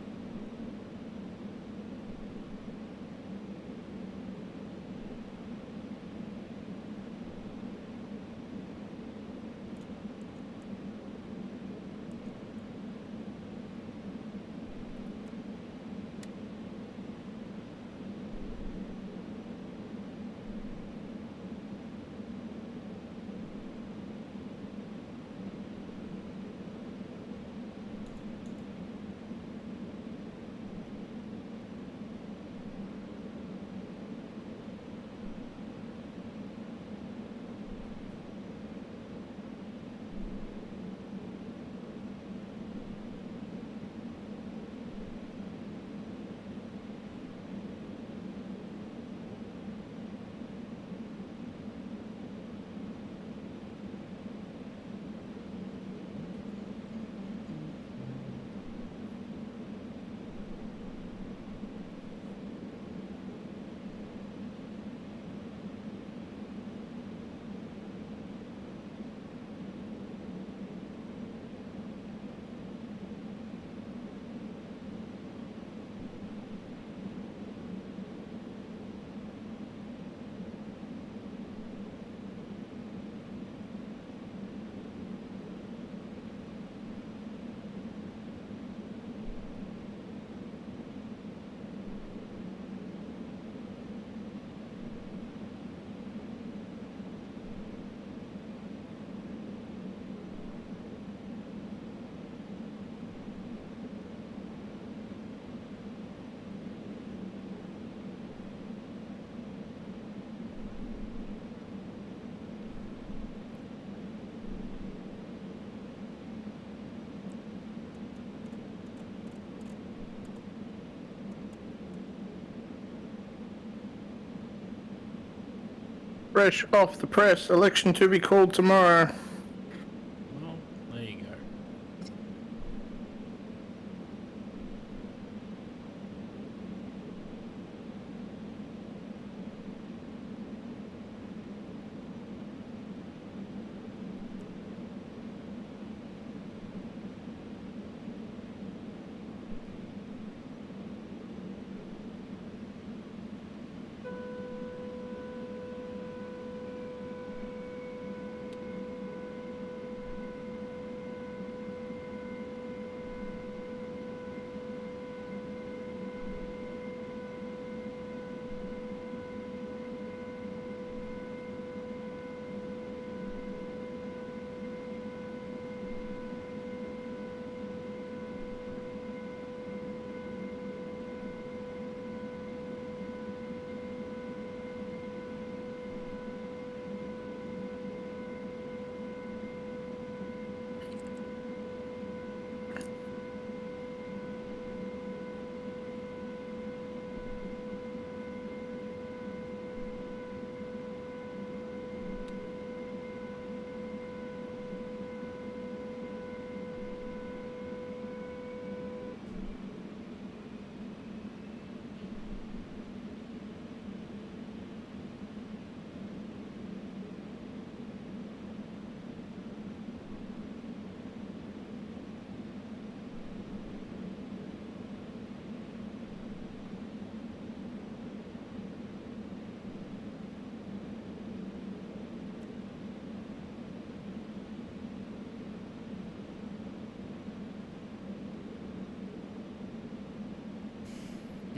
[SPEAKER 3] Fresh off the press, election to be called tomorrow.
[SPEAKER 1] Well, there you go.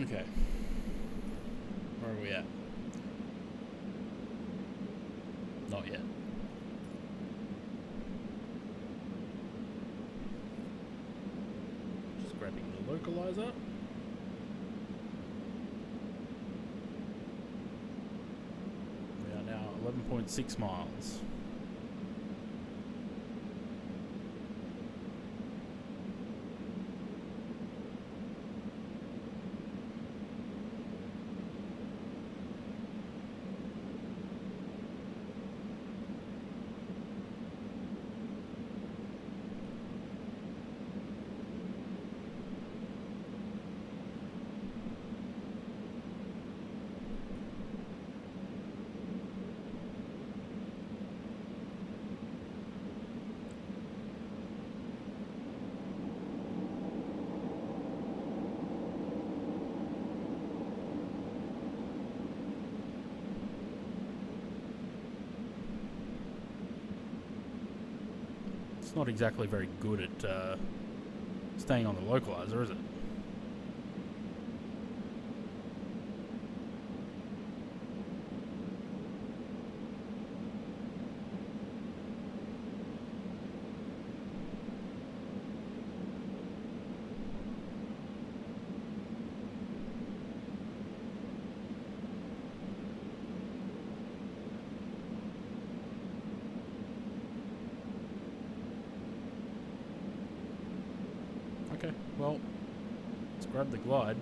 [SPEAKER 1] Okay. Where are we at? Not yet. Just grabbing the localizer. We are now 11.6 miles. It's not exactly very good at staying on the localizer, is it? Okay, well, let's grab the glide.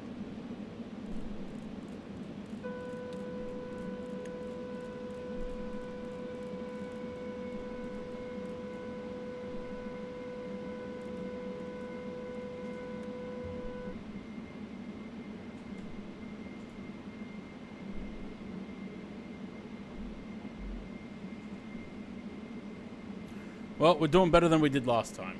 [SPEAKER 1] Well, we're doing better than we did last time.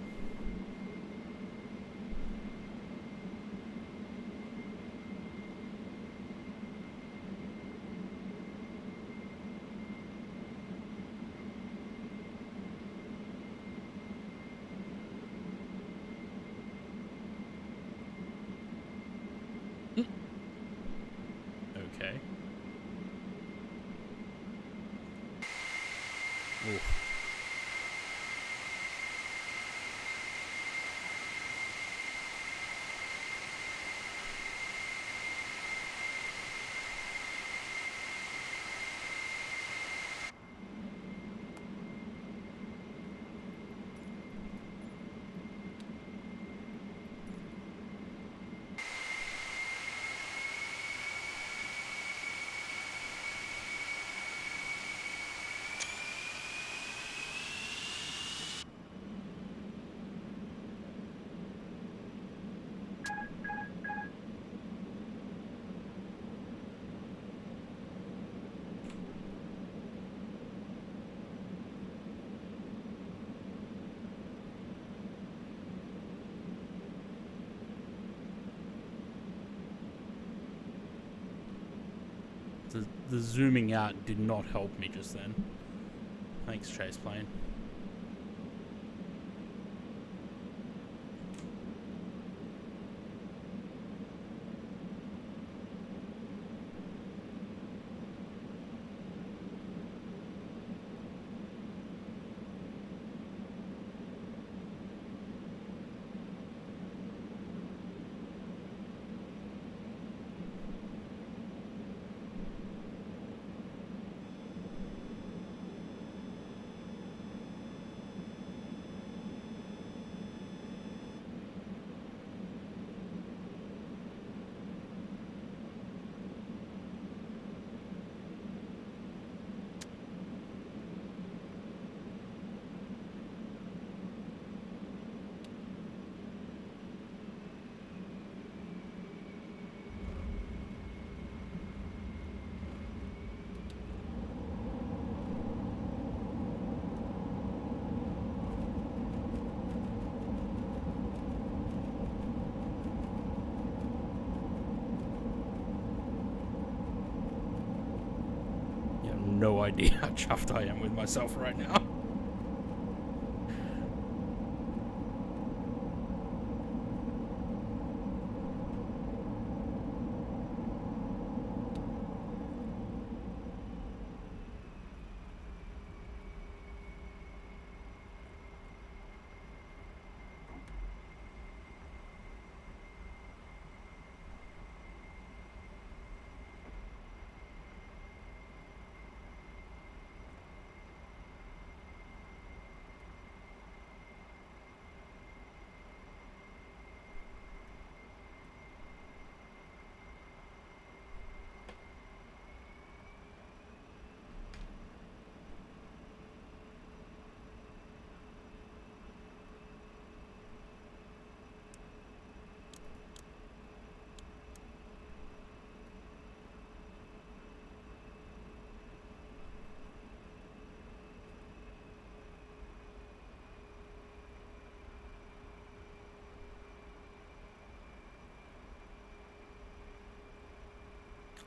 [SPEAKER 1] Okay. Oof. The zooming out did not help me just then. Thanks, Chase Plane. You have no idea how chuffed I am with myself right now.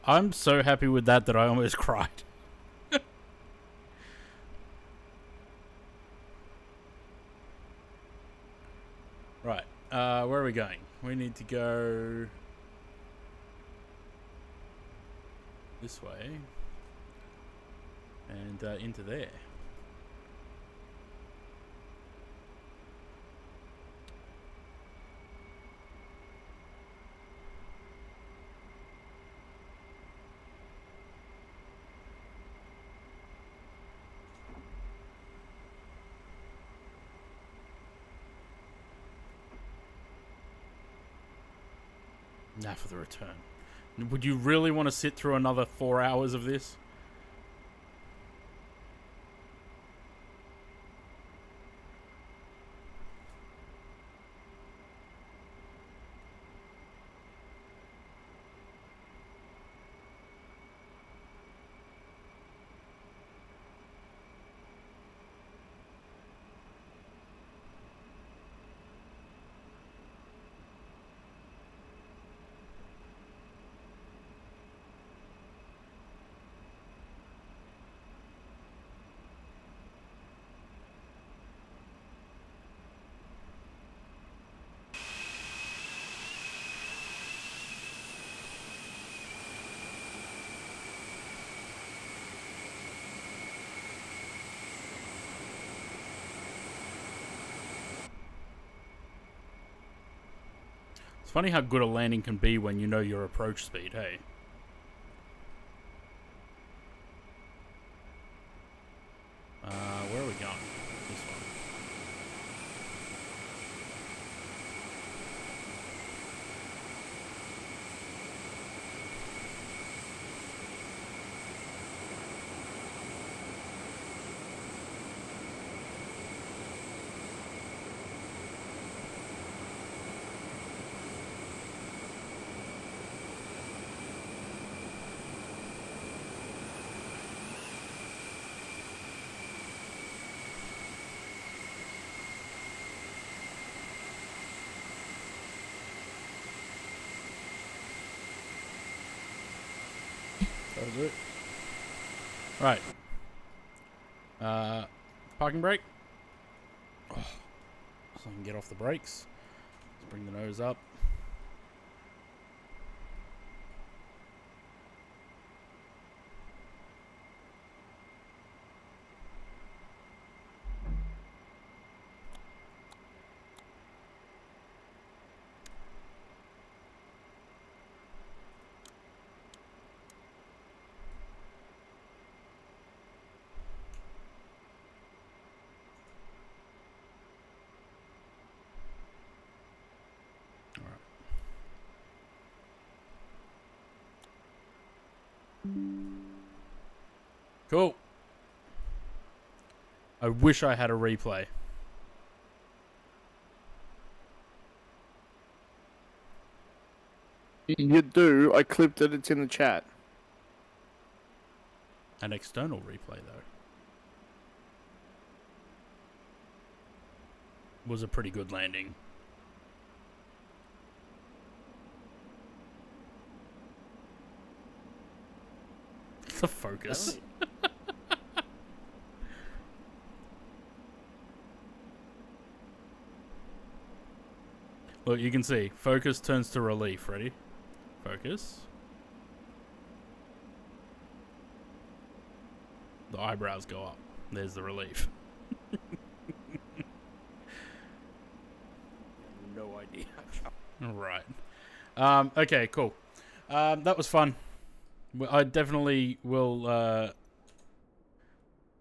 [SPEAKER 1] I'm so happy with that I almost cried. Right. Where are we going? We need to go this way and into there. Now for the return. Would you really want to sit through another 4 hours of this? It's funny how good a landing can be when you know your approach speed, hey? Where are we going? This one. That was it. Right. Parking brake. Oh, so I can get off the brakes. Let's bring the nose up. Cool. I wish I had a replay.
[SPEAKER 3] You do. I clipped it. It's in the chat.
[SPEAKER 1] An external replay, though. Was a pretty good landing. The focus. Look, you can see. Focus turns to relief. Ready? Focus. The eyebrows go up. There's the relief. No idea. Right. Okay, cool. That was fun. I definitely will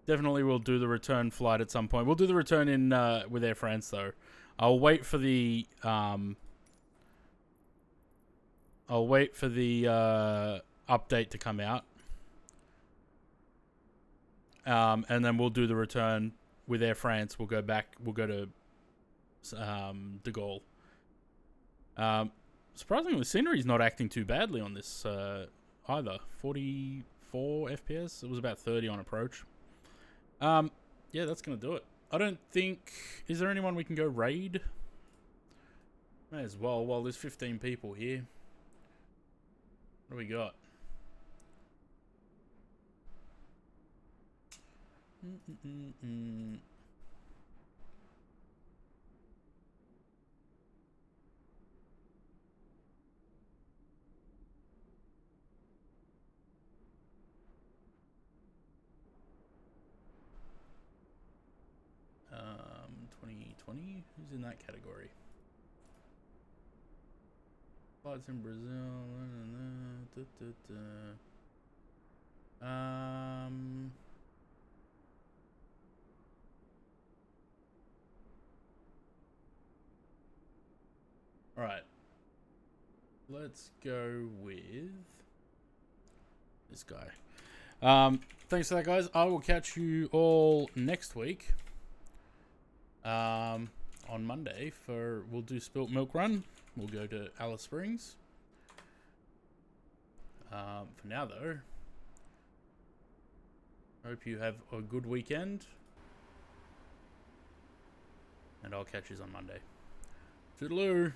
[SPEAKER 1] do the return flight at some point. We'll do the return in with Air France though. I'll wait for the update to come out. And then we'll do the return with Air France. We'll go to De Gaulle. Surprisingly, the scenery's not acting too badly on this either. 44 FPS. It was about 30 on approach. Yeah, that's gonna do it. I don't think... Is there anyone we can go raid? May as well, while there's 15 people here. What do we got? 20. Who's in that category? Flights in Brazil. All right. Let's go with this guy. Thanks for that, guys. I will catch you all next week. On Monday we'll do Spilt Milk Run. We'll go to Alice Springs. For now, though, hope you have a good weekend, and I'll catch you on Monday. Toodaloo.